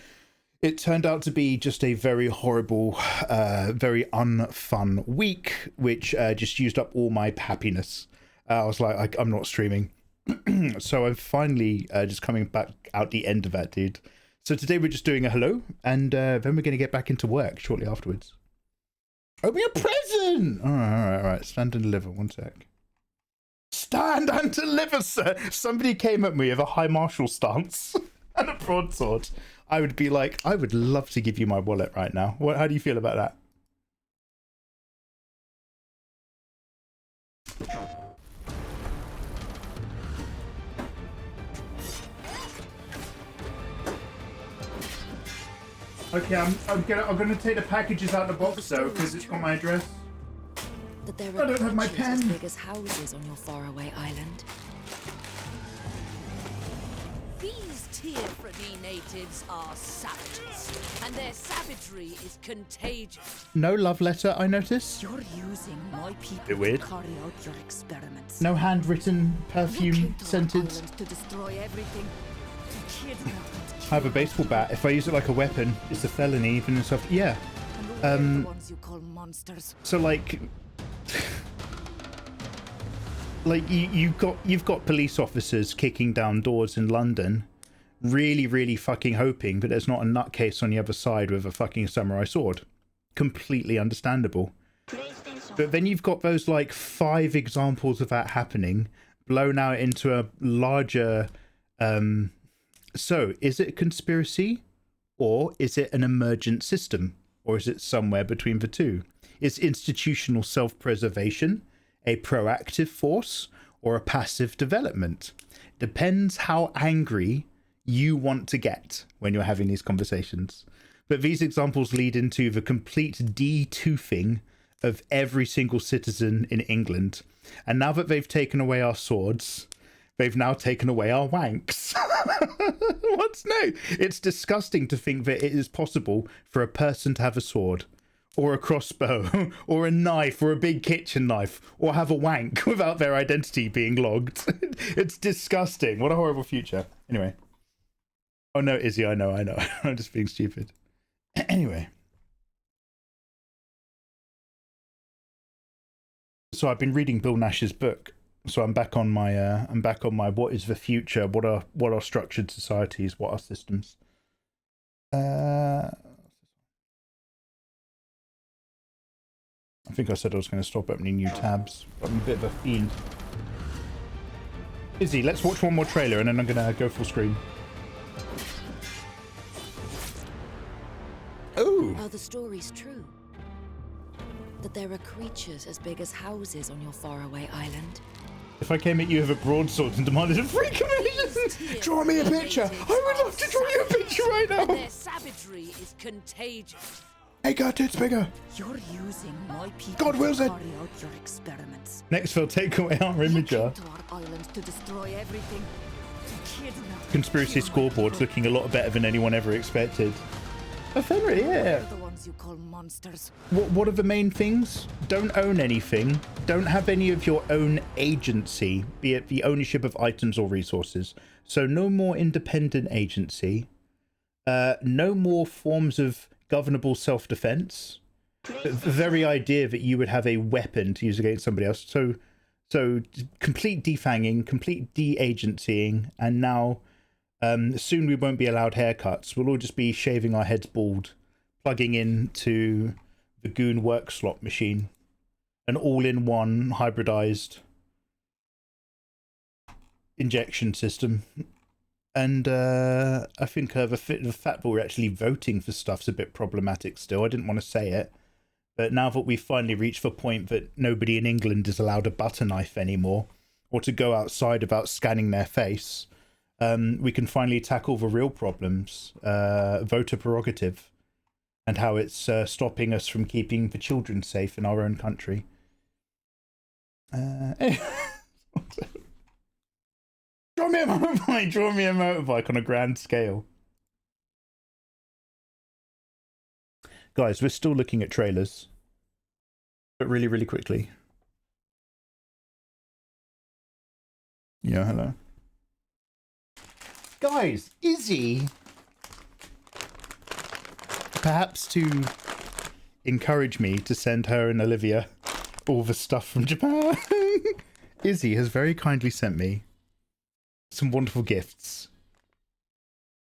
It turned out to be just a very horrible, very unfun week, which just used up all my happiness. I was like, I'm not streaming. So I'm finally just coming back out the end of that, dude. So today we're just doing a hello, and then we're going to get back into work shortly afterwards. Open me a present! All right. Stand and deliver. One sec. Stand and deliver, sir. Somebody came at me with a high martial stance and a broadsword. I would be like, I would love to give you my wallet right now. How do you feel about that? Okay, I'm gonna take the packages out of the box though, because it's got my address. That there I don't have my pen. As big as houses on your faraway island. These Tearfrany natives are savages, and their savagery is contagious. No love letter, I notice. You're using my people Bit weird. to carry out your experiments. No handwritten, perfume scented. To destroy everything, to kidnap and I have a baseball bat. If I use it like a weapon, it's a felony, even and stuff. Yeah. the ones you call monsters. So like you've got police officers kicking down doors in London, really fucking hoping that there's not a nutcase on the other side with a fucking samurai sword. Completely understandable. But then you've got those like 5 examples of that happening blown out into a larger so is it a conspiracy, or is it an emergent system, or is it somewhere between the two? Is institutional self-preservation a proactive force or a passive development? Depends how angry you want to get when you're having these conversations. But these examples lead into the complete de-toothing of every single citizen in England. And now that they've taken away our swords, they've now taken away our wanks. What's no? It's disgusting to think that it is possible for a person to have a sword, or a crossbow, or a knife, or a big kitchen knife, or have a wank without their identity being logged. It's disgusting. What a horrible future. Anyway. Oh no, Izzy, I know. I'm just being stupid. Anyway. So I've been reading Bill Nash's book. So I'm back on my what is the future? What are structured societies? What are systems? I think I said I was going to stop opening new tabs, but I'm a bit of a fiend. Izzy, let's watch one more trailer and then I'm going to go full screen. Oh! Are the stories true? That there are creatures as big as houses on your faraway island? If I came at you with a broadsword and demanded a free commission, draw me a picture! I would love to draw you a picture right now! Their savagery is contagious. Hey, God, it's bigger! You're using my people God wills to it! carry out your experiments. Next, they'll take away our imager. To our island to destroy everything, to kidnap. Conspiracy scoreboard's looking a lot better than anyone ever expected. Ephemera, yeah. The ones you call monsters. What are the main things? Don't own anything. Don't have any of your own agency, be it the ownership of items or resources. So no more independent agency. No more forms of governable self-defense. The very idea that you would have a weapon to use against somebody else. So So complete defanging, complete de-agencying, and now soon we won't be allowed haircuts. We'll all just be shaving our heads bald, plugging into the Goon work slot machine, an all-in-one hybridized injection system. And I think the fact that we're actually voting for stuff's a bit problematic still. I didn't want to say it, but now that we've finally reached the point that nobody in England is allowed a butter knife anymore, or to go outside without scanning their face, we can finally tackle the real problems, voter prerogative, and how it's stopping us from keeping the children safe in our own country. Draw me a motorbike on a grand scale. Guys, we're still looking at trailers, but really, really quickly. Yeah, hello. Guys, Izzy, perhaps to encourage me to send her and Olivia all the stuff from Japan, Izzy has very kindly sent me some wonderful gifts.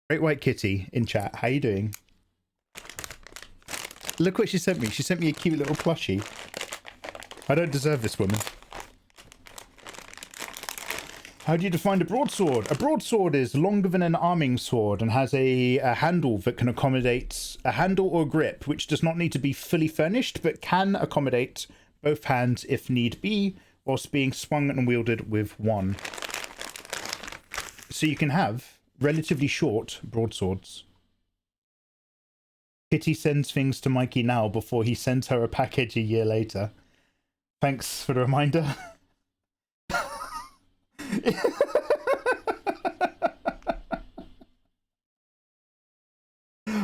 Great White Kitty in chat, how you doing? Look what she sent me. She sent me a cute little plushie. I don't deserve this woman. How do you define a broadsword? A broadsword is longer than an arming sword and has a handle that can accommodate a handle or grip, which does not need to be fully furnished, but can accommodate both hands if need be, whilst being swung and wielded with one. So you can have relatively short broadswords. Kitty sends things to Mikey now before he sends her a package a year later. Thanks for the reminder.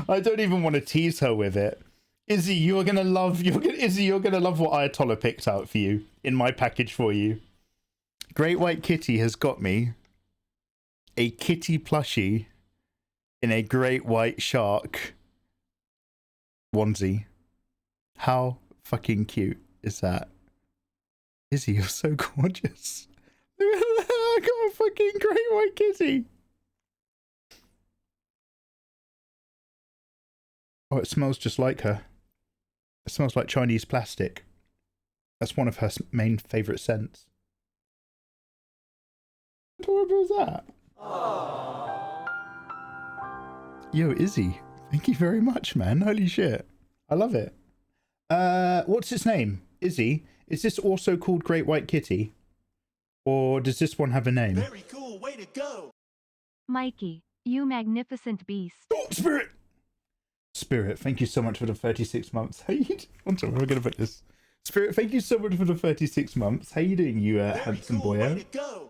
I don't even want to tease her with it. Izzy, you're gonna love what Ayatollah picked out for you in my package for you. Great White Kitty has got me a kitty plushie in a great white shark onesie. How fucking cute is that? Izzy, you're so gorgeous. Look at that, I got a fucking great white kitty. Oh, it smells just like her. It smells like Chinese plastic. That's one of her main favourite scents. How adorable is that? Aww. Yo, Izzy, thank you very much, man. Holy shit. I love it. What's its name? Izzy, is this also called Great White Kitty? Or does this one have a name? Very cool, way to go! Mikey, you magnificent beast. Oh, Spirit! Spirit, thank you so much for the 36 months. How you doing? I'm sorry, we're gonna put this. Spirit, thank you so much for the 36 months. How you doing, you handsome cool, boyo? way to go!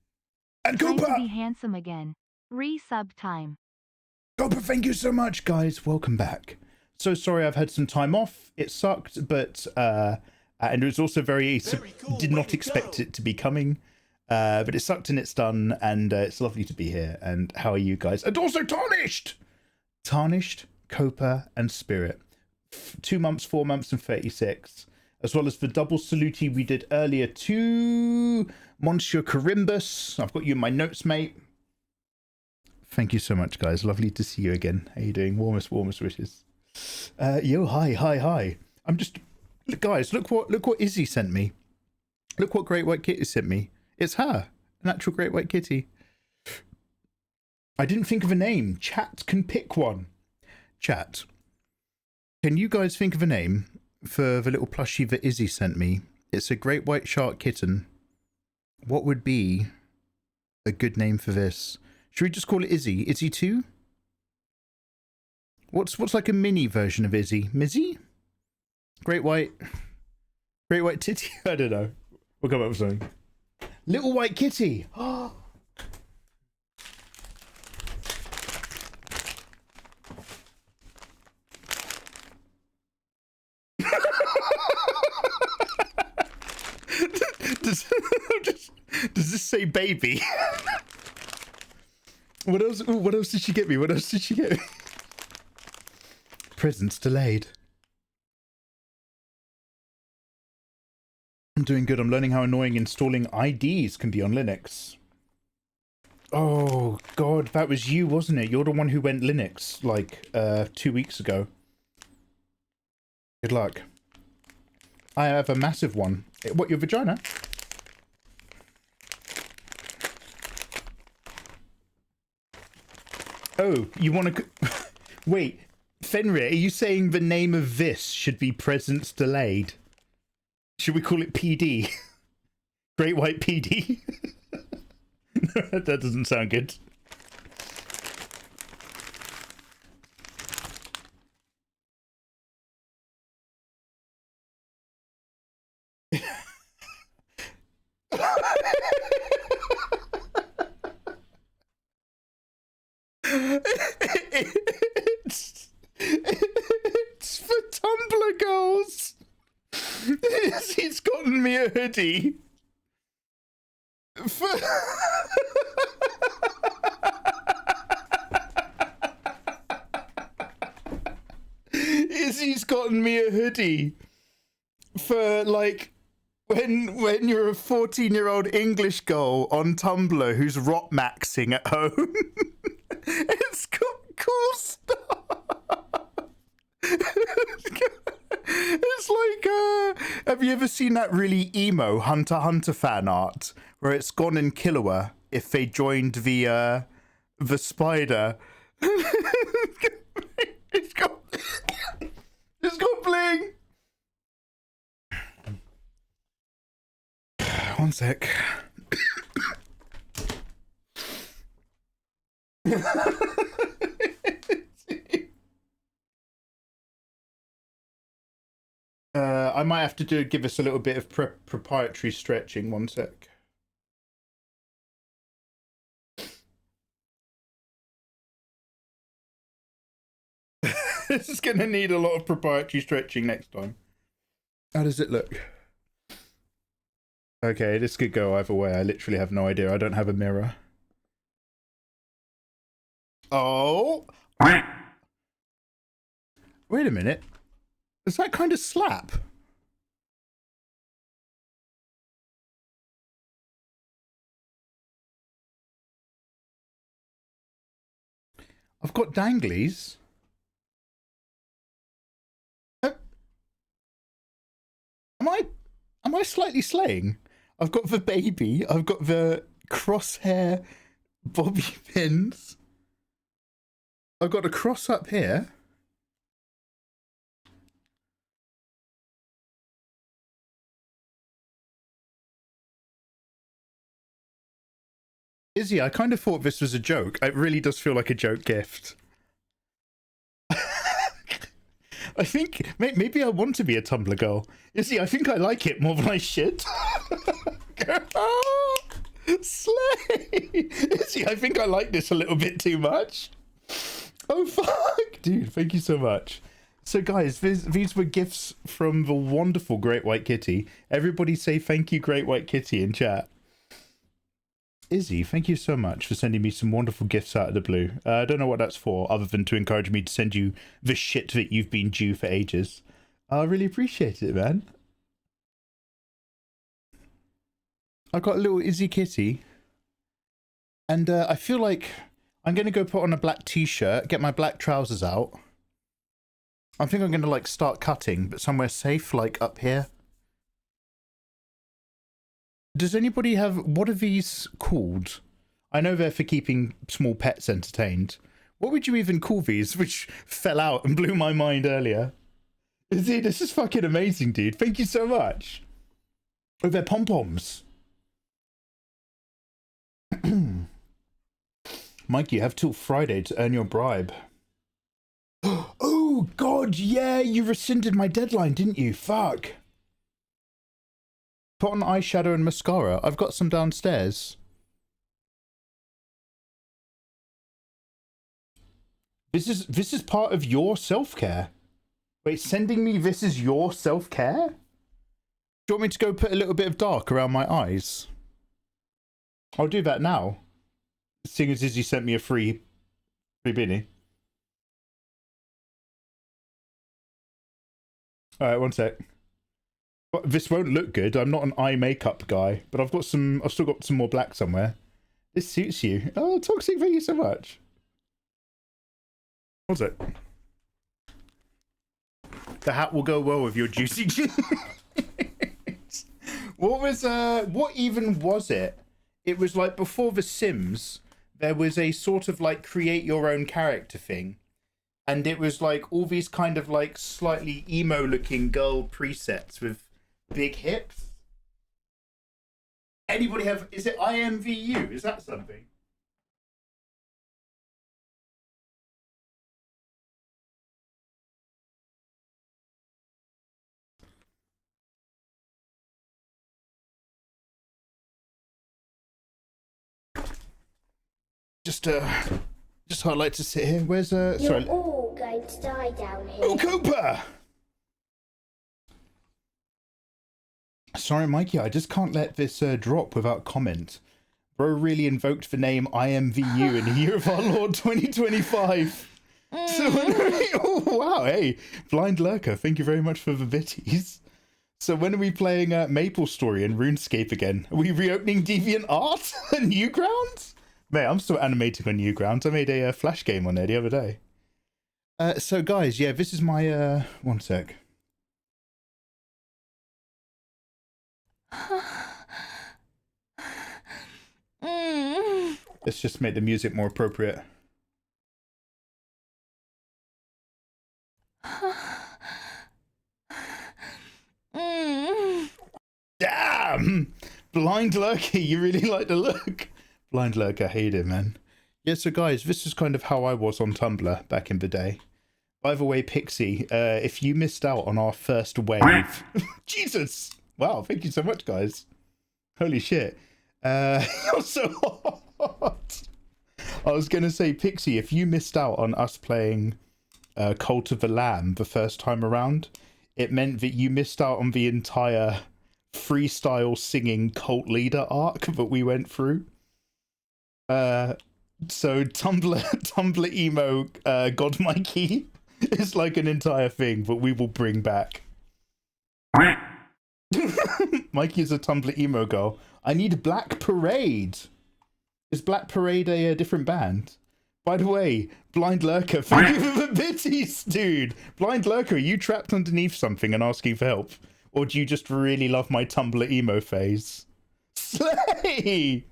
And Time Cooper! to be handsome again. Resub time. Cooper, thank you so much, guys. Welcome back. So sorry I've had some time off. It sucked, but and it was also very cool, did not expect it to be coming. But it sucked and it's done, and it's lovely to be here. And how are you guys? And also Tarnished! Tarnished, Copa, and Spirit. 2 months, 4 months, and 36. As well as the double salute we did earlier to Monsieur Carimbus. I've got you in my notes, mate. Thank you so much, guys. Lovely to see you again. How you doing? Warmest wishes. Yo, hi. I'm just... Guys, look what Izzy sent me. Look what Great White Kitty sent me. It's her. An actual Great White Kitty. I didn't think of a name. Chat can pick one. Chat. Can you guys think of a name for the little plushie that Izzy sent me? It's a great white shark kitten. What would be a good name for this? Should we just call it Izzy? Izzy 2? What's like a mini version of Izzy? Mizzy? Great white titty? I don't know. We'll come up with something. Little White Kitty. Oh. Does this say baby? What else? Ooh, what else did she get me? Presents delayed. I'm doing good. I'm learning how annoying installing IDs can be on Linux. Oh, God, that was you, wasn't it? You're the one who went Linux, like, 2 weeks ago. Good luck. I have a massive one. What, your vagina? Oh, you want to... Wait, Fenrir, are you saying the name of this should be presence delayed? Should we call it PD? Great White PD? That doesn't sound good. It's for Tumblr girls. He's gotten me a hoodie. Izzy's gotten me a hoodie for like when you're a 14-year-old English girl on Tumblr who's rock maxing at home. It's got cool stuff. It's like, have you ever seen that really emo Hunter x Hunter fan art where it's Gon and Killua if they joined the spider? It's got bling. One sec. I might have to give us a little bit of proprietary stretching. One sec. This is going to need a lot of proprietary stretching next time. How does it look? Okay, this could go either way. I literally have no idea. I don't have a mirror. Oh! Wait a minute. Does that kind of slap? I've got danglies. Am I slightly slaying? I've got the baby. I've got the crosshair bobby pins. I've got a cross up here. Izzy, I kind of thought this was a joke. It really does feel like a joke gift. I think maybe I want to be a Tumblr girl. Izzy, I think I like it more than I should. Slay! Izzy, I think I like this a little bit too much. Oh, fuck! Dude, thank you so much. So, guys, these were gifts from the wonderful Great White Kitty. Everybody say thank you, Great White Kitty, in chat. Izzy, thank you so much for sending me some wonderful gifts out of the blue. I don't know what that's for, other than to encourage me to send you the shit that you've been due for ages. I really appreciate it, man. I got a little Izzy kitty. And I feel like I'm going to go put on a black t-shirt, get my black trousers out. I think I'm going to, like, start cutting, but somewhere safe, like up here. Does anybody have... What are these called? I know they're for keeping small pets entertained. What would you even call these, which fell out and blew my mind earlier? Izzy, this is fucking amazing, dude. Thank you so much. Oh, they're pom-poms. Mike, you have till Friday to earn your bribe. Oh, God, yeah, you rescinded my deadline, didn't you? Fuck. Put on eyeshadow and mascara. I've got some downstairs. This is part of your self-care. Wait, sending me this is your self-care? Do you want me to go put a little bit of dark around my eyes? I'll do that now. Seeing as Izzy sent me a free beanie. Alright, one sec. But this won't look good. I'm not an eye makeup guy, but I've still got some more black somewhere. This suits you. Oh, Toxic, thank you so much. What's it? The hat will go well with your juicy jeans. What even was it? It was like before The Sims, there was a sort of like create your own character thing. And it was like all these kind of like slightly emo looking girl presets with big hips. Anybody have, is it IMVU? Is that something? Just I'd like to sit here. Where's You're sorry. all going to die down here. Oh, Cooper! Sorry, Mikey, I just can't let this drop without comment. Bro really invoked the name IMVU in the year of our Lord 2025. So, oh, wow, hey, Blind Lurker, thank you very much for the bitties. So when are we playing Maple Story and RuneScape again? Are we reopening DeviantArt and Newgrounds? Mate, I'm still animating on Newgrounds. I made a Flash game on there the other day. So guys, yeah, this is my, one sec. Let's just make the music more appropriate. Damn! Blind Lurker, you really like the look. Blind Lurker, hate it, man. Yeah, so guys, this is kind of how I was on Tumblr back in the day. By the way, Pixie, if you missed out on our first wave... Jesus! Wow, thank you so much, guys. Holy shit. You're so hot! I was going to say, Pixie, if you missed out on us playing Cult of the Lamb the first time around, it meant that you missed out on the entire freestyle singing cult leader arc that we went through. So Tumblr emo God Mikey is like an entire thing that we will bring back. Mikey is a Tumblr emo girl. I need Black Parade. Is Black Parade a different band? By the way, Blind Lurker, thank you for the bitties, dude. Blind Lurker, are you trapped underneath something and asking for help? Or do you just really love my Tumblr emo phase? Slay!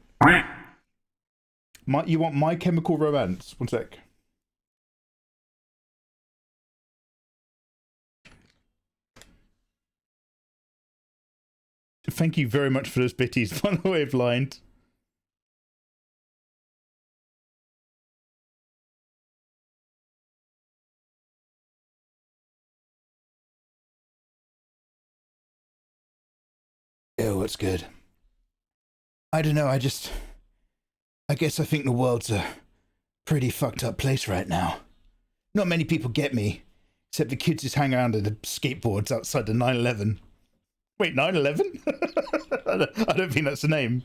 You want My Chemical Romance? One sec. Thank you very much for those bitties, by the way, Blind. Oh, what's good? I don't know, I guess I think the world's a pretty fucked up place right now. Not many people get me, except the kids just hang around on the skateboards outside the 9/11. Wait, 9/11? I don't think that's the name.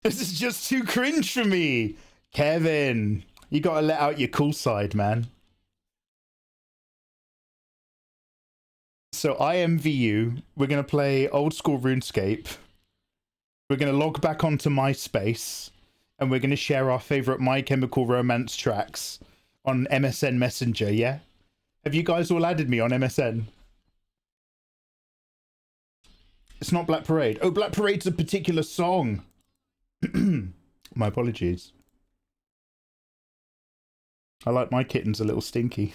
This is just too cringe for me. Kevin, you gotta let out your cool side, man. So IMVU, we're going to play old school RuneScape. We're going to log back onto MySpace. And we're going to share our favourite My Chemical Romance tracks on MSN Messenger, yeah? Have you guys all added me on MSN? It's not Black Parade. Oh, Black Parade's a particular song. My apologies. I like my kittens a little stinky.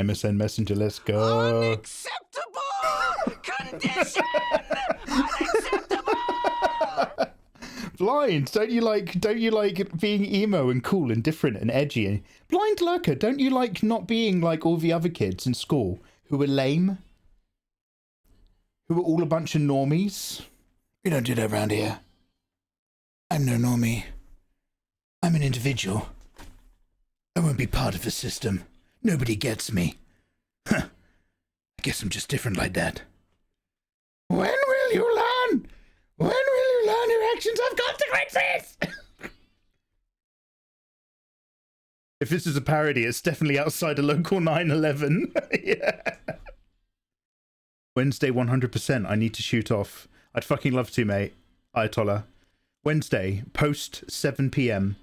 MSN Messenger, let's go. Unacceptable condition. Unacceptable. Blind, don't you like being emo and cool and different and edgy? Blind Lurker, don't you like not being like all the other kids in school who were lame? Who were all a bunch of normies? We don't do that around here. I'm no normie. I'm an individual. I won't be part of the system. Nobody gets me. Huh. I guess I'm just different like that. When will you learn? When will you learn your reactions of consequences! If this is a parody, it's definitely outside a local 9/11. Yeah. Wednesday, 100%. I need to shoot off. I'd fucking love to, mate. Ayatollah. Wednesday, post 7 p.m.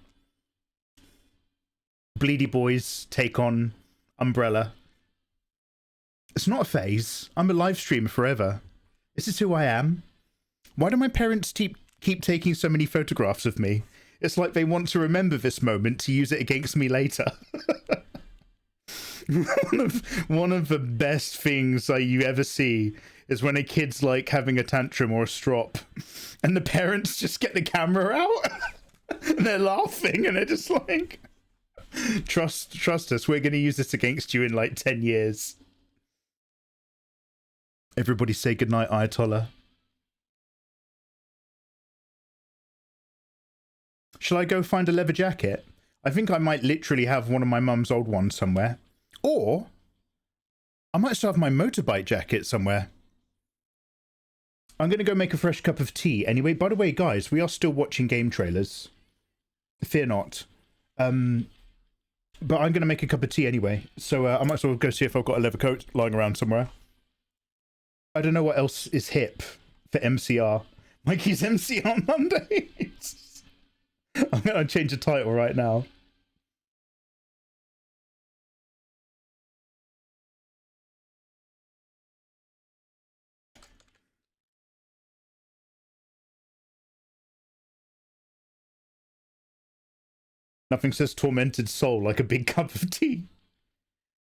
Bleedy Boys take on Umbrella. It's not a phase. I'm a live streamer forever. This is who I am. Why do my parents keep taking so many photographs of me? It's like they want to remember this moment to use it against me later. one of the best things you ever see is when a kid's like having a tantrum or a strop and the parents just get the camera out and they're laughing and they're just like, trust us, we're going to use this against you in like 10 years. Everybody say goodnight, Ayatollah. Shall I go find a leather jacket? I think I might literally have one of my mum's old ones somewhere. Or I might still have my motorbike jacket somewhere. I'm going to go make a fresh cup of tea. Anyway, by the way, guys, we are still watching game trailers. Fear not. But I'm going to make a cup of tea anyway. So I might as well go see if I've got a leather coat lying around somewhere. I don't know what else is hip for MCR. Mikey's MCR Mondays. I'm going to change the title right now. Nothing says tormented soul like a big cup of tea.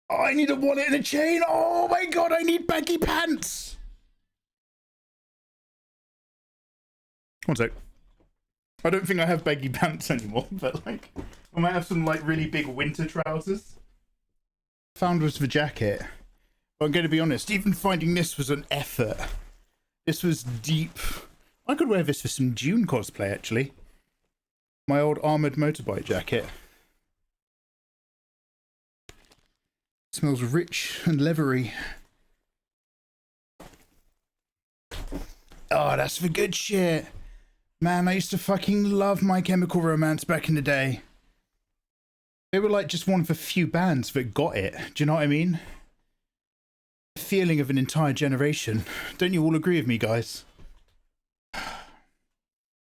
Oh, I need a wallet and a chain. Oh my god, I need baggy pants. One sec. I don't think I have baggy pants anymore, but like, I might have some like really big winter trousers. Found was the jacket. But I'm going to be honest, even finding this was an effort. This was deep. I could wear this for some Dune cosplay, actually. My old armoured motorbike jacket. Smells rich and leathery. Oh, that's the good shit. Man, I used to fucking love My Chemical Romance back in the day. They were like just one of the few bands that got it. Do you know what I mean? The feeling of an entire generation. Don't you all agree with me, guys?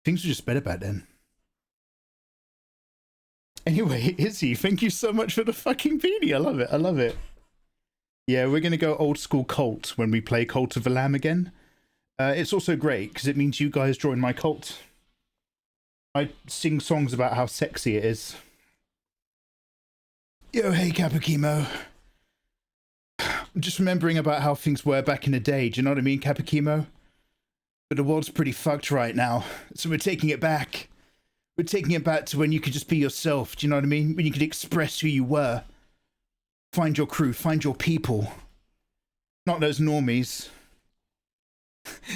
Things were just better back then. Anyway, Izzy, thank you so much for the fucking beanie. I love it. I love it. Yeah, we're going to go old school cult when we play Cult of the Lamb again. It's also great because it means you guys join my cult. I sing songs about how sexy it is. Yo, hey, Kappa Chemo. I'm just remembering about how things were back in the day. Do you know what I mean, Kappa Chemo? But the world's pretty fucked right now. So we're taking it back. We're taking it back to when you could just be yourself. Do you know what I mean? When you could express who you were. Find your crew. Find your people. Not those normies.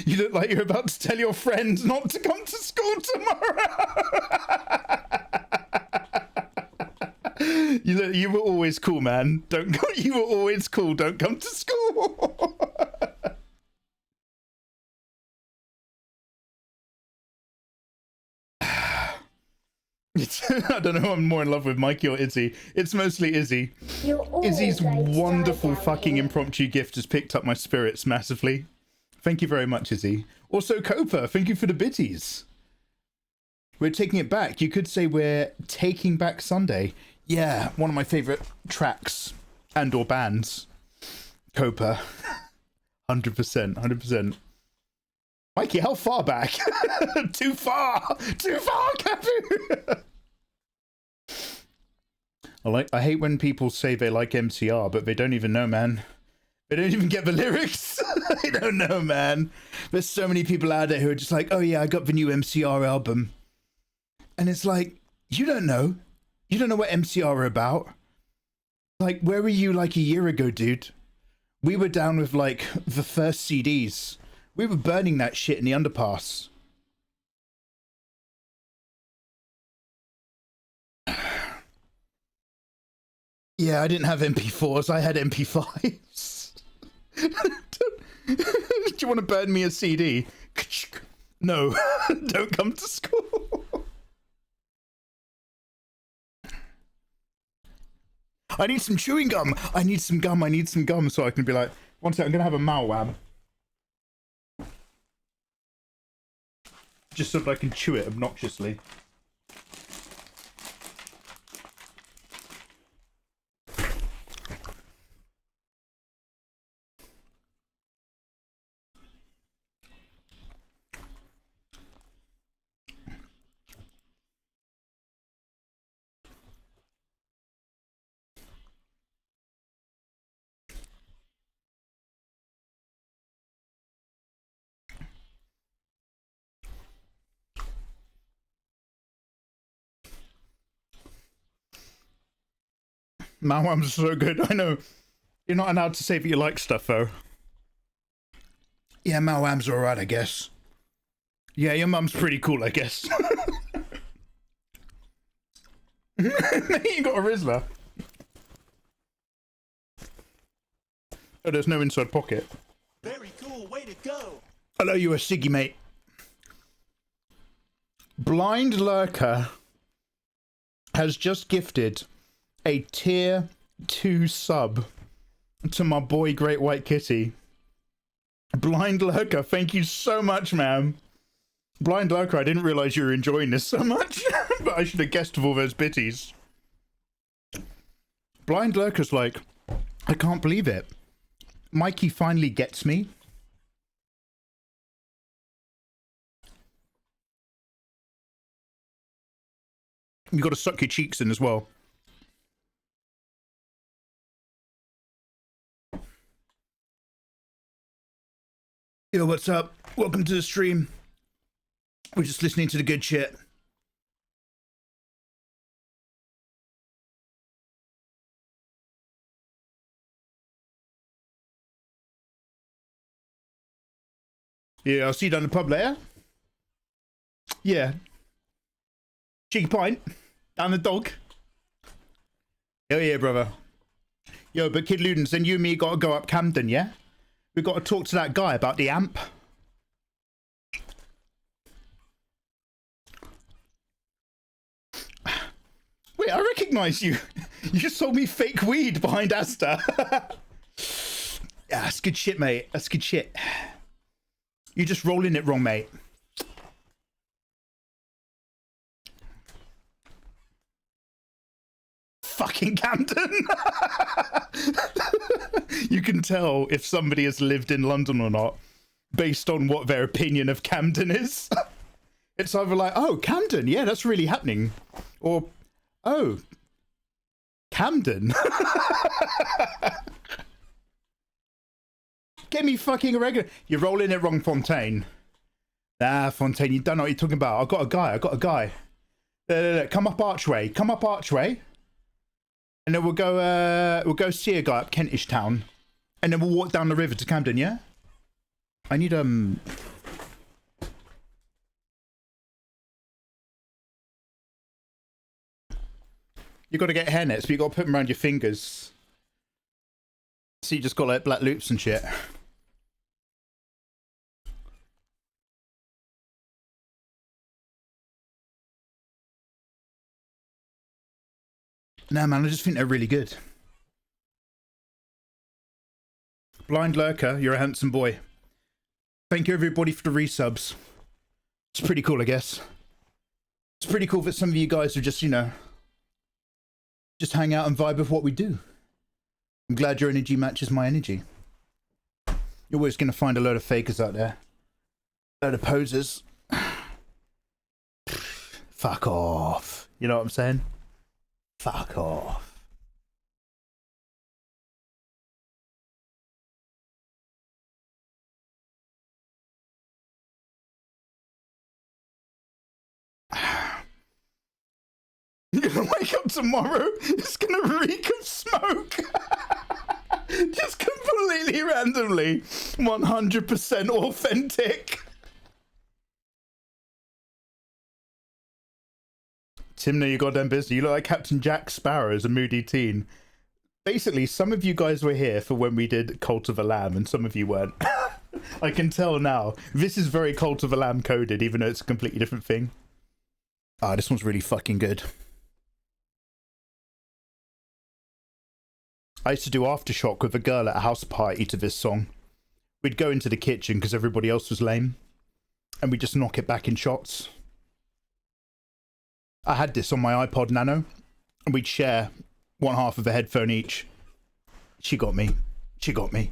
You look like you're about to tell your friends not to come to school tomorrow. You were always cool, man. Don't go. You were always cool. Don't come to school. I don't know who I'm more in love with, Mikey or Izzy. It's mostly Izzy. Izzy's wonderful fucking impromptu gift has picked up my spirits massively. Thank you very much, Izzy. Also, Copa, thank you for the biddies. We're taking it back. You could say we're taking back Sunday. Yeah, one of my favourite tracks and or bands. Copa. 100%, 100%. Mikey, how far back? Too far! Too far, Capu! I hate when people say they like MCR, but they don't even know, man. They don't even get the lyrics. They don't know, man. There's so many people out there who are just like, oh yeah, I got the new MCR album. And it's like, you don't know. You don't know what MCR are about. Like, where were you like a year ago, dude? We were down with like the first CDs. We were burning that shit in the underpass. Yeah, I didn't have MP4s. I had MP5s. Do you want to burn me a CD? No, don't come to school. I need some chewing gum. I need some gum. I need some gum so I can be like, one second, I'm gonna have a malwam. Just so that I can chew it obnoxiously. Malwams are so good. I know. You're not allowed to say that you like stuff, though. Yeah, Malwams are alright, I guess. Yeah, your mum's pretty cool, I guess. You got a Rizzler. Oh, there's no inside pocket. Very cool, way to go. Hello, you a Siggy, mate. Blind Lurker has just gifted a tier 2 sub to my boy Great White Kitty. Blind Lurker, thank you so much, ma'am. Blind Lurker, I didn't realise you were enjoying this so much, but I should have guessed with all those bitties. Blind Lurker's like, I can't believe it. Mikey finally gets me. You got to suck your cheeks in as well. Yo, what's up? Welcome to the stream. We're just listening to the good shit. Yeah, I'll see you down the pub later. Yeah. Cheeky pint. Down the dog. Oh yeah, brother. Yo, but Kid Ludens, then you and me got to go up Camden, yeah? We've got to talk to that guy about the amp. Wait, I recognise you. You just sold me fake weed behind Asta. Yeah, that's good shit, mate. That's good shit. You're just rolling it wrong, mate. Fucking Camden. You can tell if somebody has lived in London or not based on what their opinion of Camden is. It's either like, oh, Camden, yeah, that's really happening. Or, oh, Camden. Get me fucking a regular. You're rolling it wrong, Fontaine. Nah, Fontaine, you don't know what you're talking about. I got a guy. Look, come up Archway. Come up Archway. And then we'll go see a guy up Kentish Town. And then we'll walk down the river to Camden, yeah? I need, You got to get hairnets, but you got to put them around your fingers. So you just got like black loops and shit. Nah, man, I just think they're really good. Blind Lurker, you're a handsome boy. Thank you, everybody, for the resubs. It's pretty cool, I guess. It's pretty cool that some of you guys are just, you know, just hang out and vibe with what we do. I'm glad your energy matches my energy. You're always going to find a load of fakers out there. A load of posers. Fuck off. You know what I'm saying? Fuck off. You're gonna wake up tomorrow, it's gonna reek of smoke. Just completely randomly. 100% authentic. Timna, you goddamn busy. You look like Captain Jack Sparrow as a moody teen. Basically, some of you guys were here for when we did Cult of the Lamb, and some of you weren't. I can tell now. This is very Cult of the Lamb coded, even though it's a completely different thing. Ah, this one's really fucking good. I used to do Aftershock with a girl at a house party to this song. We'd go into the kitchen because everybody else was lame, and we'd just knock it back in shots. I had this on my iPod Nano, and we'd share one half of a headphone each. She got me. She got me.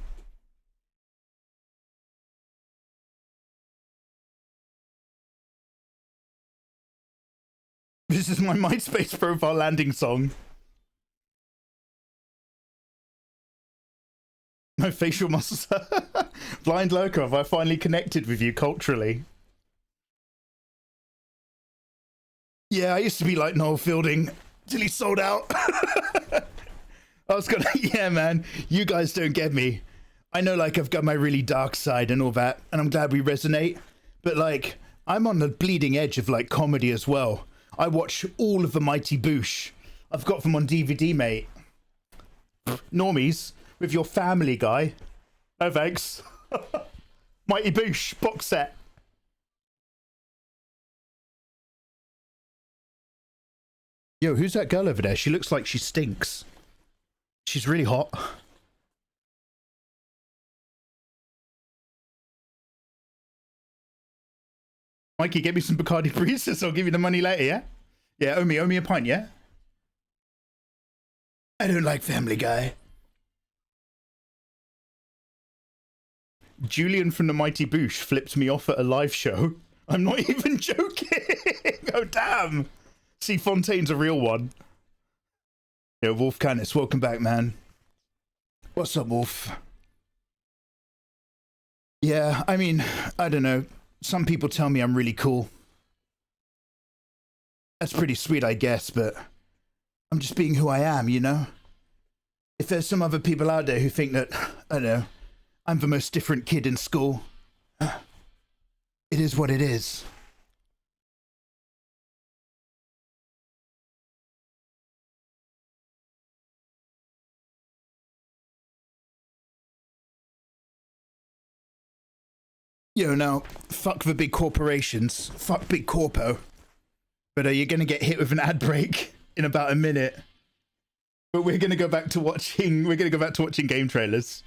This is my MySpace profile landing song. My facial muscles. Blind Loco, have I finally connected with you culturally? Yeah, I used to be like Noel Fielding till he sold out. I was gonna, yeah, man, you guys don't get me. I know, like, I've got my really dark side and all that, and I'm glad we resonate, but, like, I'm on the bleeding edge of, like, comedy as well. I watch all of the Mighty Boosh. I've got them on DVD, mate. Normies, with your Family Guy. No thanks. Mighty Boosh box set. Yo, who's that girl over there? She looks like she stinks. She's really hot. Mikey, get me some Bacardi Breezes. I'll give you the money later, yeah? Yeah, owe me a pint, yeah? I don't like Family Guy. Julian from the Mighty Boosh flipped me off at a live show. I'm not even joking. Oh, damn. See, Fontaine's a real one. Yo, Wolf Canis, welcome back, man. What's up, Wolf? Yeah, I mean, I don't know. Some people tell me I'm really cool. That's pretty sweet, I guess, but I'm just being who I am, you know? If there's some other people out there who think that, I don't know, I'm the most different kid in school, it is what it is. Yo, now, fuck the big corporations. Fuck big corpo. But you're gonna get hit with an ad break in about a minute. But we're gonna go back to watching. We're gonna go back to watching game trailers.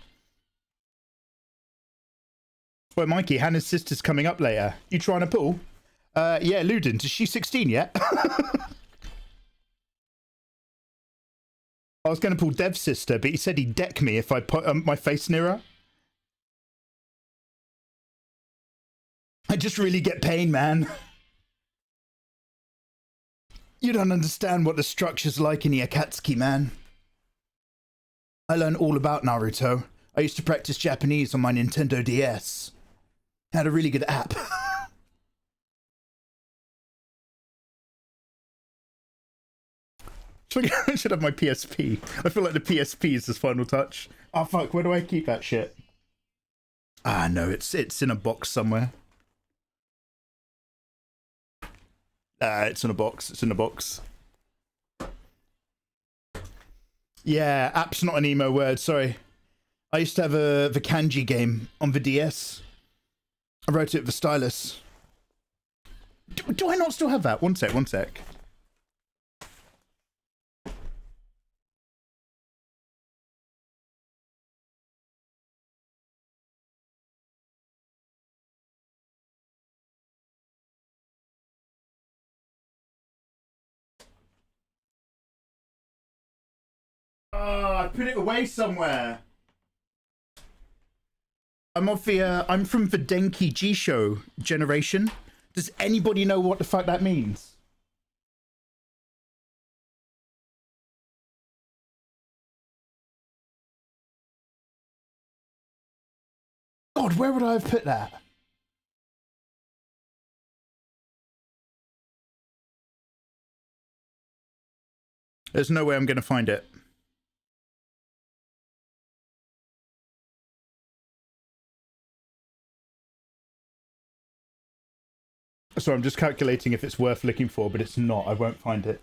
Well, Mikey, Hannah's sister's coming up later. You trying to pull? Yeah, Ludens. Is she 16 yet? I was gonna pull Dev's sister, but he said he'd deck me if I put my face near her. I just really get pain, man. You don't understand what the structure's like in the Akatsuki, man. I learned all about Naruto. I used to practice Japanese on my Nintendo DS. Had a really good app. I should have my PSP. I feel like the PSP is this final touch. Oh fuck, where do I keep that shit? Ah no, it's in a box somewhere. It's in a box. It's in a box. Yeah, app's not an emo word, sorry. I used to have the kanji game on the DS. I wrote it with the stylus. Do I not still have that? One sec, one sec. Oh, I put it away somewhere. I'm from the Denki Jisho generation. Does anybody know what the fuck that means? God, where would I have put that? There's no way I'm going to find it. So I'm just calculating if it's worth looking for, but it's not. I won't find it.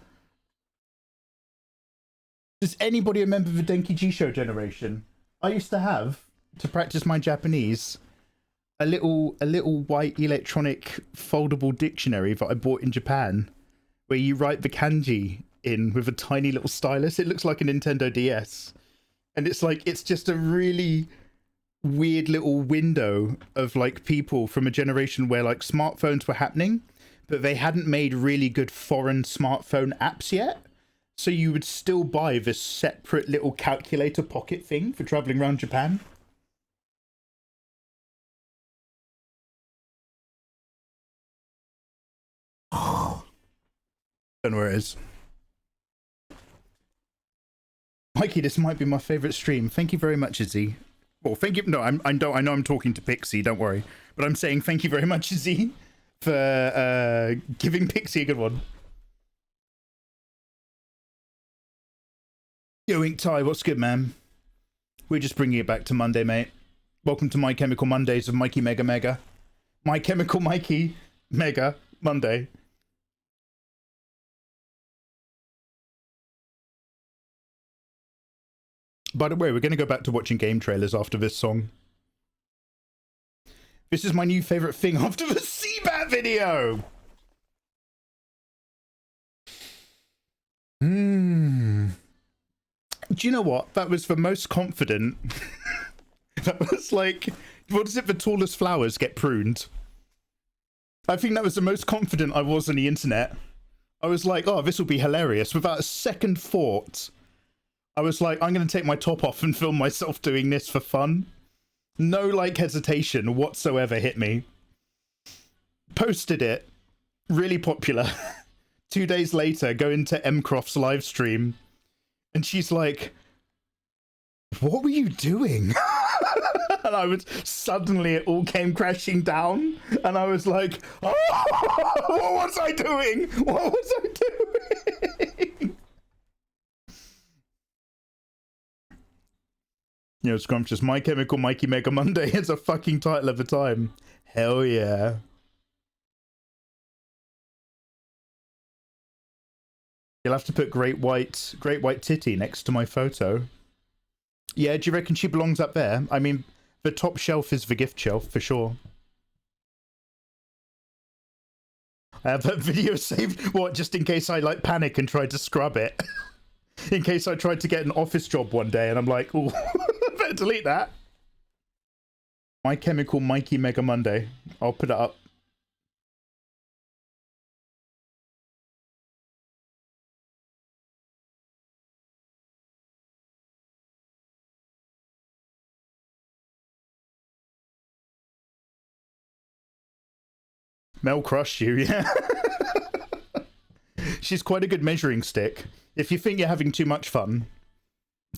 Does anybody remember the Denki Jisho generation? I used to have, to practice my Japanese, a little white electronic foldable dictionary that I bought in Japan, where you write the kanji in with a tiny little stylus. It looks like a Nintendo DS, and it's like it's just a really weird little window of like people from a generation where like smartphones were happening, but they hadn't made really good foreign smartphone apps yet. So you would still buy this separate little calculator pocket thing for traveling around Japan. Don't know where it is. Mikey, this might be my favorite stream. Thank you very much, Izzy. Well, thank you. No, I know I'm talking to Pixie. Don't worry, but I'm saying thank you very much, Izzy, for giving Pixie a good one. Yo, Ink Ty, what's good, man? We're just bringing it back to Monday, mate. Welcome to My Chemical Mondays of Mikey Mega Mega. My Chemical Mikey Mega Monday. By the way, we're going to go back to watching game trailers after this song. This is my new favorite thing after the Seabat video. Do you know what? That was the most confident. That was like, what is it? The tallest flowers get pruned. I think that was the most confident I was on the internet. I was like, oh, this will be hilarious. Without a second thought, I was like, I'm going to take my top off and film myself doing this for fun. No, like, hesitation whatsoever hit me. Posted it. Really popular. 2 days later, go into Mcroft's live stream. And she's like, what were you doing? And I was, suddenly it all came crashing down. And I was like, oh, what was I doing? What was I doing? You know, Scrumptious, My Chemical Mikey Mega Monday is a fucking title of the time. Hell yeah. You'll have to put Great White Titty next to my photo. Yeah, do you reckon she belongs up there? I mean, the top shelf is the gift shelf, for sure. I have that video saved, what, just in case I, like, panic and try to scrub it. In case I tried to get an office job one day and I'm like, oh, better delete that. My Chemical Mikey Mega Monday. I'll put it up. Mel crushed you, yeah. She's quite a good measuring stick. If you think you're having too much fun,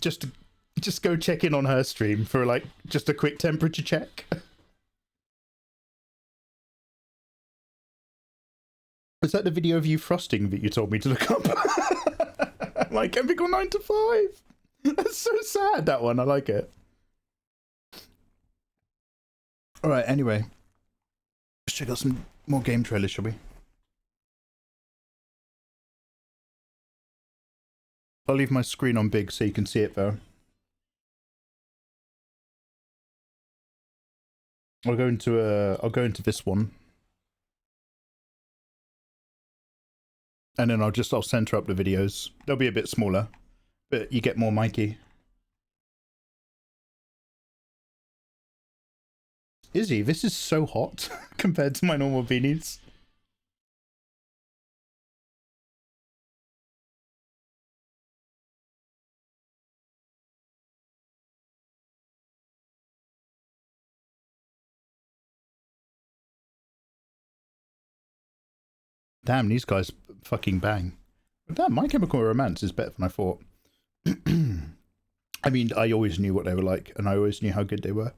just go check in on her stream for like just a quick temperature check. Was that the video of you frosting that you told me to look up? My Chemical 9 to 5. That's so sad, that one. I like it. Alright, anyway. Let's check out some more game trailers, shall we? I'll leave my screen on big so you can see it though. I'll go into this one. And then I'll center up the videos. They'll be a bit smaller, but you get more Mikey. Izzy, this is so hot compared to my normal beanies. Damn, these guys fucking bang. Damn, My Chemical Romance is better than I thought. I mean, I always knew what they were like, and I always knew how good they were.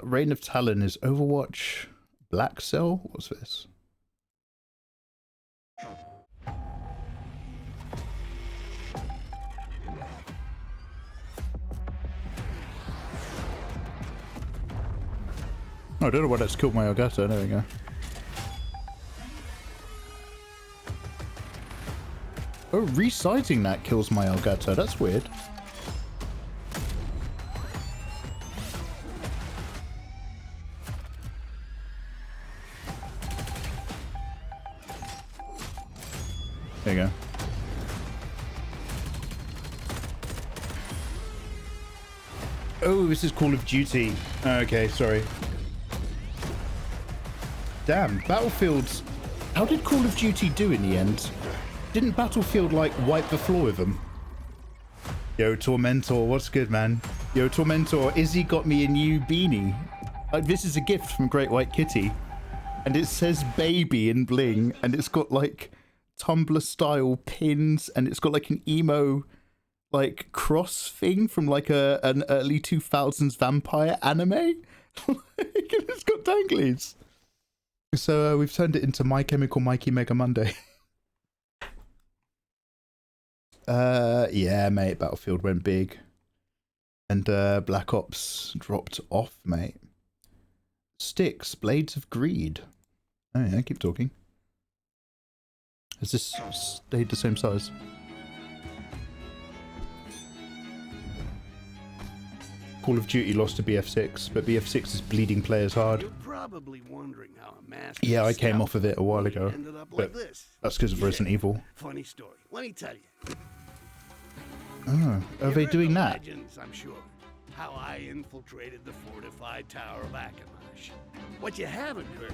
Reign of Talon is Overwatch. Black Cell? What's this? Oh, I don't know why that's killed my Elgato. There we go. Oh, resizing that kills my Elgato. That's weird. There you go. Oh, this is Call of Duty. Okay, sorry. Damn, Battlefield's... How did Call of Duty do in the end? Didn't Battlefield, like, wipe the floor with them? Yo, Tormentor, what's good, man? Yo, Tormentor, Izzy got me a new beanie. This is a gift from Great White Kitty. And it says baby in bling. And it's got, like, Tumblr-style pins. And it's got, like, an emo... like cross thing from like an early 2000s vampire anime. It's got danglies. So we've turned it into My Chemical Mikey Mega Monday. Yeah, mate, Battlefield went big. And Black Ops dropped off, mate. Sticks, Blades of Greed. Oh yeah, keep talking. Has this stayed the same size? Call of Duty lost to BF6, but BF6 is bleeding players hard. You're probably wondering how a master Yeah, I came off of it a while ago, ended up but like this. that's because of Resident Evil. Funny story. Let me tell you. Oh, are they doing that? Legends, I'm sure. How I infiltrated the fortified Tower of Akamash. What you haven't heard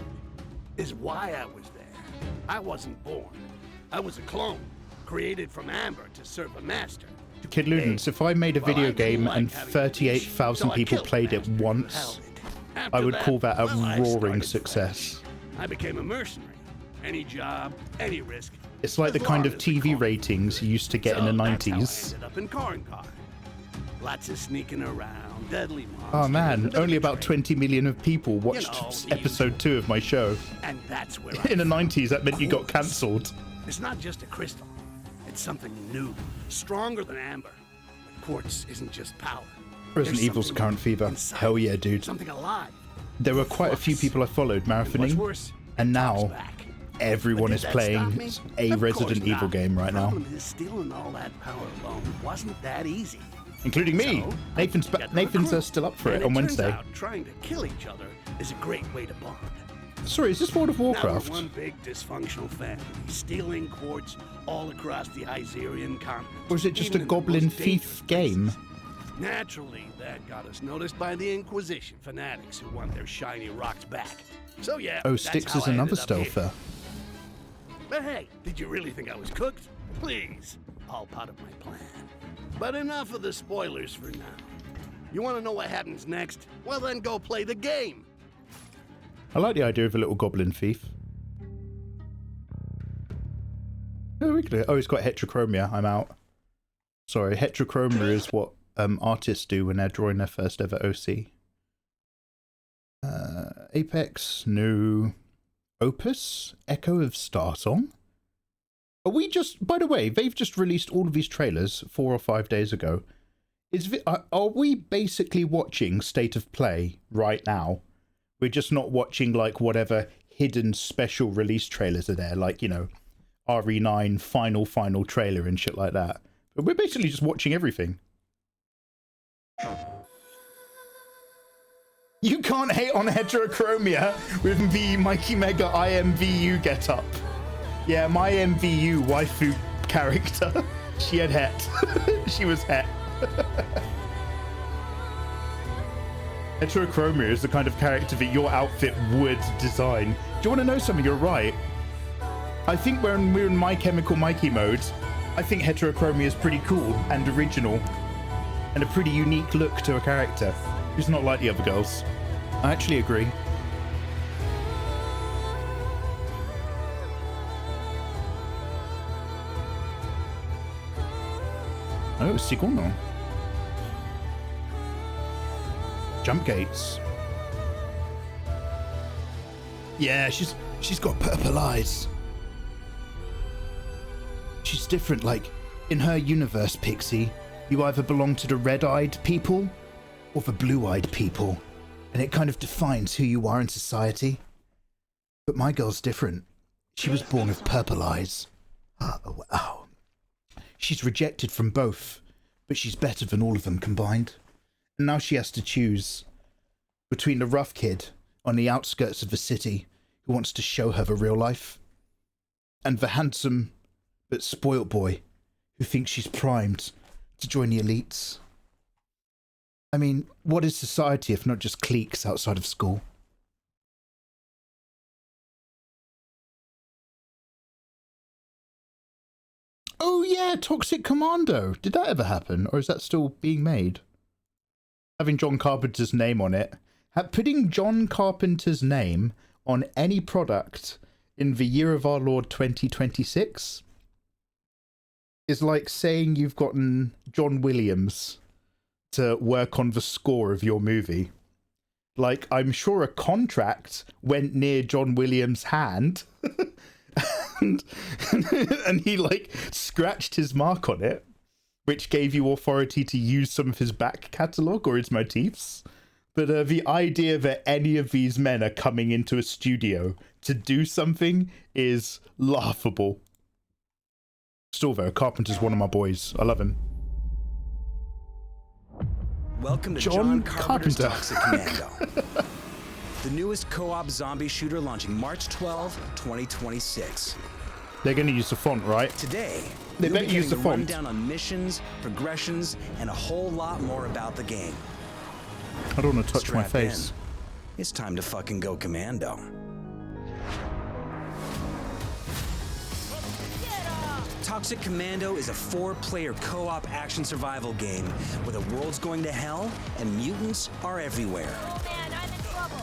is why I was there. I wasn't born. I was a clone, created from amber to serve a master. Kid Ludens, if I made a video game and 38,000 people played it once, I would call that a roaring success. I became a mercenary. Any job, any risk. It's like the kind of TV ratings you used to get in the 90s. Ended up in Korenkar. Lots of sneaking around, deadly monsters. Oh man, only about 20 million of people watched episode 2 of my show. And that's where in the 90s, that meant you got cancelled. It's not just a crystal. It's something new, stronger than amber. But quartz isn't just power. Resident Evil's current fever. Hell yeah, dude. Something alive. There were quite a few people I followed marathoning, and now everyone is playing a Resident Evil game right now. Stealing all that power alone wasn't that easy. Including me. Nathan's still up for it on Wednesday. Turns out trying to kill each other is a great way to bond. Sorry, is this World of Warcraft? Now we're one big dysfunctional family, stealing quartz all across the Izerian continent. Or is it just a goblin thief game? Naturally, that got us noticed by the Inquisition fanatics who want their shiny rocks back. So yeah. Oh, Styx is another stealther. But hey, did you really think I was cooked? Please, all part of my plan. But enough of the spoilers for now. You want to know what happens next? Well, then go play the game. I like the idea of a little goblin thief. Oh, it's got heterochromia. I'm out. Sorry, heterochromia is what artists do when they're drawing their first ever OC. Apex, no. Opus, Echo of Starsong. Are we just? By the way, they've just released all of these trailers 4 or 5 days ago. Are we basically watching State of Play right now? We're just not watching like whatever hidden special release trailers are there, like, you know, RE9 final trailer and shit like that. But we're basically just watching everything. You can't hate on heterochromia with the Mikey Mega IMVU getup. Yeah, my MVU waifu character. She had het. She was het. Heterochromia is the kind of character that your outfit would design. Do you want to know something? You're right. I think when we're in My Chemical Mikey mode, I think heterochromia is pretty cool and original and a pretty unique look to a character who's not like the other girls. I actually agree. Oh, Sigourney. Jump gates. Yeah, she's got purple eyes. She's different, like, in her universe, Pixie, you either belong to the red-eyed people or the blue-eyed people, and it kind of defines who you are in society. But my girl's different. She was born with purple eyes. Oh, wow. She's rejected from both, but she's better than all of them combined. And now she has to choose between the rough kid on the outskirts of the city who wants to show her the real life, and the handsome but spoilt boy who thinks she's primed to join the elites. I mean, what is society if not just cliques outside of school? Oh yeah, Toxic Commando. Did that ever happen? Or is that still being made? Having John Carpenter's name on it. Putting John Carpenter's name on any product in the year of our Lord 2026 is like saying you've gotten John Williams to work on the score of your movie. Like, I'm sure a contract went near John Williams' hand and he like scratched his mark on it, which gave you authority to use some of his back catalogue or his motifs. But the idea that any of these men are coming into a studio to do something is laughable. Still though, Carpenter's one of my boys. I love him. Welcome to John Carpenter's Toxic Commando. The newest co-op zombie shooter launching March 12, 2026. They're going to use the font, right? Today, they we'll better be use the getting a font. rundown on missions, progressions, and a whole lot more about the game. I don't want to touch my Strap face. in. It's time to fucking go commando. Toxic Commando is a 4-player co-op action survival game where the world's going to hell and mutants are everywhere. Oh man, I'm in trouble.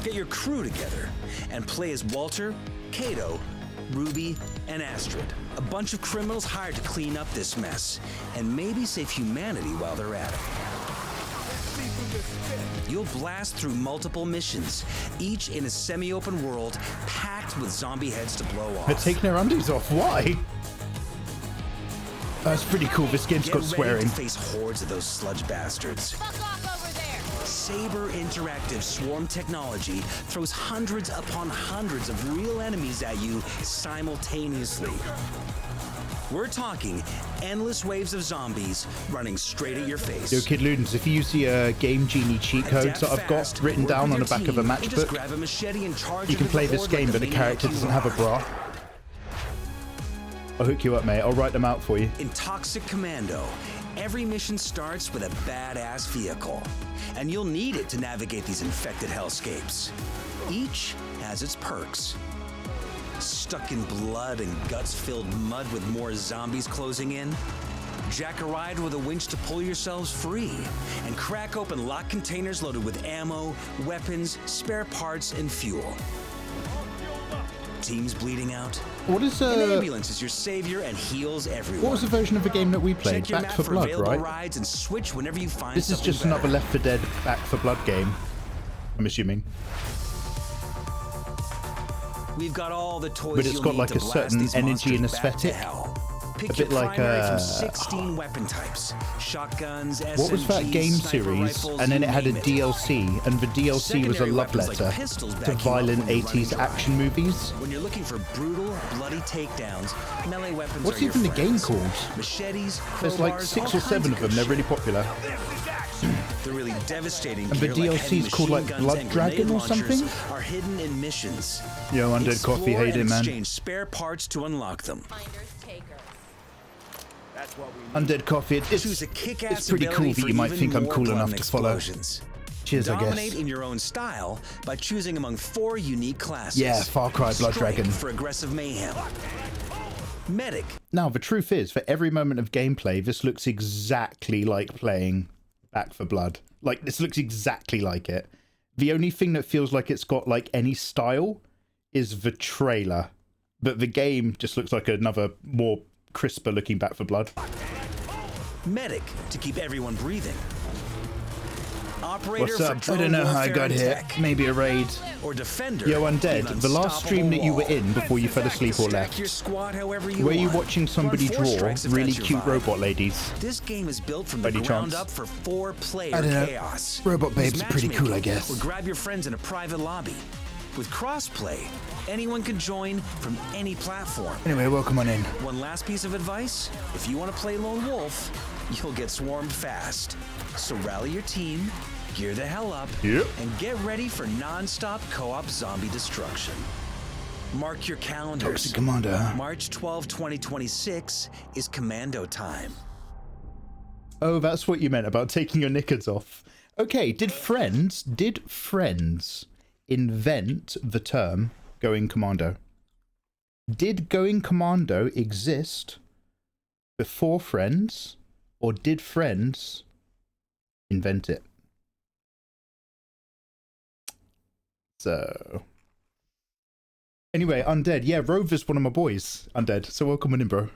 Get your crew together and play as Walter, Kato, Ruby, and Astrid. A bunch of criminals hired to clean up this mess and maybe save humanity while they're at it. You'll blast through multiple missions, each in a semi-open world packed with zombie heads to blow off. They're taking their undies off. Why? That's pretty cool. This game's got swearing. Get ready to face hordes of those sludge bastards. Fuck off over there. Saber Interactive Swarm technology throws hundreds upon hundreds of real enemies at you simultaneously. We're talking endless waves of zombies running straight at your face. Yo, Kid Ludens, if you use the Game Genie cheat codes that I've got written down on the back of a matchbook, you can play this game, but the character doesn't have a bra. I'll hook you up, mate. I'll write them out for you. In Toxic Commando, every mission starts with a badass vehicle, and you'll need it to navigate these infected hellscapes. Each has its perks. Stuck in blood and guts-filled mud with more zombies closing in? Jack a ride with a winch to pull yourselves free and crack open locked containers loaded with ammo, weapons, spare parts, and fuel. Teams bleeding out? What is An ambulance is your savior and heals everyone. What was the version of the game that we played? Check your Back map 4 for Blood, available right? rides and switch whenever you find This is something just better. another Left 4 Dead Back 4 Blood game, I'm assuming. We've got all the toys But it's you'll got need like to a blast certain these energy and monsters back to aesthetic. hell. A Pick bit your like primary from 16 weapon types. Shotguns, SMGs, what was that game sniper series? rifles, And then you it had a name it. DLC, and the DLC was a Secondary love weapons like letter pistols to back you up violent when you're running 80s dry. action movies. When you're looking for brutal, bloody takedowns, melee weapons What's are your even the game friends. called? Machetes, There's like crowbars, 6 all or 7 kinds of them. good They're shit. really popular. The really devastating And the gear like heavy DLC is called, machine like, guns Blood and Dragon grenade or launchers something? are hidden in missions. Yo, Undead Coffee, Explore how you and doing, man? exchange spare parts to unlock them. Undead Coffee, Choose a kick-ass it's pretty cool ability that for you might even think I'm more cool blood enough and to follow. explosions. Cheers, I Dominate guess. in your own style by choosing among 4 unique classes. Yeah, Far Cry Blood Strike Dragon. for aggressive mayhem. Medic. Now, the truth is, for every moment of gameplay, this looks exactly like playing Back 4 Blood. Like, this looks exactly like it. The only thing that feels like it's got, like, any style is the trailer. But the game just looks like another, more crisper looking Back 4 Blood. Medic to keep everyone breathing. Operator What's up? for I don't know how I drone got warfare here. and tech. Maybe a raid. Or defender. Yo, Undead, an the last stream that you were in before you fell asleep or Stack left, your squad however you were you want. watching somebody Run 4 draw strikes if really that's your cute vibe. robot ladies? This game is built from By the any ground chance? up for 4-player I don't know. chaos. Robot Use babes are pretty cool, I matchmaking, guess. Or grab your friends in a private lobby. With crossplay, anyone can join from any platform. Anyway, welcome on in. One last piece of advice: if you want to play Lone Wolf, you'll get swarmed fast. So rally your team, gear the hell up, Yep. and get ready for non-stop co-op zombie destruction. Mark your calendars. Toxic Commando. March 12, 2026 is Commando time. Oh, that's what you meant about taking your knickers off. Okay, did Friends invent the term going commando? Did going commando exist before Friends, or did Friends invent it? So, anyway, Undead. Yeah, Rover's one of my boys, Undead. So welcome in, bro.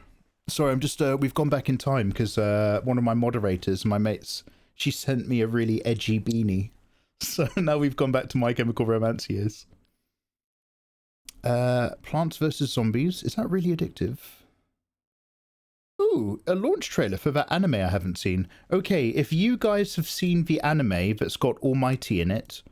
Sorry, I'm just, we've gone back in time because one of my moderators, my mates, she sent me a really edgy beanie. So now we've gone back to My Chemical Romance years. Plants vs. Zombies. Is that really addictive? Ooh, a launch trailer for that anime I haven't seen. Okay, if you guys have seen the anime that's got Almighty in it,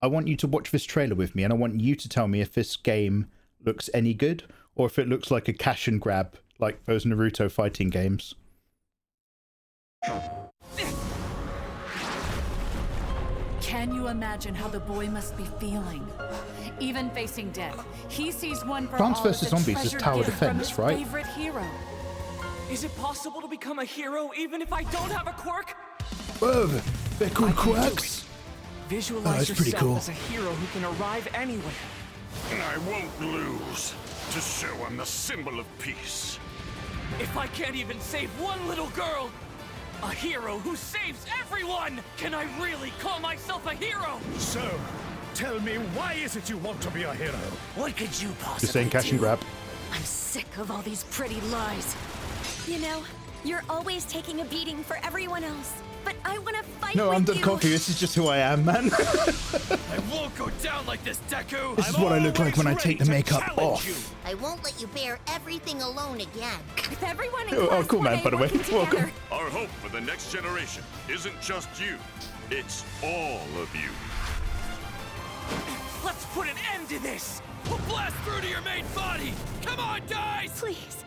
I want you to watch this trailer with me, and I want you to tell me if this game looks any good, or if it looks like a cash and grab, like those Naruto fighting games. Can you imagine how the boy must be feeling? Even facing death, he sees one for Plants all vs. as a Zombies is treasured tower gift from defense, his right? favorite hero. Is it possible to become a hero even if I don't have a quirk? Whoa, they're called quirks. Visualize that's pretty yourself cool. as a hero who can arrive anywhere. I won't lose. To show I'm the symbol of peace. If I can't even save one little girl, a hero who saves everyone, can I really call myself a hero? So, tell me, why is it you want to be a hero? What could you possibly Just saying cash and grab. I'm sick of all these pretty lies. You know, you're always taking a beating for everyone else. But I want to fight No, with I'm done you. coffee. This is just who I am, man. I won't go down like this, Deku! This is what I look like when I take the makeup off. I won't let you bear everything alone again. With everyone in Oh, cool, man, by the way. working Welcome. together. Our hope for the next generation isn't just you. It's all of you. Let's put an end to this! We'll blast through to your main body! Come on, guys! Please.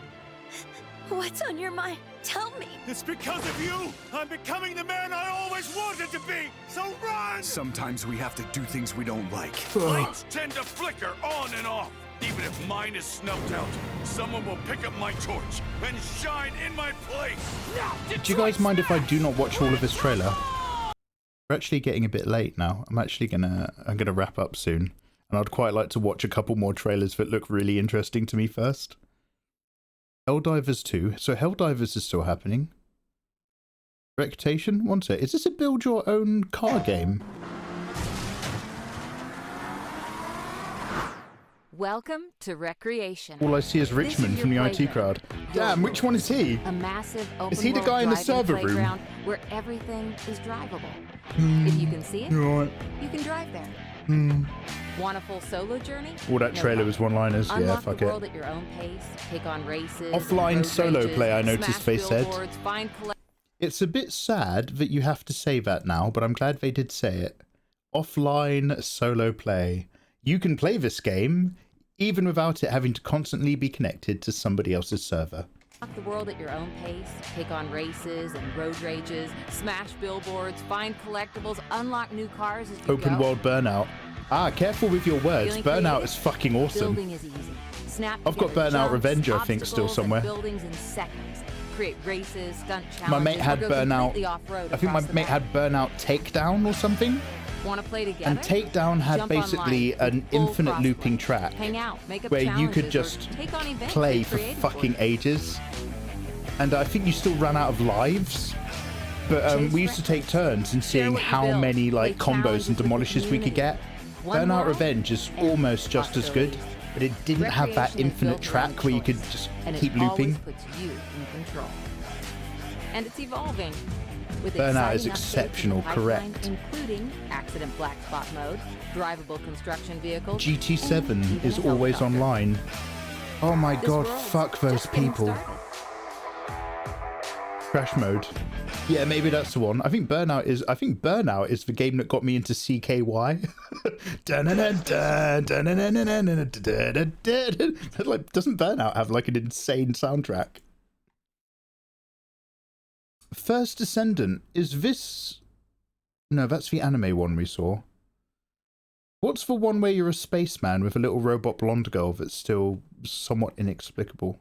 What's on your mind? Tell me. It's because of you I'm becoming the man I always wanted to be. So run! Sometimes we have to do things we don't like. Lights tend to flicker on and off. Even if mine is snuffed out, someone will pick up my torch and shine in my place. Now, Do you guys mind if I do not watch all of this trailer? We're actually getting a bit late now. I'm gonna wrap up soon, and I'd quite like to watch a couple more trailers that look really interesting to me first. Helldivers 2. So Helldivers is still happening. Reputation? One sec. Is this a build your own car game? Welcome to Recreation. All I see is Richmond from the IT crowd. Damn, which one is he? A massive open Is he the guy in the server room? playground where everything is drivable. Hmm. If you can see it, Right. you can drive there. Hmm. Want a full solo journey? All that No trailer problem. was one-liners. Yeah, Unlock fuck the it. world at your own pace, take on races, Offline road solo rages, play, I noticed smash they said. billboards, find It's a bit sad that you have to say that now, but I'm glad they did say it. Offline solo play. You can play this game even without it having to constantly be connected to somebody else's server. Unlock the world at your own pace, take on races and road rages, smash billboards, find collectibles, unlock new cars as you Open go. world burnout. Ah, careful with your words. Feeling Burnout creative? is fucking awesome. Building is easy. Snap I've got together Burnout jumps, Revenge, I think, still obstacles, and somewhere. buildings in seconds. Create races, stunt challenges. My mate had or go Burnout. completely off-road I think my across the mate had Burnout Takedown or something. Want to play together? And Takedown had Jump basically online, an full infinite crossplay. looping track Hang out, make up where you could challenges, or just take on events play they for created fucking you. ages. And I think you still ran out of lives. But we used to take turns in seeing what you how build. many like Play combos challenges and with the demolishes we could get. One Burnout world, Revenge is almost just as good, but it didn't have that Recreation is infinite built around track where you could just and keep it looping. always puts you in control. And it's evolving. With Burnout is exciting updates in the exceptional, pipeline, correct. Including accident black spot mode, drivable construction vehicles. GT7 and even is a always helicopter. online. Oh my This god, world's fuck those just getting people. started. Crash mode. Yeah, maybe that's the one. I think Burnout is the game that got me into CKY. Like, doesn't Burnout have like an insane soundtrack? First Descendant, is this... No, that's the anime one we saw. What's the one where you're a spaceman with a little robot blonde girl that's still somewhat inexplicable?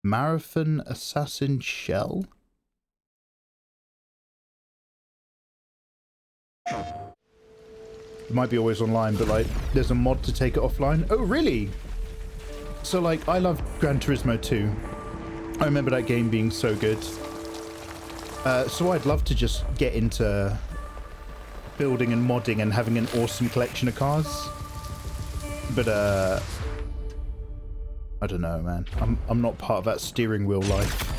Marathon Assassin Shell? It might be always online, but like, there's a mod to take it offline. Oh, really? So like, I love Gran Turismo 2. I remember that game being so good. So I'd love to just get into building and modding and having an awesome collection of cars. But I don't know, man. I'm not part of that steering wheel life.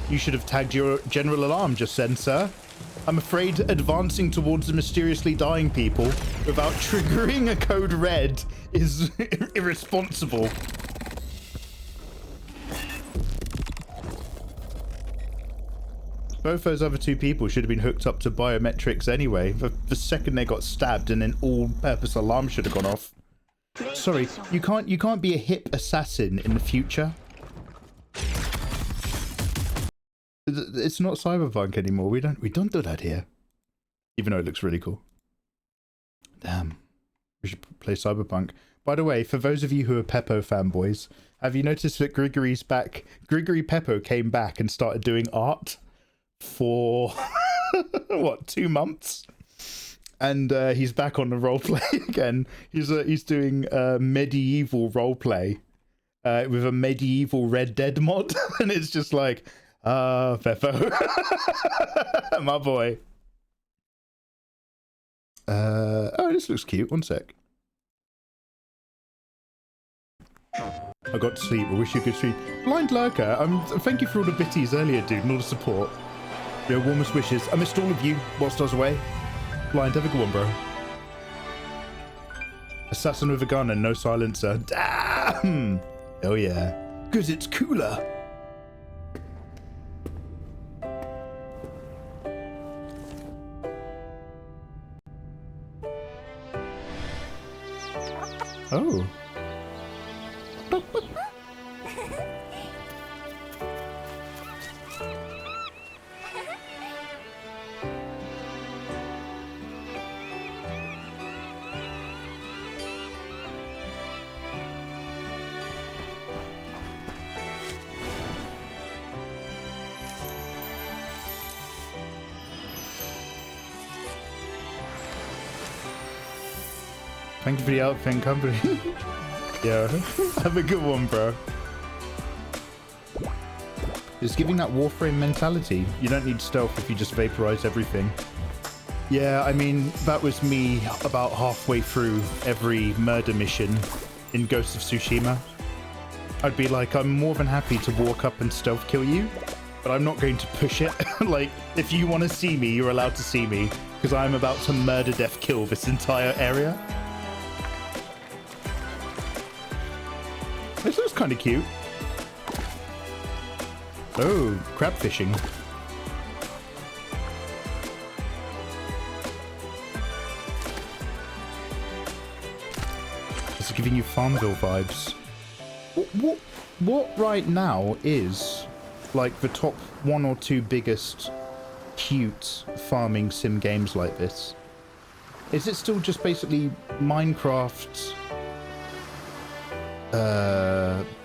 You should have tagged your general alarm just then, sir. I'm afraid advancing towards the mysteriously dying people without triggering a code red is irresponsible. Both those other two people should have been hooked up to biometrics anyway. The second they got stabbed, and an all-purpose alarm should have gone off. Sorry, you can't be a hip assassin in the future. It's not Cyberpunk anymore. We don't do that here. Even though it looks really cool. Damn. We should play Cyberpunk. By the way, for those of you who are Peppo fanboys, have you noticed that Grigory's back? Grigory Peppo came back and started doing art for what, 2 months? And he's back on the roleplay again. He's doing medieval roleplay with a medieval Red Dead mod, and it's just like, Peppo, my boy. Oh, this looks cute. One sec. I got to sleep. I wish you could sleep. Blind Lurker, thank you for all the bitties earlier, dude, and all the support. Your warmest wishes. I missed all of you whilst I was away. Blind, have a good one, bro. Assassin with a gun and no silencer. Damn! Oh yeah. 'Cause it's cooler. Oh. Thank you for the outfit, company. Yeah, have a good one, bro. It's giving that Warframe mentality. You don't need stealth if you just vaporize everything. Yeah, I mean, that was me about halfway through every murder mission in Ghost of Tsushima. I'd be like, I'm more than happy to walk up and stealth kill you, but I'm not going to push it. Like, if you want to see me, you're allowed to see me, because I'm about to murder death kill this entire area. This looks kind of cute. Oh, crab fishing. It's giving you Farmville vibes. What right now is like the top 1 or 2 biggest cute farming sim games like this? Is it still just basically Minecraft,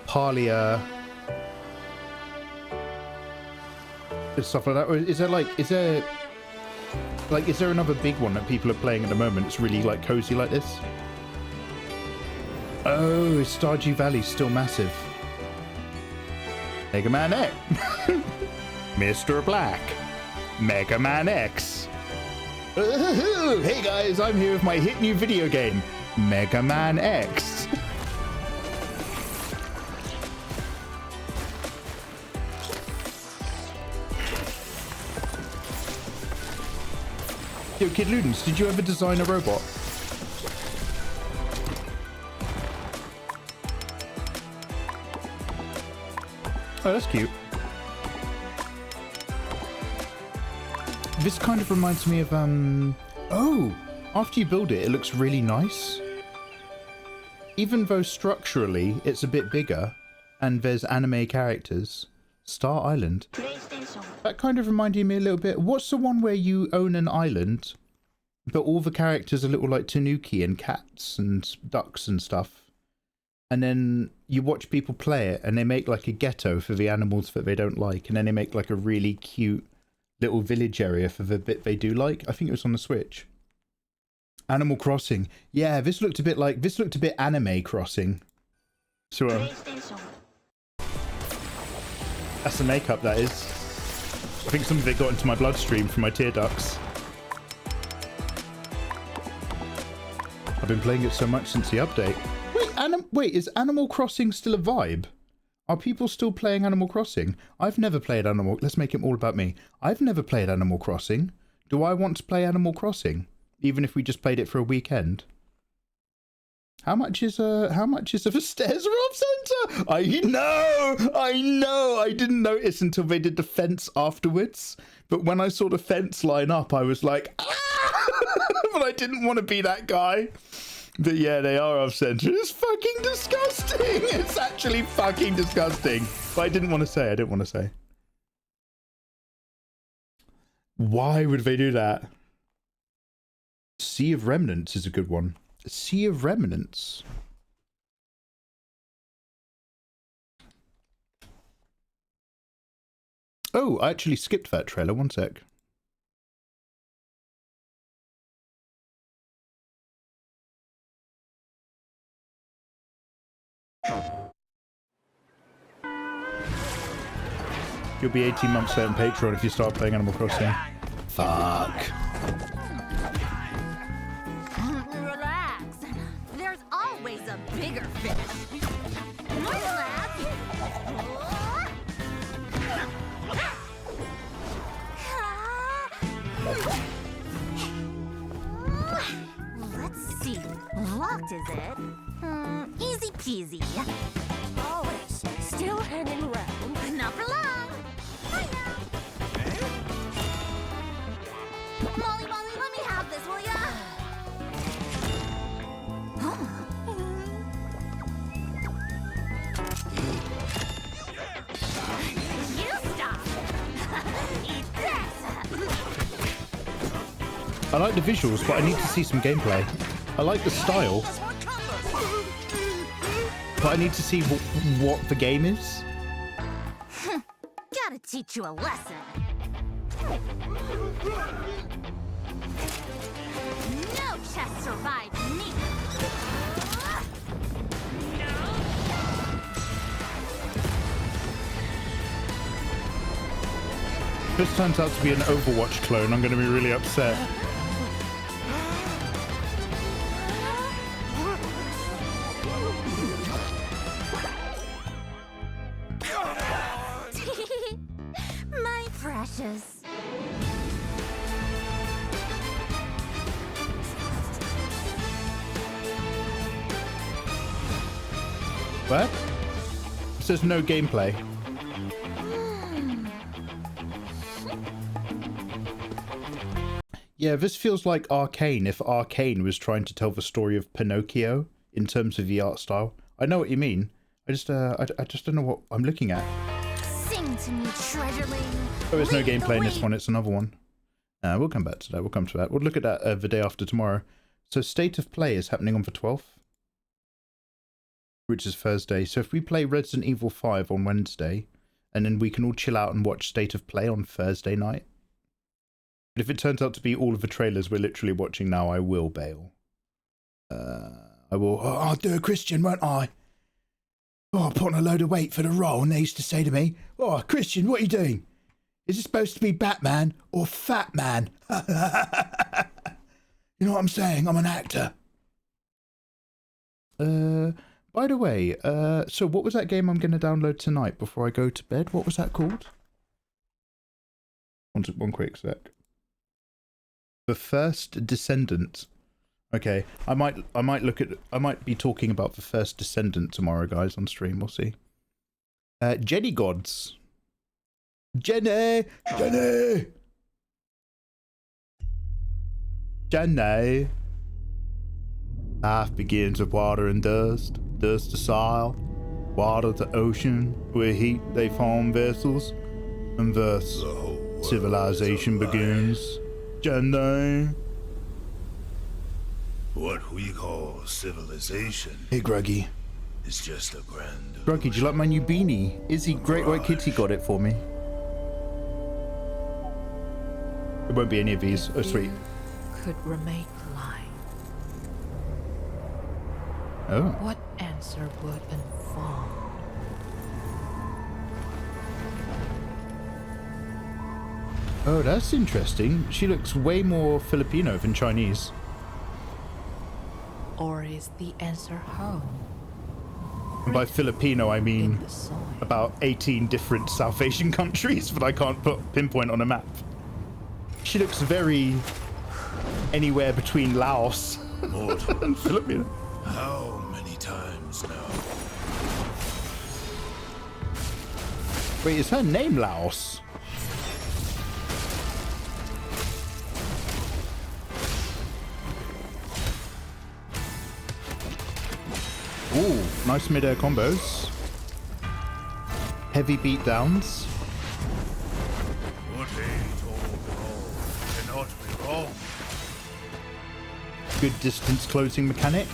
Parlia, stuff like that? Or is there another big one that people are playing at the moment? It's really like cozy like this. Oh, Stardew Valley's still massive. Mega Man X. Mr. Black. Mega Man X. Hey guys, I'm here with my hit new video game, Mega Man X. Yo, Kid Ludens, did you ever design a robot? Oh, that's cute. This kind of reminds me of, oh, after you build it, it looks really nice. Even though structurally it's a bit bigger and there's anime characters, Star Island. That kind of reminded me a little bit. What's the one where you own an island, but all the characters are little like tanuki and cats and ducks and stuff? And then you watch people play it and they make like a ghetto for the animals that they don't like. And then they make like a really cute little village area for the bit they do like. I think it was on the Switch. Animal Crossing. Yeah, this looked a bit Anime Crossing. So, that's the makeup, that is. I think some of it got into my bloodstream from my tear ducts. I've been playing it so much since the update. Wait, is Animal Crossing still a vibe? Are people still playing Animal Crossing? I've never played Animal... Let's make it all about me. I've never played Animal Crossing. Do I want to play Animal Crossing? Even if we just played it for a weekend? How much is a stairs off center? I know. I didn't notice until they did the fence afterwards. But when I saw the fence line up, I was like, ah! But I didn't want to be that guy. But yeah, they are off center. It's fucking disgusting. It's actually fucking disgusting. But I didn't want to say. Why would they do that? Sea of Remnants is a good one. Sea of Remnants. Oh, I actually skipped that trailer. One sec. You'll be 18 months late on Patreon if you start playing Animal Crossing. Fuck. Relax. There's always a bigger fish. Relax. Let's see. Locked, is it? Easy peasy. Always still hanging around. Not for long. Bye now. Molly, let me have this, will ya? You stop. Eat this. I like the visuals, but I need to see some gameplay. I like the style, but I need to see what the game is. Gotta teach you a lesson. No chest survived me. If this turns out to be an Overwatch clone, I'm going to be really upset. My precious. What? It says no gameplay. Yeah, this feels like Arcane if Arcane was trying to tell the story of Pinocchio in terms of the art style. I know what you mean. I just don't know what I'm looking at. Sing to me, treasureling. Oh, there's no gameplay in this one. It's another one. We'll come back to that. We'll come to that. We'll look at that the day after tomorrow. So State of Play is happening on the 12th, which is Thursday. So if we play Resident Evil 5 on Wednesday, and then we can all chill out and watch State of Play on Thursday night. But if it turns out to be all of the trailers we're literally watching now, I will bail. I will. Oh, I'll do a Christian, won't I? Oh, I put on a load of weight for the role, and they used to say to me, "Oh, Christian, what are you doing? Is it supposed to be Batman or Fat Man?" You know what I'm saying? I'm an actor. By the way, so what was that game I'm going to download tonight before I go to bed? What was that called? One quick sec. The First Descendant. Okay, I might be talking about The First Descendant tomorrow, guys, on stream. We'll see. Jenny Gods. Jenny! Life begins with water and dust, dust to soil, water to ocean, where heat they form vessels, and thus civilization begins. Jedi. What we call civilization. Hey, Gruggy. Is just a grand. Gruggy, do you like my new beanie? Izzy, Great White Kitty got it for me. It won't be any of these. Oh, sweet. Could remake lie. Oh. What answer would unfold? Oh, that's interesting. She looks way more Filipino than Chinese. Or is the answer home? And by Filipino, I mean about 18 different South Asian countries that I can't pinpoint on a map. She looks very anywhere between Laos and Filipino. How many times now? Wait, is her name Laos? Ooh, nice mid-air combos. Heavy beatdowns. What ain't all wrong cannot be wrong. Good distance closing mechanic.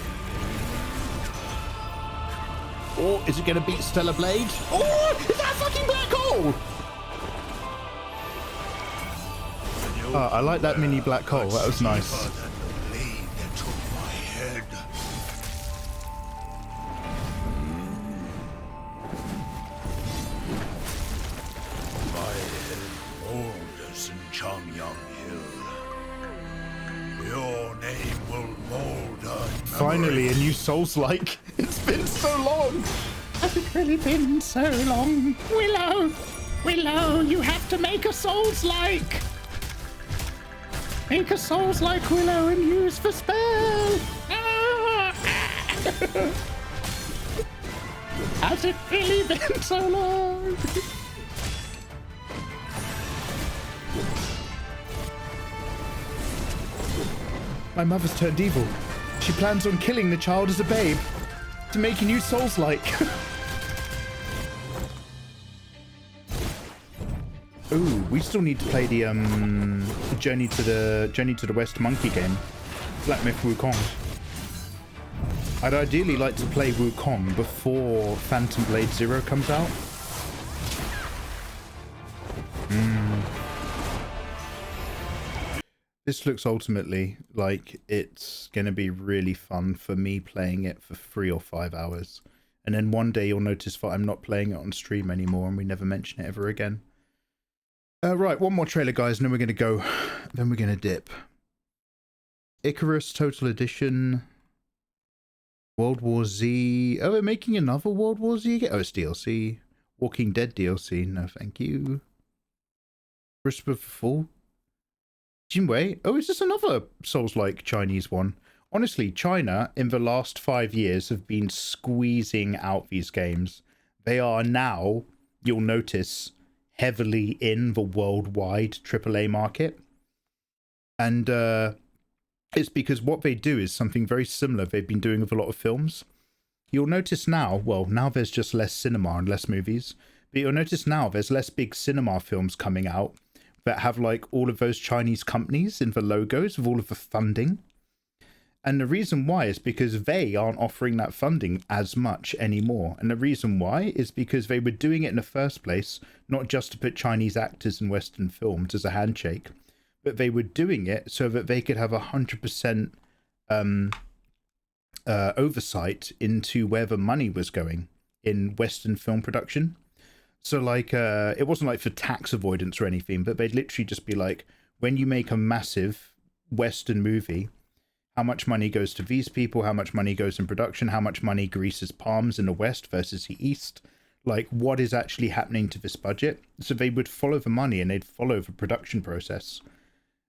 Oh, is it going to beat Stellar Blade? Oh, is that fucking black hole? Oh, I like that mini black hole. That was nice. Finally, a new Souls-like. It's been so long. Has it really been so long? Willow! Willow, you have to make a Souls-like! Make a Souls-like, Willow, and use the spell! Ah! Has it really been so long? My mother's turned evil. She plans on killing the child as a babe to make a new Souls-like. Ooh, we still need to play the Journey to the West Monkey game, Black Myth Wukong. I'd ideally like to play Wukong before Phantom Blade Zero comes out. This looks ultimately like it's going to be really fun for me playing it for 3 or 5 hours. And then one day you'll notice that I'm not playing it on stream anymore and we never mention it ever again. Right, one more trailer, guys, and then we're going to go. Then we're going to dip. Icarus Total Edition. World War Z. Oh, we're making another World War Z again? Oh, it's DLC. Walking Dead DLC. No, thank you. Crisper for Full. Jinwei. Oh, is this another Souls-like Chinese one? Honestly, China in the last 5 years have been squeezing out these games. They are now, you'll notice, heavily in the worldwide AAA market. And it's because what they do is something very similar they've been doing with a lot of films. You'll notice now, well, now there's just less cinema and less movies, but you'll notice now there's less big cinema films coming out that have like all of those Chinese companies in the logos with all of the funding. And the reason why is because they aren't offering that funding as much anymore. And the reason why is because they were doing it in the first place, not just to put Chinese actors in Western films as a handshake, but they were doing it so that they could have 100% oversight into where the money was going in Western film production. So like, it wasn't like for tax avoidance or anything, but they'd literally just be like, when you make a massive Western movie, how much money goes to these people, how much money goes in production, how much money greases palms in the West versus the East, like what is actually happening to this budget. So they would follow the money and they'd follow the production process.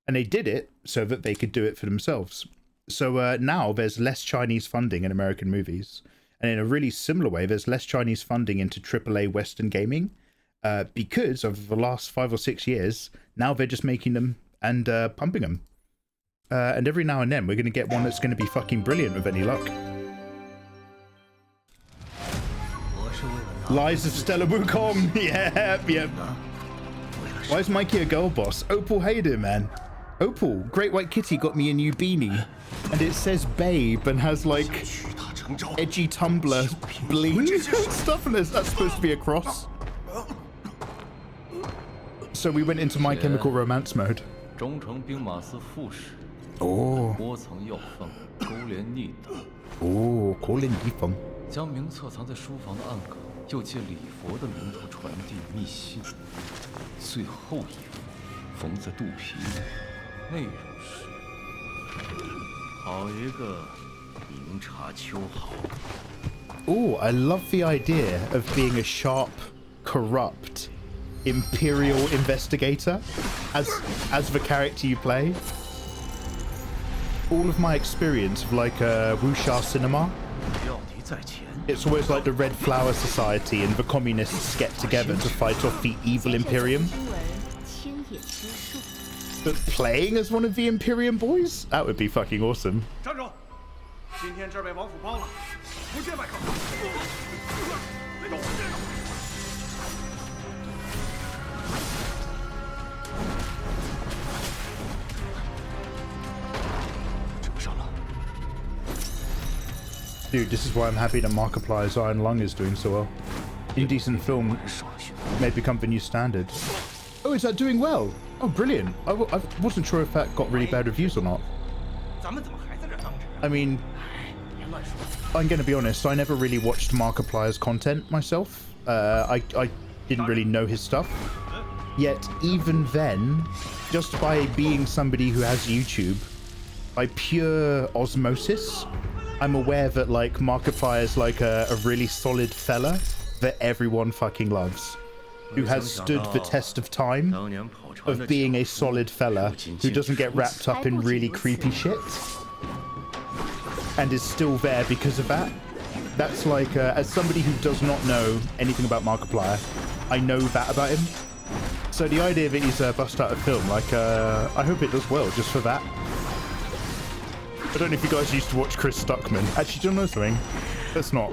And they did it so that they could do it for themselves. So now there's less Chinese funding in American movies. And in a really similar way, there's less Chinese funding into AAA Western gaming because of the last 5 or 6 years, now they're just making them and pumping them. And every now and then, we're going to get one that's going to be fucking brilliant with any luck. Lies of Stella Wukong. Yep. Why is Mikey a girl boss? Opal, how you doing, man? Opal, Great White Kitty got me a new beanie. And it says babe and has like edgy Tumblr bling stuff. And that's supposed to be a cross. So we went into My Chemical Romance mode. Oh. Oh, 勾连一封。将名册藏在书房的暗格，又借礼佛的名头传递密信。最后一封缝在肚皮内，内容是：好一个明察秋毫。 Oh, I love the idea of being a sharp, corrupt, imperial investigator as the character you play. All of my experience of like wuxia cinema, it's always like the Red Flower Society and the communists get together to fight off the evil Imperium. But playing as one of the Imperium boys? That would be fucking awesome. 站住！今天这儿被王府包了，不见外客。Dude, this is why I'm happy that Markiplier's Iron Lung is doing so well. Indecent film may become the new standard. Oh, is that doing well? Oh, brilliant. I wasn't sure if that got really bad reviews or not. I mean, I'm going to be honest, I never really watched Markiplier's content myself. I didn't really know his stuff. Yet, even then, just by being somebody who has YouTube, by pure osmosis, I'm aware that like Markiplier's like a really solid fella that everyone fucking loves, who has stood the test of time of being a solid fella who doesn't get wrapped up in really creepy shit and is still there because of that. That's like as somebody who does not know anything about Markiplier, I know that about him. So the idea that he's bust out a film, like I hope it does well just for that. I don't know if you guys used to watch Chris Stuckman. Actually, do you know something? Let's not.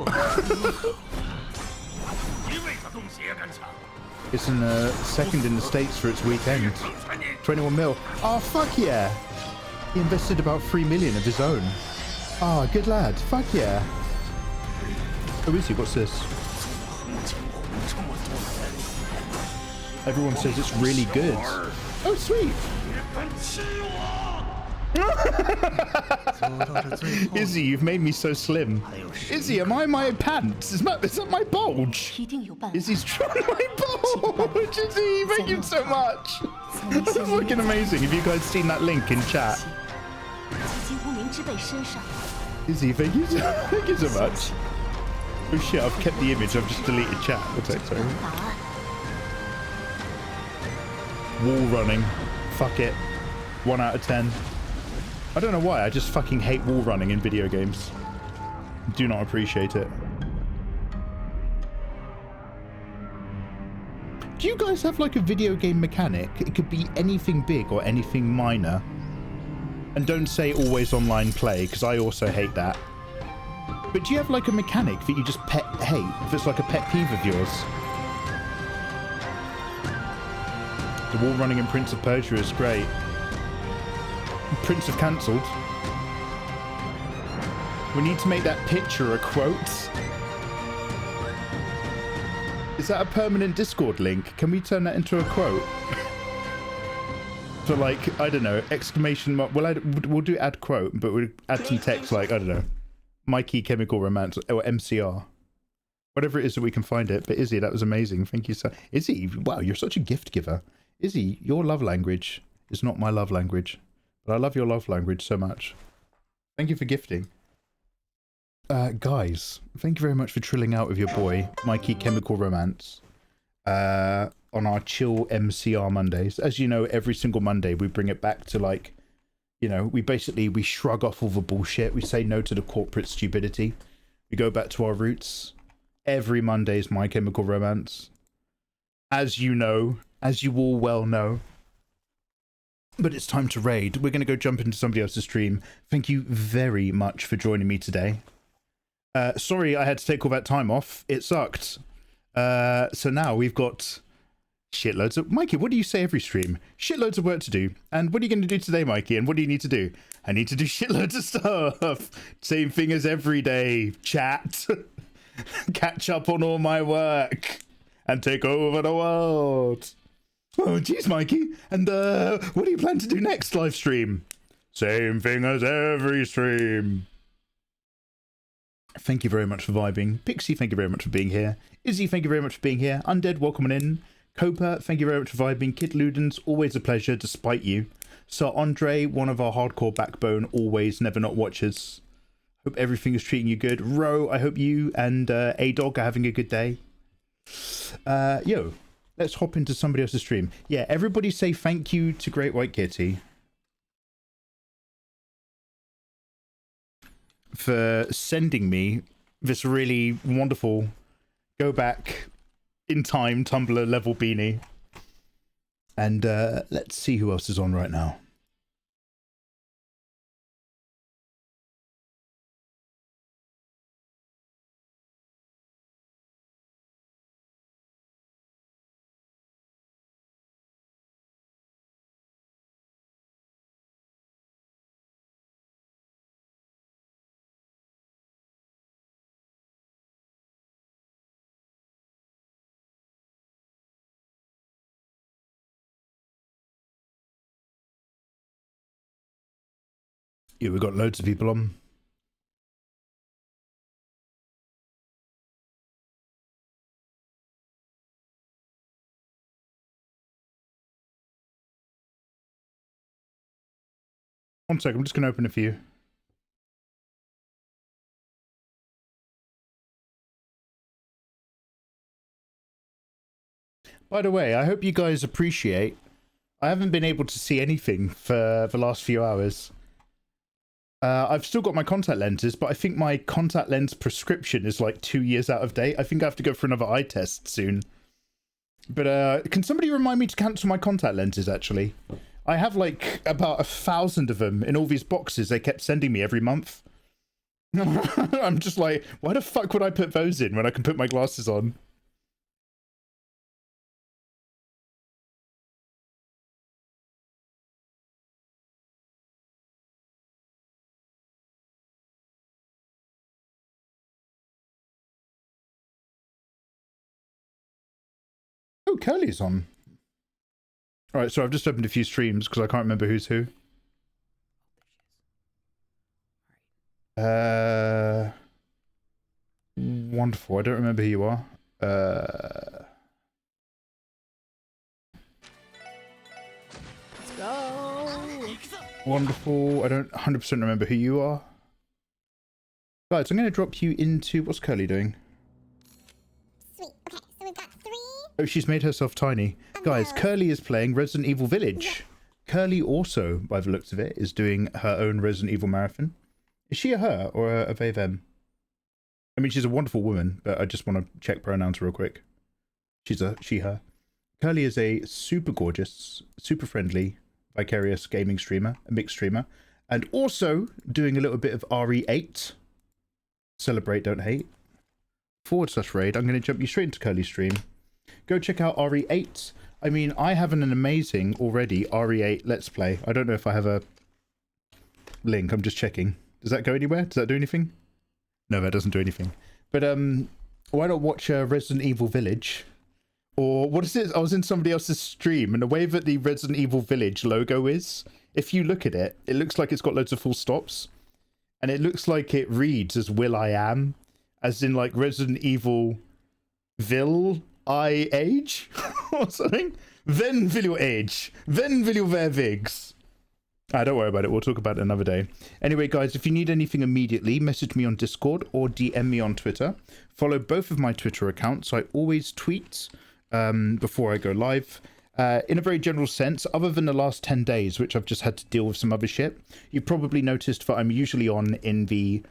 It's in second in the States for its weekend. 21 mil. Oh, fuck yeah. He invested about 3 million of his own. Oh, good lad. Fuck yeah. Oh, is he? What's this? Everyone says it's really good. Oh, sweet. Izzy, you've made me so slim. Izzy, am I my pants? Is that my bulge? Izzy's trying my bulge. Izzy, thank you so much. That's fucking amazing. Have you guys seen that link in chat? Izzy, thank you so much. Oh shit, I've kept the image. I've just deleted chat. What's that, sorry? Wall running. Fuck it. 1 out of 10. I don't know why, I just fucking hate wall running in video games. Do not appreciate it. Do you guys have like a video game mechanic? It could be anything big or anything minor. And don't say always online play, because I also hate that. But do you have like a mechanic that you just hate, that's like a pet peeve of yours? The wall running in Prince of Persia is great. Prince have cancelled. We need to make that picture a quote. Is that a permanent Discord link? Can we turn that into a quote? For like, I don't know, exclamation mark. We'll do add quote, but we'll add some text like, I don't know, Mikey Chemical Romance or MCR. Whatever it is that we can find it. But Izzy, that was amazing. Thank you so much. Izzy, wow, you're such a gift giver. Izzy, your love language is not my love language. But I love your love language so much. Thank you for gifting. Guys, thank you very much for trilling out with your boy, Mikey Chemical Romance, on our chill MCR Mondays. As you know, every single Monday we bring it back to like, you know, we shrug off all the bullshit. We say no to the corporate stupidity. We go back to our roots. Every Monday is My Chemical Romance. As you know, as you all well know. But it's time to raid. We're going to go jump into somebody else's stream. Thank you very much for joining me today. Sorry I had to take all that time off. It sucked. So now we've got shitloads of... Mikey, what do you say every stream? Shitloads of work to do. And what are you going to do today, Mikey? And what do you need to do? I need to do shitloads of stuff. Same thing as every day. Chat. Catch up on all my work. And take over the world. Oh, jeez, Mikey. And what do you plan to do next live stream? Same thing as every stream. Thank you very much for vibing. Pixie, thank you very much for being here. Izzy, thank you very much for being here. Undead, welcome on in. Copa, thank you very much for vibing. Kid Ludens, always a pleasure despite you. Sir Andre, one of our hardcore backbone, always never not watchers. Hope everything is treating you good. Ro, I hope you and A-Dog are having a good day. Yo, let's hop into somebody else's stream. Yeah, everybody say thank you to Great White Kitty for sending me this really wonderful go back in time Tumblr level beanie. And let's see who else is on right now. Yeah, we've got loads of people on. One second, I'm just going to open a few. By the way, I hope you guys appreciate, I haven't been able to see anything for the last few hours. I've still got my contact lenses, but I think my contact lens prescription is like 2 years out of date. I think I have to go for another eye test soon. But can somebody remind me to cancel my contact lenses, actually? I have like about 1,000 of them in all these boxes they kept sending me every month. I'm just like, why the fuck would I put those in when I can put my glasses on? Oh, Curly's on. Alright, so I've just opened a few streams because I can't remember who's who. Wonderful. I don't remember who you are. Let's go. Wonderful. I don't 100% remember who you are. Guys, I'm going to drop you into... What's Curly doing? Sweet. Okay, so we've got 3. Oh, she's made herself tiny. Guys, Curly is playing Resident Evil Village. Yeah. Curly also, by the looks of it, is doing her own Resident Evil marathon. Is she a her or a they them? I mean, she's a wonderful woman, but I just want to check pronouns real quick. She's a she, her. Curly is a super gorgeous, super friendly, vicarious gaming streamer, a mixed streamer, and also doing a little bit of RE8. Celebrate, don't hate. /raid. I'm going to jump you straight into Curly's stream. Go check out RE8. I mean, I have an amazing already RE8 Let's Play. I don't know if I have a link. I'm just checking. Does that go anywhere? Does that do anything? No, that doesn't do anything. But why not watch Resident Evil Village? Or what is it? I was in somebody else's stream, and the way that the Resident Evil Village logo is, if you look at it, it looks like it's got loads of full stops. And it looks like it reads as Will I Am, as in like Resident Evil Vil I Age or something. Then will you age. Then will you wear wigs. Don't worry about it. We'll talk about it another day. Anyway, guys, if you need anything immediately, message me on Discord or DM me on Twitter. Follow both of my Twitter accounts. I always tweet before I go live. In a very general sense, other than the last 10 days, which I've just had to deal with some other shit, you've probably noticed that I'm usually on in the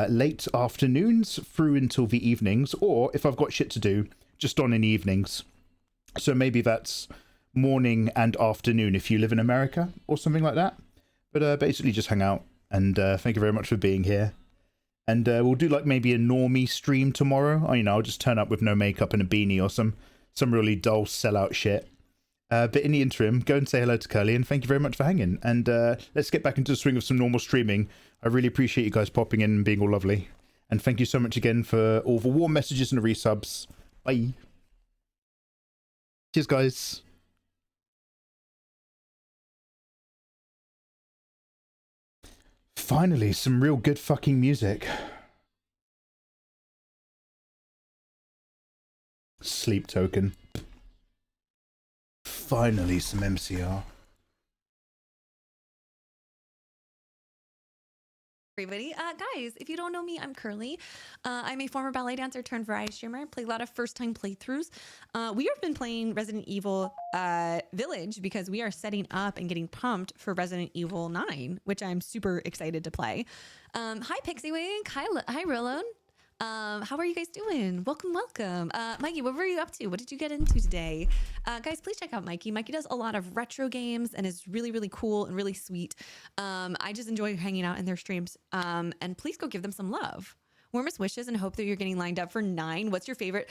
late afternoons through until the evenings, or if I've got shit to do, just on in the evenings. So maybe that's morning and afternoon if you live in America or something like that. But basically just hang out, and thank you very much for being here. And we'll do like maybe a normie stream tomorrow. Or, you know, I'll just turn up with no makeup and a beanie or some really dull sellout shit. But in the interim, go and say hello to Curly, and thank you very much for hanging. And let's get back into the swing of some normal streaming. I really appreciate you guys popping in and being all lovely. And thank you so much again for all the warm messages and the resubs. Bye. Cheers, guys. Finally, some real good fucking music. Sleep token. Finally, some MCR. Everybody, guys, if you don't know me, I'm Curly. I'm a former ballet dancer turned variety streamer. Play a lot of first-time playthroughs. We have been playing Resident Evil Village because we are setting up and getting pumped for Resident Evil 9, which I'm super excited to play. Hi, Pixie Wink. Hi, Rillone. How are you guys doing? Welcome, welcome. Mikey, what were you up to? What did you get into today? Guys, please check out Mikey. Mikey does a lot of retro games and is really, really cool and really sweet. I just enjoy hanging out in their streams. And please go give them some love. Warmest wishes and hope that you're getting lined up for 9. What's your favorite?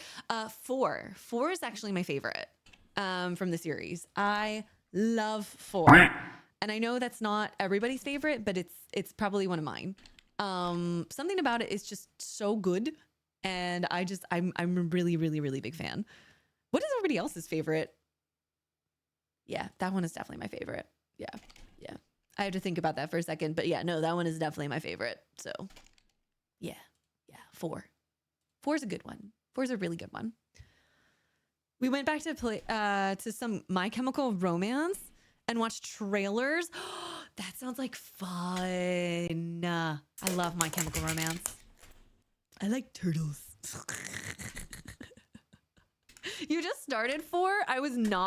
4. 4 is actually my favorite from the series. I love 4. And I know that's not everybody's favorite, but it's probably one of mine. Something about it is just so good, and I'm a really, really, really big fan. What is everybody else's favorite? Yeah, that one is definitely my favorite. Yeah. I have to think about that for a second, but yeah, no, that one is definitely my favorite. So yeah, 4. 4 is a good one. 4 is a really good one. We went back to play to some My Chemical Romance and watched trailers. That sounds like fun. I love My Chemical Romance. I like turtles. You just started 4? I was not